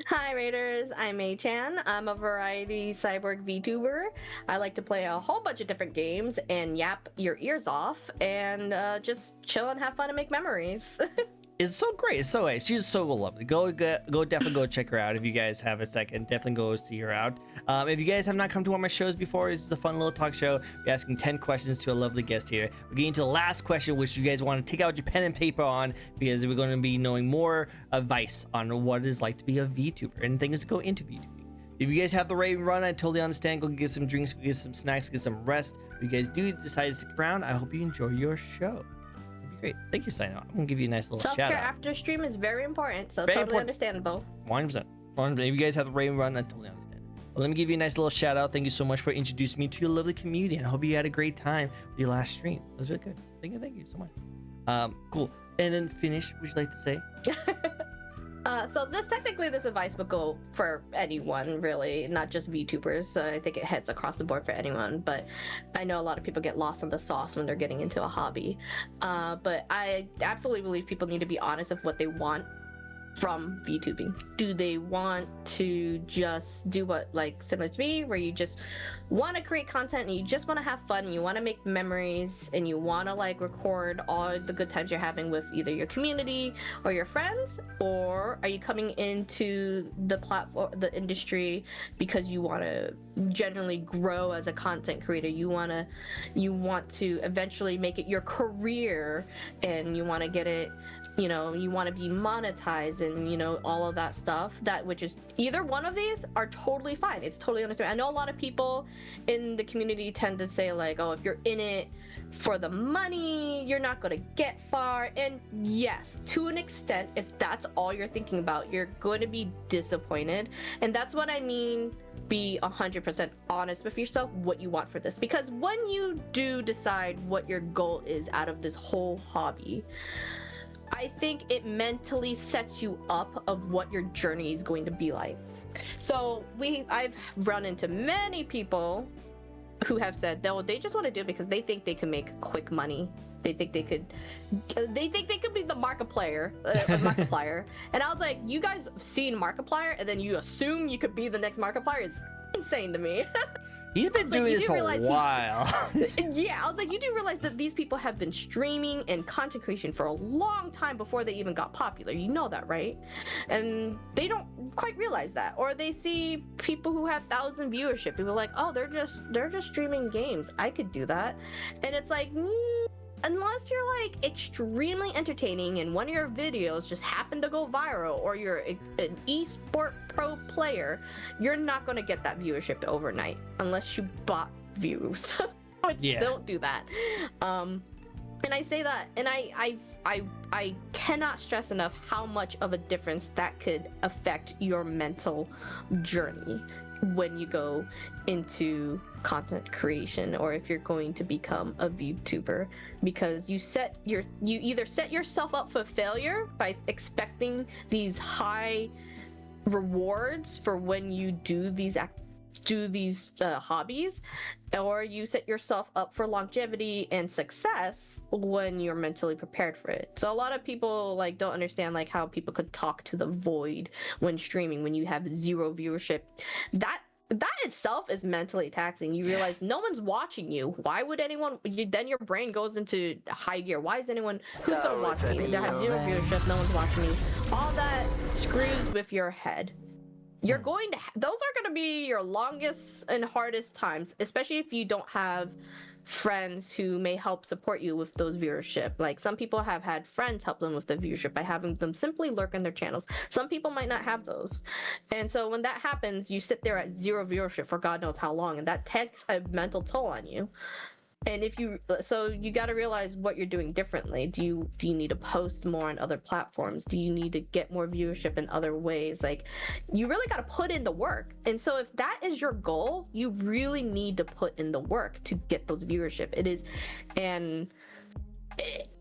Hi Raiders, I'm May-chan. I'm a variety cyborg VTuber. I like to play a whole bunch of different games and yap your ears off and just chill and have fun and make memories. It's so great. It's so great. She's so lovely. Go definitely go check her out if you guys have a second. Definitely go see her out. If you guys have not come to one of my shows before, this is a fun little talk show. We're asking 10 questions to a lovely guest here. We're getting to the last question, which you guys want to take out your pen and paper on, because we're going to be knowing more advice on what it is like to be a VTuber and things to go into VTubing. If you guys have the rain run, I totally understand. Go get some drinks, go get some snacks, get some rest. If you guys do decide to stick around, I hope you enjoy your show. It'd be great. Thank you, Sino. I'm gonna give you a nice little shout Self-care out. after stream is very important, so Very totally important. understandable. 100%. If you guys have the rain run, I totally understand. Well, let me give you a nice little shout out. Thank you so much for introducing me to your lovely community, and I hope you had a great time with your last stream. It was really good. Thank you so much. Cool. And then finish. Would you like to say? So this advice would go for anyone, really, not just VTubers. So I think it heads across the board for anyone. But I know a lot of people get lost in the sauce when they're getting into a hobby. But I absolutely believe people need to be honest of what they want from VTubing. Do they want to just do what, like, similar to me, where you just want to create content and you just want to have fun and you want to make memories and you want to like record all the good times you're having with either your community or your friends? Or are you coming into the platform, the industry, because you want to generally grow as a content creator? You want to eventually make it your career, and you want to get it, you know, you want to be monetized, and you know, all of that stuff. That, which is either one of these, are totally fine. It's totally understandable. I know a lot of people in the community tend to say like, oh, if you're in it for the money, you're not going to get far. And yes, to an extent, if that's all you're thinking about, you're going to be disappointed. And that's what I mean, be 100% honest with yourself what you want for this. Because when you do decide what your goal is out of this whole hobby, I think it mentally sets you up of what your journey is going to be like. So I've run into many people who have said they just want to do it because they think they can make quick money. They think they could be the Markiplier, and I was like, you guys have seen Markiplier, and then you assume you could be the next Markiplier? It's insane to me. He's been doing this for a while. Yeah, I was like, you do realize that these people have been streaming and content creation for a long time before they even got popular. You know that, right? And they don't quite realize that. Or they see people who have 1,000 viewership. People are like, oh, they're just streaming games. I could do that. And it's like, unless you're like extremely entertaining and one of your videos just happened to go viral, or you're an esport pro player, you're not going to get that viewership overnight unless you bought views. Yeah. Don't do that. And I say that, and I cannot stress enough how much of a difference that could affect your mental journey when you go into content creation, or if you're going to become a VTuber, because you either set yourself up for failure by expecting these high rewards for when you do these hobbies, or you set yourself up for longevity and success when you're mentally prepared for it. So a lot of people like don't understand like how people could talk to the void when streaming, when you have zero viewership. That itself is mentally taxing. You realize no one's watching you. Why would anyone? Then your brain goes into high gear. Why is anyone? Who's gonna watch me? I have zero viewership. No one's watching me. All that screws with your head. You're going to, those are going to be your longest and hardest times, especially if you don't have friends who may help support you with those viewership. Like, some people have had friends help them with the viewership by having them simply lurk in their channels. Some people might not have those. And so when that happens, you sit there at zero viewership for God knows how long, and that takes a mental toll on you. And so you got to realize what you're doing differently. Do you need to post more on other platforms? Do you need to get more viewership in other ways? Like, you really got to put in the work. And so if that is your goal, you really need to put in the work to get those viewership. It is, and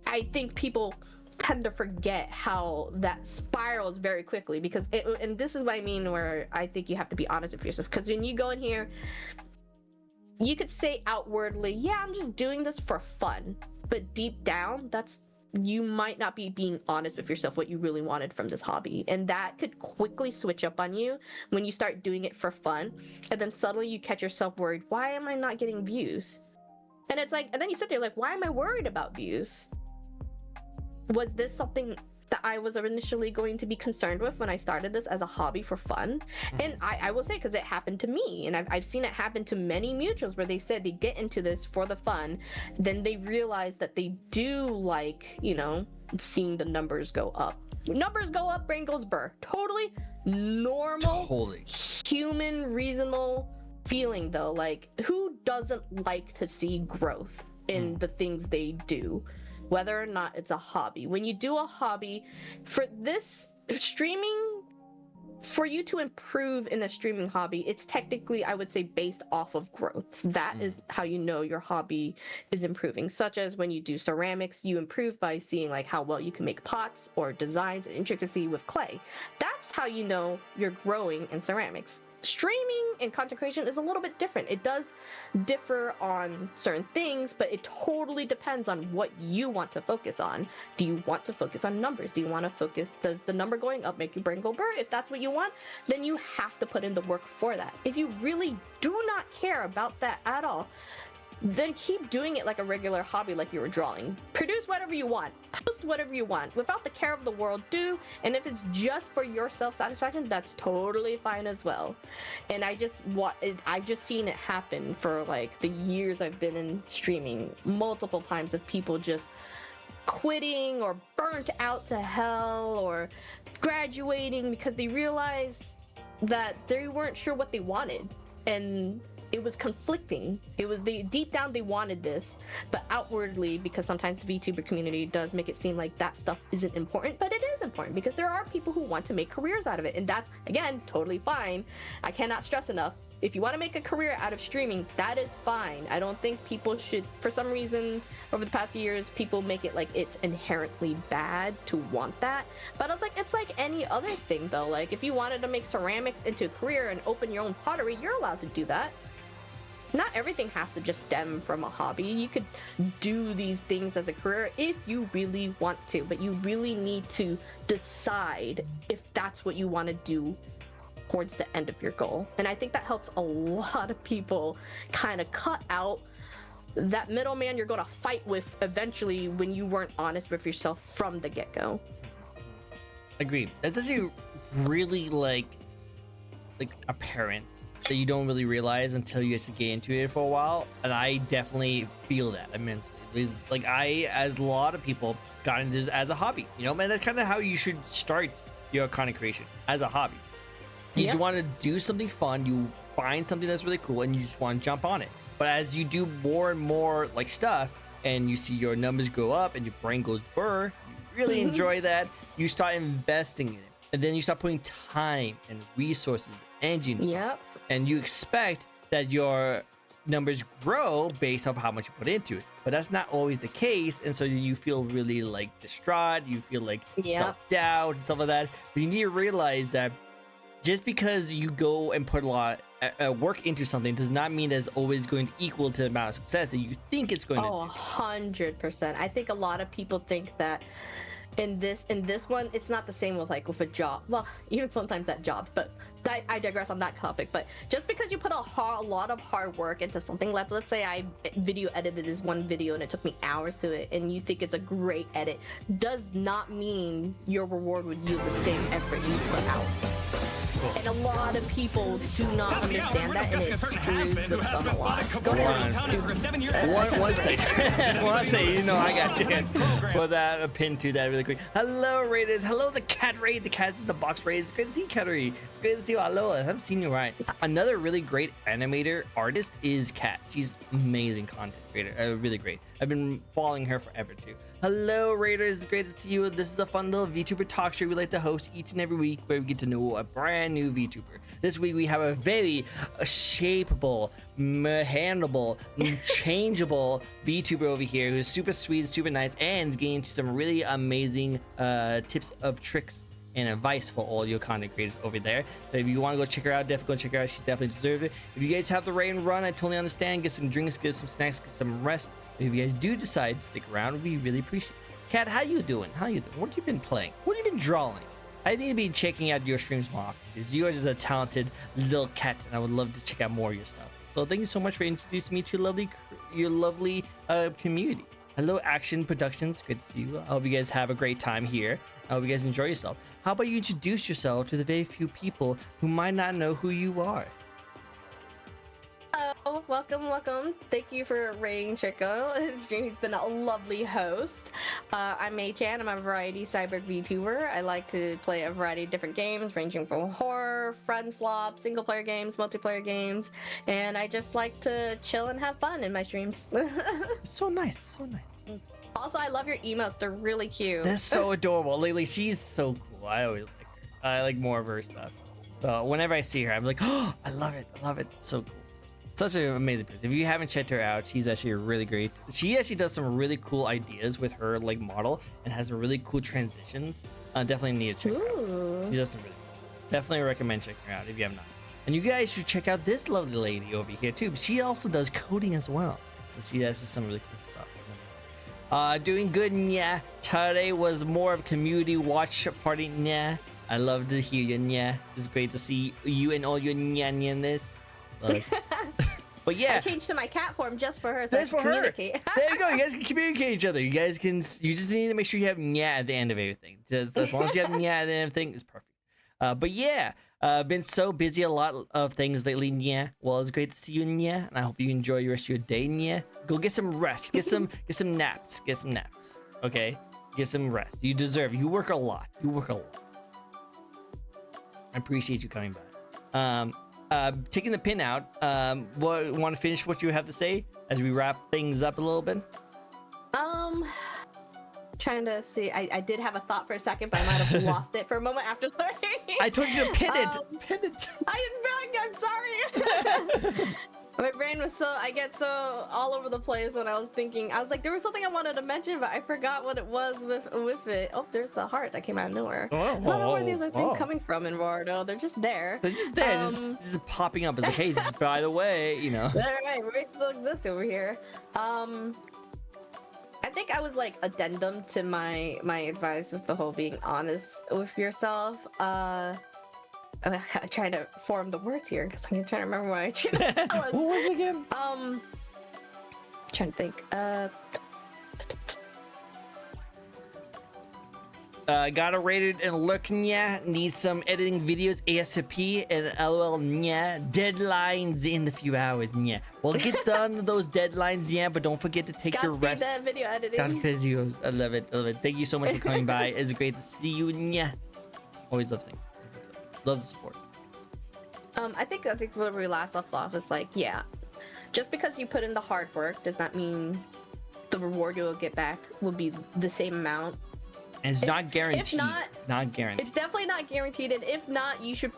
I think people tend to forget how that spirals very quickly, because and this is what I mean, where I think you have to be honest with yourself. Because when you go in here, you could say outwardly, yeah, I'm just doing this for fun, but deep down, you might not be being honest with yourself what you really wanted from this hobby. And that could quickly switch up on you when you start doing it for fun, and then suddenly you catch yourself worried, why am I not getting views? And it's like, and then you sit there like, why am I worried about views? Was this something that I was initially going to be concerned with when I started this as a hobby for fun? And I will say, because it happened to me, and I've seen it happen to many mutuals, where they said they get into this for the fun, then they realize that they do like, you know, seeing the numbers go up. Numbers go up, brain goes burr. Totally normal, Totally. human, reasonable feeling though. Like, who doesn't like to see growth in the things they do, whether or not it's a hobby? When you do a hobby, for this streaming, for you to improve in a streaming hobby, it's technically, I would say, based off of growth. That is how you know your hobby is improving. Such as when you do ceramics, you improve by seeing like how well you can make pots or designs and intricacy with clay. That's how you know you're growing in ceramics. Streaming and content creation is a little bit different. It does differ on certain things, but it totally depends on what you want to focus on. Do you want to focus on numbers? Do you want to focus, does the number going up make your brain go burr? If that's what you want, then you have to put in the work for that. If you really do not care about that at all, then keep doing it like a regular hobby, like you were drawing. Produce whatever you want, post whatever you want, without the care of the world, do. And if it's just for your self-satisfaction, that's totally fine as well. And I've just seen it happen for like the years I've been in streaming, multiple times, of people just quitting or burnt out to hell or graduating because they realized that they weren't sure what they wanted. And it was conflicting. It was deep down they wanted this, but outwardly, because sometimes the VTuber community does make it seem like that stuff isn't important, but it is important because there are people who want to make careers out of it, and that's, again, totally fine. I cannot stress enough. If you want to make a career out of streaming, that is fine. I don't think people should, for some reason, over the past few years, people make it like it's inherently bad to want that. But it's like any other thing though. Like, if you wanted to make ceramics into a career and open your own pottery, you're allowed to do that. Not everything has to just stem from a hobby. You could do these things as a career if you really want to, but you really need to decide if that's what you want to do towards the end of your goal. And I think that helps a lot of people kind of cut out that middleman you're going to fight with eventually when you weren't honest with yourself from the get-go. Agreed. That's actually really like apparent that you don't really realize until you actually get into it for a while. And I definitely feel that immensely. It's like, I, as a lot of people, got into this as a hobby, you know, and that's kind of how you should start your content creation, as a hobby. You just want to do something fun, you find something that's really cool, and you just want to jump on it. But as you do more and more like stuff, and you see your numbers go up and your brain goes burr, you really enjoy that, you start investing in it. And then you start putting time and resources, energy into something. And you expect that your numbers grow based off how much you put into it. But that's not always the case. And so you feel really like distraught, you feel like self-doubt and stuff like that. But you need to realize that just because you go and put a lot of work into something does not mean that it's always going to equal to the amount of success that you think it's going to. 100%. I think a lot of people think that in this one, it's not the same with a job. Well, even sometimes at jobs, but I digress on that topic. But just because you put a lot of hard work into something, let's say I video edited this one video and it took me hours to it, and you think it's a great edit, does not mean your reward would yield the same effort you put out. And a lot of people do not understand that, and it screws with them a lot. Go ahead. One second. One second. You know, I got you. Put that a pin to that really quick. Hello, Raiders. Hello, the Cat Raid. The cat's in the box, Raiders. Good to see you, Cat Raid. Good to see you. Hello. I haven't seen you, right? Another really great animator artist is Cat. She's amazing content creator. Really great. I've been following her forever too. Hello, Raiders. It's great to see you. This is a fun little VTuber talk show we like to host each and every week, where we get to know a brand new VTuber. This week we have a very shapeable, handleable, changeable VTuber over here who's super sweet, super nice, and is getting into some really amazing tips of tricks and advice for all your content creators over there. So if you want to go check her out, definitely go check her out. She definitely deserves it. If you guys have the rain run, I totally understand. Get some drinks, get some snacks, get some rest. If you guys do decide to stick around, we really appreciate it. Kat, how you doing? How you doing? What have you been playing? What have you been drawing? I need to be checking out your streams more often, because you are just a talented little cat, and I would love to check out more of your stuff. So thank you so much for introducing me to your lovely community. Hello, Action Productions. Good to see you. I hope you guys have a great time here. I hope you guys enjoy yourself. How about you introduce yourself to the very few people who might not know who you are? Hello, welcome. Thank you for rating Tricko. He's been a lovely host. I'm May-chan. I'm a variety Cyber VTuber. I like to play a variety of different games, ranging from horror, friend slop, single-player games, multiplayer games, and I just like to chill and have fun in my streams. So nice, so nice. Also, I love your emotes. They're really cute. They're so adorable. Lately, she's so cool. I always like her. I like more of her stuff. Whenever I see her, I'm like, oh, I love it. It's so cool. Such an amazing person. If you haven't checked her out, she's actually really great. She actually does some really cool ideas with her like model and has some really cool transitions. Definitely need to check her out. She does some really cool stuff. Definitely recommend checking her out if you have not. And you guys should check out this lovely lady over here too. She also does coding as well. So she has some really cool stuff. Doing good, yeah. Today was more of a community watch party, yeah. I love to hear you, yeah. It's great to see you and all your in this. But yeah, I changed to my cat form just for her, so that's I can for communicate. Her. There you go. You guys can communicate each other. You just need to make sure you have nya at the end of everything. Just as long as you have nya at the end of everything, it's perfect. But yeah, been so busy, a lot of things lately, nya. Well, it's great to see you, nya, and I hope you enjoy your rest of your day, nya. Go get some rest. Get some naps. Get some naps. Okay, get some rest. You deserve it. You work a lot. I appreciate you coming back. Taking the pin out, want to finish what you have to say as we wrap things up a little bit? Trying to see. I did have a thought for a second, but I might have lost it for a moment after learning. I told you to pin it. Pin it. I'm sorry. My brain was I get so all over the place when I was thinking. I was like, there was something I wanted to mention, but I forgot what it was with it. Oh, there's the heart that came out of nowhere. I don't know where these are things coming from in Wardo. They're just there. They're just there, just popping up. It's like, hey, just by the way, you know. All right, we still exist over here. I think I was like addendum to my advice with the whole being honest with yourself. I'm trying to form the words here because I'm trying to remember what I chose. What was it again? Trying to think. Gotta rate it and look, nya. Need some editing videos ASAP and LOL, nya. Deadlines in the few hours, nya. Well, get done those deadlines, yeah, but don't forget to take your rest. That video editing. Godspeed videos. I love it. Thank you so much for coming by. It's great to see you, nya. Always love seeing. Love the support. I think where we last left off is like, yeah, just because you put in the hard work does not mean the reward you'll get back will be the same amount. And it's not guaranteed. It's not guaranteed. It's definitely not guaranteed. And if not, you should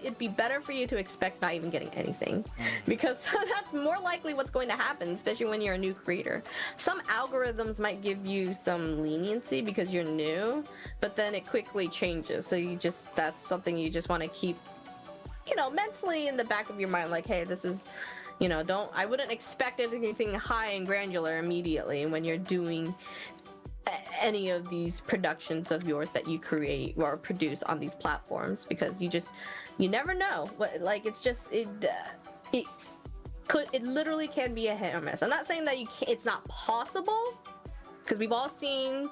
it'd be better for you to expect not even getting anything. Because that's more likely what's going to happen, especially when you're a new creator. Some algorithms might give you some leniency because you're new, but then it quickly changes. So that's something you just want to keep, mentally in the back of your mind. Like, hey, this is, I wouldn't expect anything high and granular immediately when you're doing any of these productions of yours that you create or produce on these platforms, because you never know what, like, it literally can be a hit or miss. I'm not saying that it's not possible, because we've all seen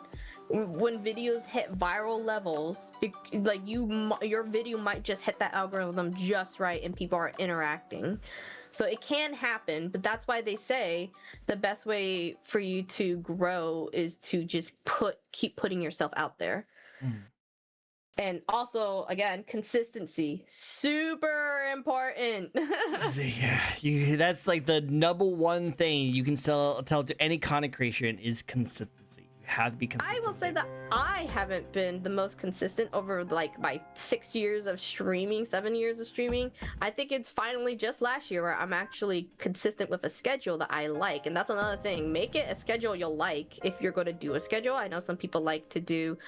when videos hit viral levels, like your video might just hit that algorithm just right and people are interacting. So it can happen, but that's why they say the best way for you to grow is to just keep putting yourself out there. And also, again, consistency, super important. Yeah, that's like the number one thing you can tell to any content creation is consistency. Have to be consistent. I will say that I haven't been the most consistent over like my 6 years of streaming, 7 years of streaming. I think it's finally just last year where I'm actually consistent with a schedule that I like. And that's another thing. Make it a schedule you'll like if you're going to do a schedule. I know some people like to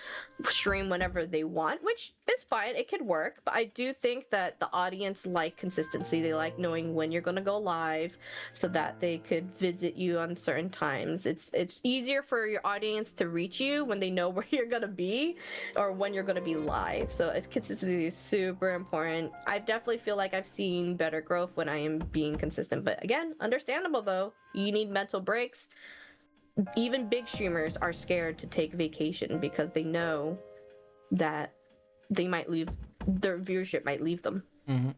stream whenever they want, which is fine. It could work. But I do think that the audience like consistency. They like knowing when you're going to go live so that they could visit you on certain times. It's easier for your audience to reach you when they know where you're gonna be or when you're gonna be live. So consistency is super important. I definitely feel like I've seen better growth when I am being consistent, but again, understandable though. You need mental breaks. Even big streamers are scared to take vacation because they know that their viewership might leave them.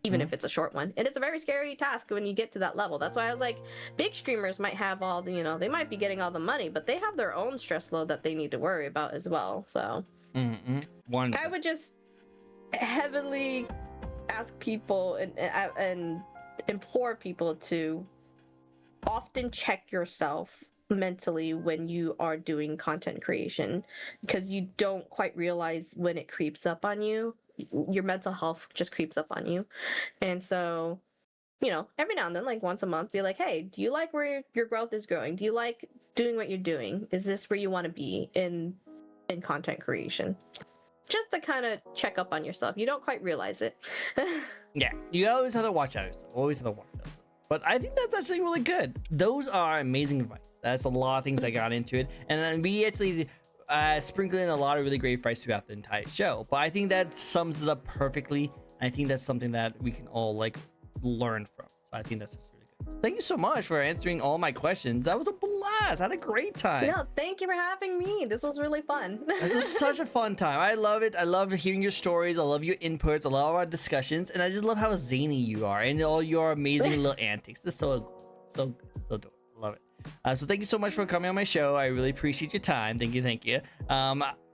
even if it's a short one. And it's a very scary task when you get to that level. That's why I was like, big streamers might have all the, they might be getting all the money, but they have their own stress load that they need to worry about as well. So I would just heavily ask people and implore people to often check yourself mentally when you are doing content creation, because you don't quite realize when it creeps up on you. Your mental health just creeps up on you. And so, every now and then, like once a month, be like, hey, do you like where your growth is growing? Do you like doing what you're doing? Is this where you want to be in content creation? Just to kind of check up on yourself. You don't quite realize it. Yeah, you always have to watch out yourself. Always have to watch out. But I think that's actually really good. Those are amazing advice. That's a lot of things I got into it. And then we actually sprinkled in a lot of really great advice throughout the entire show. But I think that sums it up perfectly. I think that's something that we can all learn from. So I think that's really good. Thank you so much for answering all my questions. That was a blast. I had a great time. No, thank you for having me. This was really fun. This was such a fun time. I love it. I love hearing your stories. I love your inputs. I love our discussions. And I just love how zany you are and all your amazing little antics. This is so dope. Love it. So thank you so much for coming on my show. I really appreciate your time. Thank you.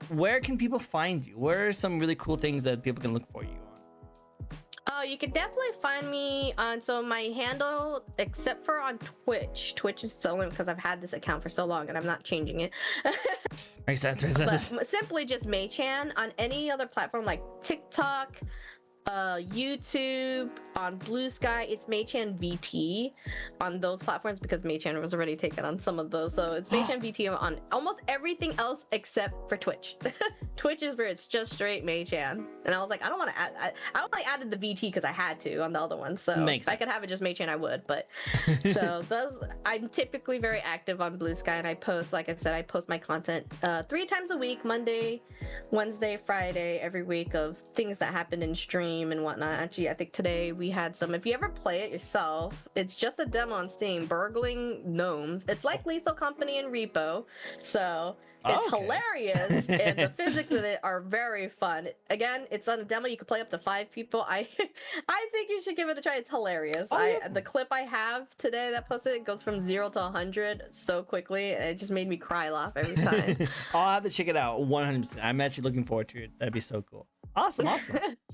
Where can people find you? Where are some really cool things that people can look for you on? Oh, you can definitely find me on, so my handle, except for on Twitch is stolen because I've had this account for so long and I'm not changing it. Makes sense. But simply just May-chan. On any other platform like TikTok, YouTube, on Blue Sky, it's May-chan VT on those platforms, because May-chan was already taken on some of those. So it's May-chan VT on almost everything else except for Twitch. Twitch is where it's just straight May-chan. And I was like, I don't want to add, I only added the VT because I had to on the other one. So if I could have it just May-chan, I would. But so I'm typically very active on Blue Sky, and I post, like I said, I post my content 3 times a week, Monday, Wednesday, Friday, every week, of things that happen in stream and whatnot. Actually, I think today we had some. If you ever play it yourself, it's just a demo on Steam, burgling gnomes. It's like Lethal Company and Repo, so it's hilarious, and the physics of it are very fun. Again, it's on a demo. You can play up to 5 people. I think you should give it a try. It's hilarious. The clip I have today that posted, it goes from 0 to 100 so quickly, and it just made me cry laugh every time. I'll have to check it out 100%. I'm actually looking forward to it. That'd be so cool. Awesome.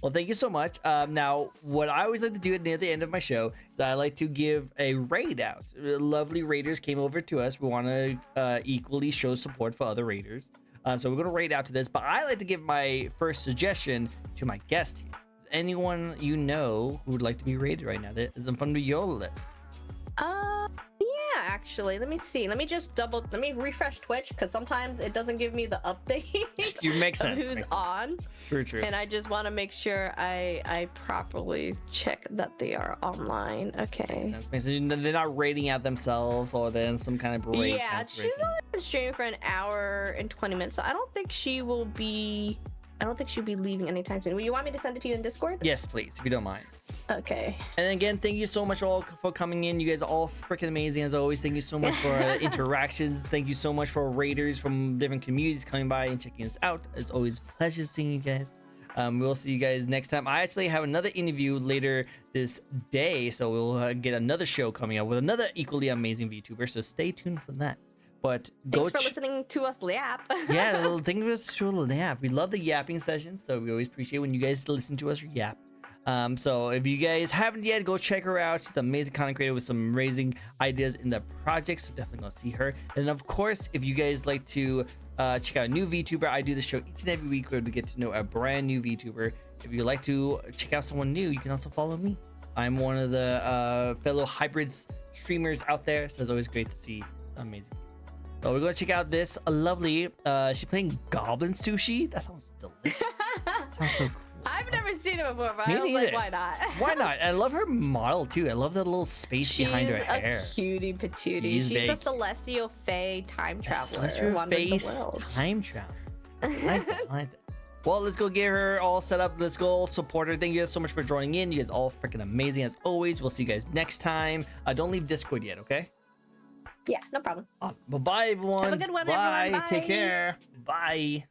Well, thank you so much. Now, what I always like to do near the end of my show is I like to give a raid out. Lovely raiders came over to us. We want to equally show support for other raiders. So we're going to raid out to this, but I like to give my first suggestion to my guest here. Anyone you know who would like to be raided right now that is in front of your list? Yeah, actually, let me see. Let me refresh Twitch, because sometimes it doesn't give me the update. You make sense. Who's on? True. And I just want to make sure I properly check that they are online. Okay. Makes sense. They're not raiding out themselves, or then some kind of break. Yeah, she's only been streaming for an hour and 20 minutes, so I don't think she'll be leaving anytime soon. You want me to send it to you in Discord? Yes, please, if you don't mind. Okay. And again, thank you so much all for coming in. You guys are all freaking amazing as always. Thank you so much for interactions. Thank you so much for raiders from different communities coming by and checking us out. It's always a pleasure seeing you guys. We'll see you guys next time. I actually have another interview later this day, so we'll get another show coming up with another equally amazing VTuber. So stay tuned for that. But thanks for listening to us yap. Yeah, thanks for the yap. We love the yapping sessions, so we always appreciate when you guys listen to us yap. So if you guys haven't yet, go check her out. She's an amazing content creator with some amazing ideas in the project, so definitely go see her. And of course, if you guys like to check out a new VTuber, I do the show each and every week where we get to know a brand new VTuber. If you like to check out someone new, you can also follow me. I'm one of the fellow hybrids streamers out there, so it's always great to see amazing people. So we're gonna check out this lovely. She's playing Goblin Sushi. That sounds delicious. Sounds so cool. I've never seen it before, but I was like, why not? Why not? I love her model too. I love the little space behind her hair. She's a cutie patootie. She's a celestial fae time traveler. Celestial fae time traveler. I like that. Well, let's go get her all set up. Let's go support her. Thank you guys so much for joining in. You guys all freaking amazing as always. We'll see you guys next time. Don't leave Discord yet, okay? Yeah, no problem. Awesome. Bye-bye, everyone. Have a good one, Bye. everyone. Bye. Take care. Bye.